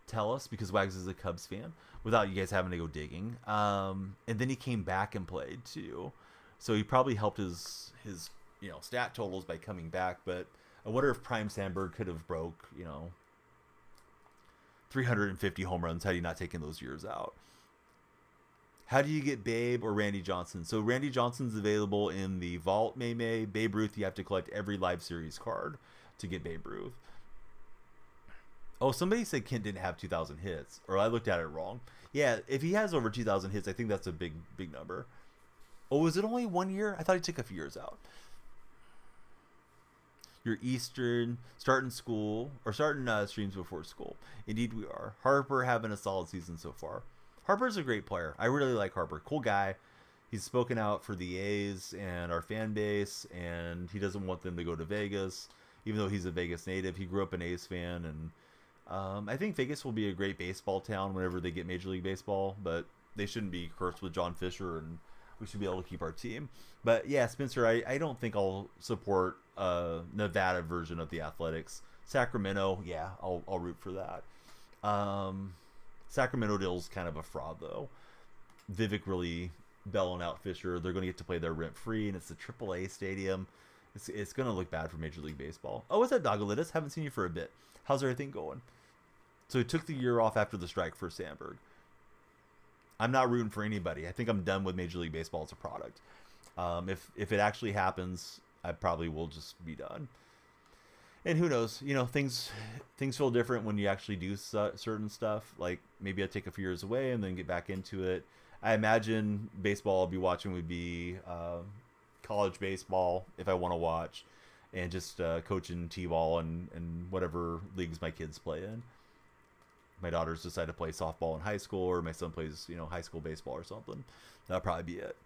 A: tell us, because Wags is a Cubs fan, without you guys having to go digging. And then he came back and played, too. So he probably helped his stat totals by coming back, but I wonder if Prime Sandberg could have broke, 350 home runs had he not taken those years out. How do you get Babe or Randy Johnson? So Randy Johnson's available in the Vault, May. Babe Ruth, you have to collect every live series card to get Babe Ruth. Oh, somebody said Kent didn't have 2,000 hits, or I looked at it wrong. Yeah, if he has over 2,000 hits, I think that's a big number. Oh, was it only 1 year? I thought he took a few years out. You're Eastern, starting school, or starting streams before school. Indeed we are. Harper having a solid season so far. Harper's a great player. I really like Harper. Cool guy. He's spoken out for the A's and our fan base, and he doesn't want them to go to Vegas, even though he's a Vegas native. He grew up an A's fan, and I think Vegas will be a great baseball town whenever they get Major League Baseball, but they shouldn't be cursed with John Fisher, and we should be able to keep our team. But yeah, Spencer, I don't think I'll support Nevada version of the Athletics. Sacramento, yeah, I'll root for that. Sacramento deal's kind of a fraud, though. Vivek really belling out Fisher. They're going to get to play their rent free, and it's the AAA stadium. It's going to look bad for Major League Baseball. Oh, what's up, Dogolitis? Haven't seen you for a bit. How's everything going? So he took the year off after the strike for Sandberg. I'm not rooting for anybody. I think I'm done with Major League Baseball as a product. If it actually happens, I probably will just be done. And who knows? Things feel different when you actually do certain stuff. Like maybe I take a few years away and then get back into it. I imagine baseball I'll be watching would be college baseball if I want to watch, and just coaching t-ball and whatever leagues my kids play in. My daughters decide to play softball in high school, or my son plays, high school baseball or something. That'll probably be it.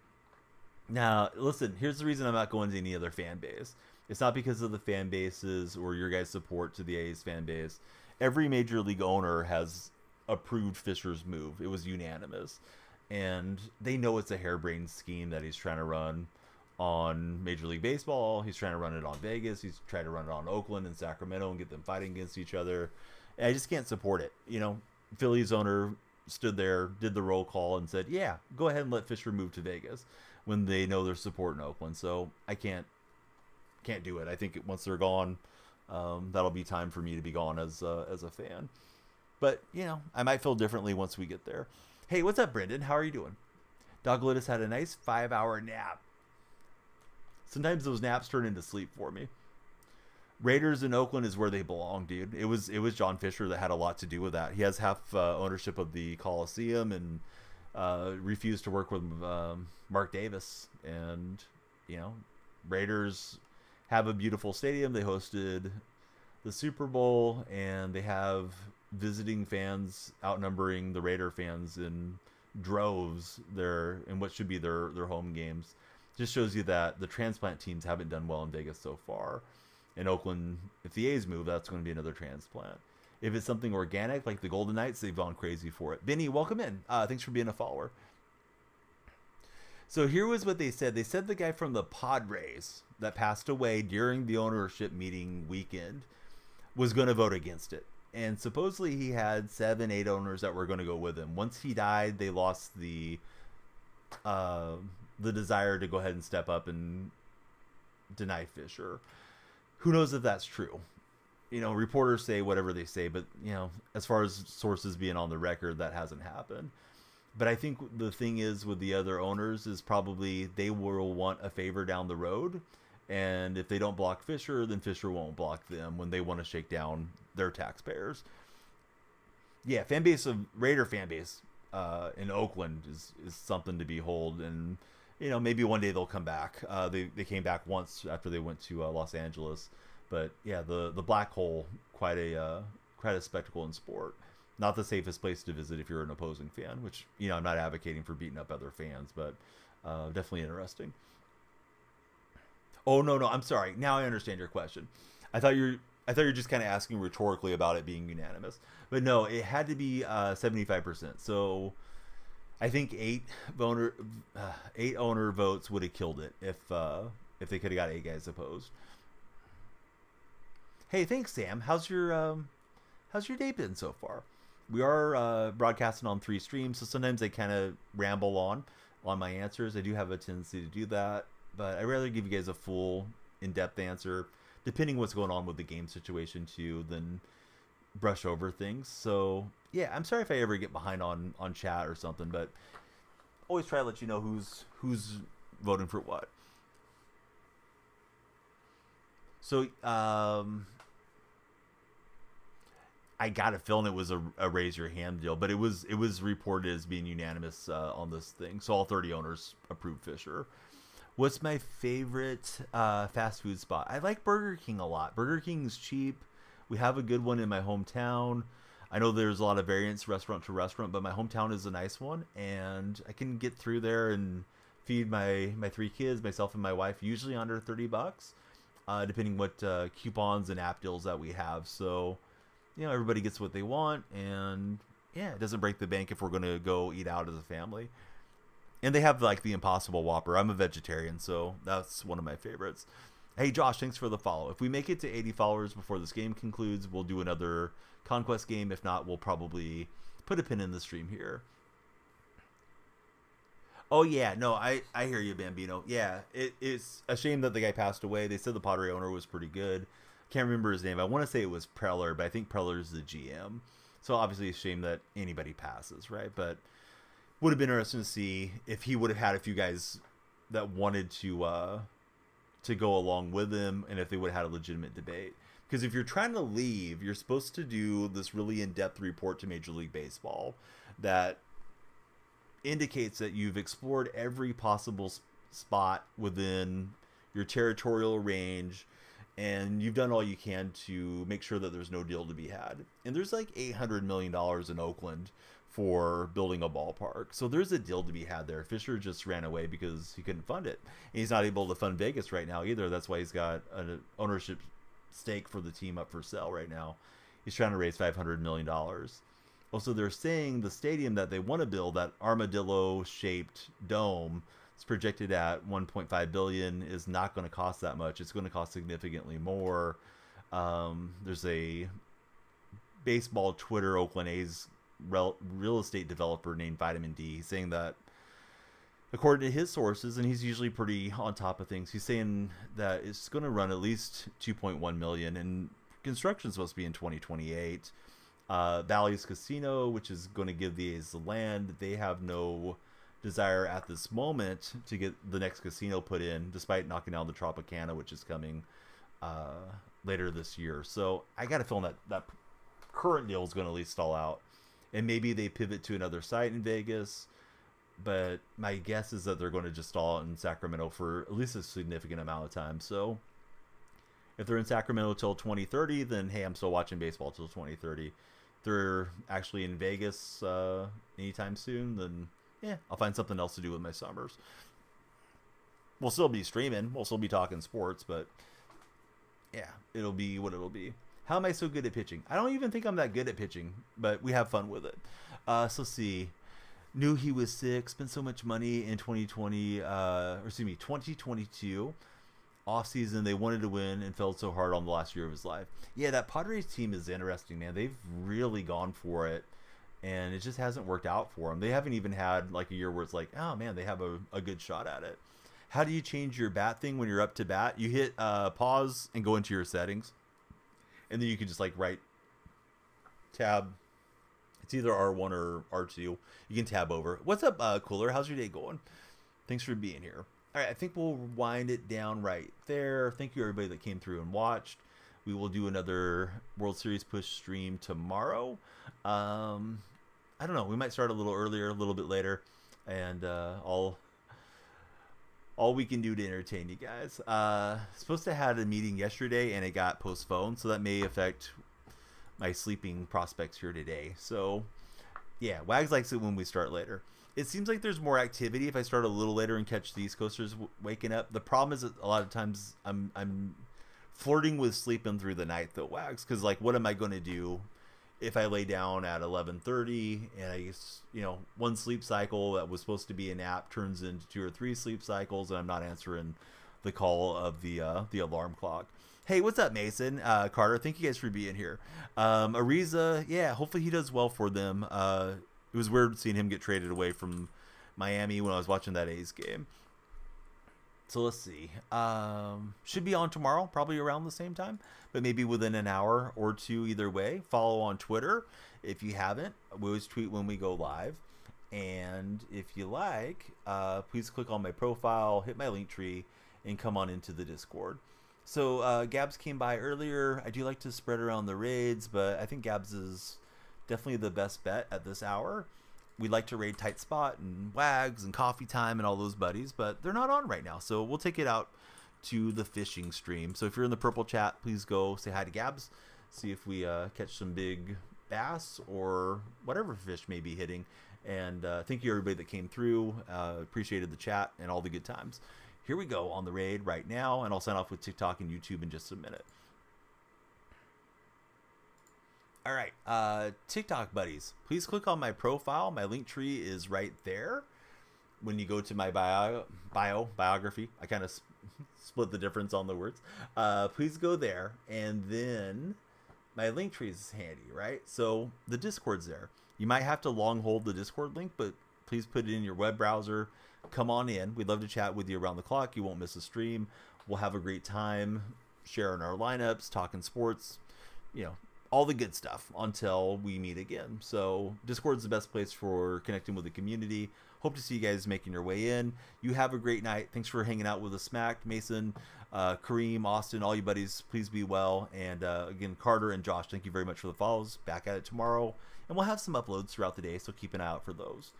A: Now, listen, here's the reason I'm not going to any other fan base. It's not because of the fan bases or your guys' support to the A's fan base. Every major league owner has approved Fisher's move. It was unanimous. And they know it's a harebrained scheme that he's trying to run on Major League Baseball. He's trying to run it on Vegas. He's trying to run it on Oakland and Sacramento and get them fighting against each other. And I just can't support it. Phillies owner stood there, did the roll call, and said, yeah, go ahead and let Fisher move to Vegas, when they know there's support in Oakland. So I can't do it. I think once they're gone, that'll be time for me to be gone as a fan. But, I might feel differently once we get there. Hey, what's up, Brendan? How are you doing? Doglitus had a nice 5-hour nap. Sometimes those naps turn into sleep for me. Raiders in Oakland is where they belong, dude. It was John Fisher that had a lot to do with that. He has half ownership of the Coliseum and refused to work with Mark Davis. And, Raiders have a beautiful stadium. They hosted the Super Bowl, and they have visiting fans outnumbering the Raider fans in droves there in what should be their home games. Just shows you that the transplant teams haven't done well in Vegas so far. In Oakland, if the A's move, that's going to be another transplant. If it's something organic like the Golden Knights, they've gone crazy for it. Benny, welcome in. Thanks for being a follower. So here was what they said. They said the guy from the Padres that passed away during the ownership meeting weekend was going to vote against it. And supposedly he had 7-8 owners that were going to go with him. Once he died, they lost the desire to go ahead and step up and deny Fisher. Who knows if that's true? Reporters say whatever they say, but, as far as sources being on the record, that hasn't happened. But I think the thing is with the other owners is probably they will want a favor down the road. And if they don't block Fisher, then Fisher won't block them when they want to shake down their taxpayers. Yeah, Raider fan base in Oakland is something to behold. And, maybe one day they'll come back. They came back once after they went to Los Angeles. But, yeah, the Black Hole, quite a spectacle in sport. Not the safest place to visit if you're an opposing fan, which, I'm not advocating for beating up other fans, but definitely interesting. Oh, no, I'm sorry. Now I understand your question. I thought you're just kind of asking rhetorically about it being unanimous. But no, it had to be 75%. So I think eight owner votes would have killed it if they could have got 8 guys opposed. Hey, thanks, Sam. How's your day been so far? We are broadcasting on 3 streams, so sometimes I kind of ramble on my answers. I do have a tendency to do that, but I'd rather give you guys a full, in-depth answer, depending what's going on with the game situation too, than brush over things. So yeah, I'm sorry if I ever get behind on chat or something, but always try to let you know who's voting for what. So I got a feeling it was a raise your hand deal, but it was reported as being unanimous on this thing. So all 30 owners approved Fisher. What's my favorite fast food spot? I like Burger King a lot. Burger King's cheap. We have a good one in my hometown. I know there's a lot of variance restaurant to restaurant, but my hometown is a nice one, and I can get through there and feed my 3 kids, myself and my wife, usually under $30, depending what coupons and app deals that we have. So everybody gets what they want, and yeah, it doesn't break the bank if we're going to go eat out as a family. And they have like the Impossible Whopper. I'm a vegetarian, so that's one of my favorites. Hey, Josh, thanks for the follow. If we make it to 80 followers before this game concludes, we'll do another Conquest game. If not, we'll probably put a pin in the stream here. Oh, yeah. No, I hear you, Bambino. Yeah, it's a shame that the guy passed away. They said the Padre owner was pretty good. Can't remember his name. I want to say it was Preller, but I think Preller's the GM. So obviously a shame that anybody passes, right? But would have been interesting to see if he would have had a few guys that wanted to go along with him, and if they would have had a legitimate debate. Because if you're trying to leave, you're supposed to do this really in-depth report to Major League Baseball that indicates that you've explored every possible spot within your territorial range, and you've done all you can to make sure that there's no deal to be had. And there's like $800 million in Oakland for building a ballpark. So there's a deal to be had there. Fisher just ran away because he couldn't fund it. And he's not able to fund Vegas right now either. That's why he's got an ownership stake for the team up for sale right now. He's trying to raise $500 million. Also, they're saying the stadium that they want to build, that armadillo-shaped dome, it's projected at $1.5 billion, is not going to cost that much. It's going to cost significantly more. There's a baseball Twitter Oakland A's real estate developer named Vitamin D. He's saying that, according to his sources, and he's usually pretty on top of things, he's saying that it's going to run at least $2.1 million, and construction's supposed to be in 2028. Bally's Casino, which is going to give the A's the land. They have no desire at this moment to get the next casino put in, despite knocking down the Tropicana, which is coming later this year. So I got a feeling that current deal is going to at least stall out. And maybe they pivot to another site in Vegas. But my guess is that they're going to just stall in Sacramento for at least a significant amount of time. So if they're in Sacramento till 2030, then hey, I'm still watching baseball till 2030. If they're actually in Vegas anytime soon, then yeah, I'll find something else to do with my summers. We'll still be streaming. We'll still be talking sports, but yeah, it'll be what it'll be. How am I so good at pitching? I don't even think I'm that good at pitching, but we have fun with it. So let's see. Knew he was sick. Spent so much money in 2022. Off season, they wanted to win and failed so hard on the last year of his life. Yeah, that Padres team is interesting, man. They've really gone for it, and it just hasn't worked out for them. They haven't even had like a year where it's like, oh man, they have a good shot at it. How do you change your bat thing when you're up to bat? You hit pause and go into your settings, and then you can just like right tab. It's either R1 or R2. You can tab over. What's up, Cooler? How's your day going? Thanks for being here. All right, I think we'll wind it down right there. Thank you, everybody that came through and watched. We will do another World Series push stream tomorrow. I don't know. We might start a little earlier, a little bit later, and all we can do to entertain you guys. Supposed to have a meeting yesterday, and it got postponed, so that may affect my sleeping prospects here today. So yeah, Wags likes it when we start later. It seems like there's more activity if I start a little later and catch the East Coasters waking up. The problem is that a lot of times I'm flirting with sleeping through the night though, Wags, because like what am I going to do if I lay down at 11:30 and I guess, one sleep cycle that was supposed to be a nap turns into 2 or 3 sleep cycles, and I'm not answering the call of the alarm clock. Hey, what's up, Mason? Carter, thank you guys for being here. Ariza, yeah, hopefully he does well for them. It was weird seeing him get traded away from Miami when I was watching that A's game. So let's see. Should be on tomorrow, probably around the same time, but maybe within an hour or two either way. Follow on Twitter if you haven't. We always tweet when we go live. And if you like, please click on my profile, hit my link tree, and come on into the Discord. So Gabs came by earlier. I do like to spread around the raids, but I think Gabs is definitely the best bet at this hour. We like to raid Tight Spot and Wags and Coffee Time and all those buddies, but they're not on right now. So we'll take it out to the fishing stream. So if you're in the purple chat, please go say hi to Gabs. See if we catch some big bass or whatever fish may be hitting. And thank you everybody that came through. Appreciated the chat and all the good times. Here we go on the raid right now, and I'll sign off with TikTok and YouTube in just a minute. All right, TikTok buddies, please click on my profile. My link tree is right there. When you go to my biography, I kind of split the difference on the words. Please go there, and then my link tree is handy, right? So the Discord's there. You might have to long hold the Discord link, but please put it in your web browser. Come on in. We'd love to chat with you around the clock. You won't miss a stream. We'll have a great time sharing our lineups, talking sports, all the good stuff until we meet again. So Discord's the best place for connecting with the community. Hope to see you guys making your way in. You have a great night. Thanks for hanging out with us, Smack, Mason, Kareem, Austin, all you buddies. Please be well. And again, Carter and Josh, thank you very much for the follows. Back at it tomorrow. And we'll have some uploads throughout the day, so keep an eye out for those.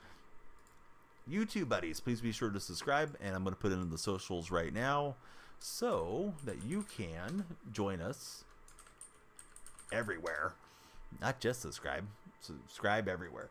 A: YouTube buddies, please be sure to subscribe, and I'm going to put it in the socials right now so that you can join us everywhere. Not just subscribe everywhere.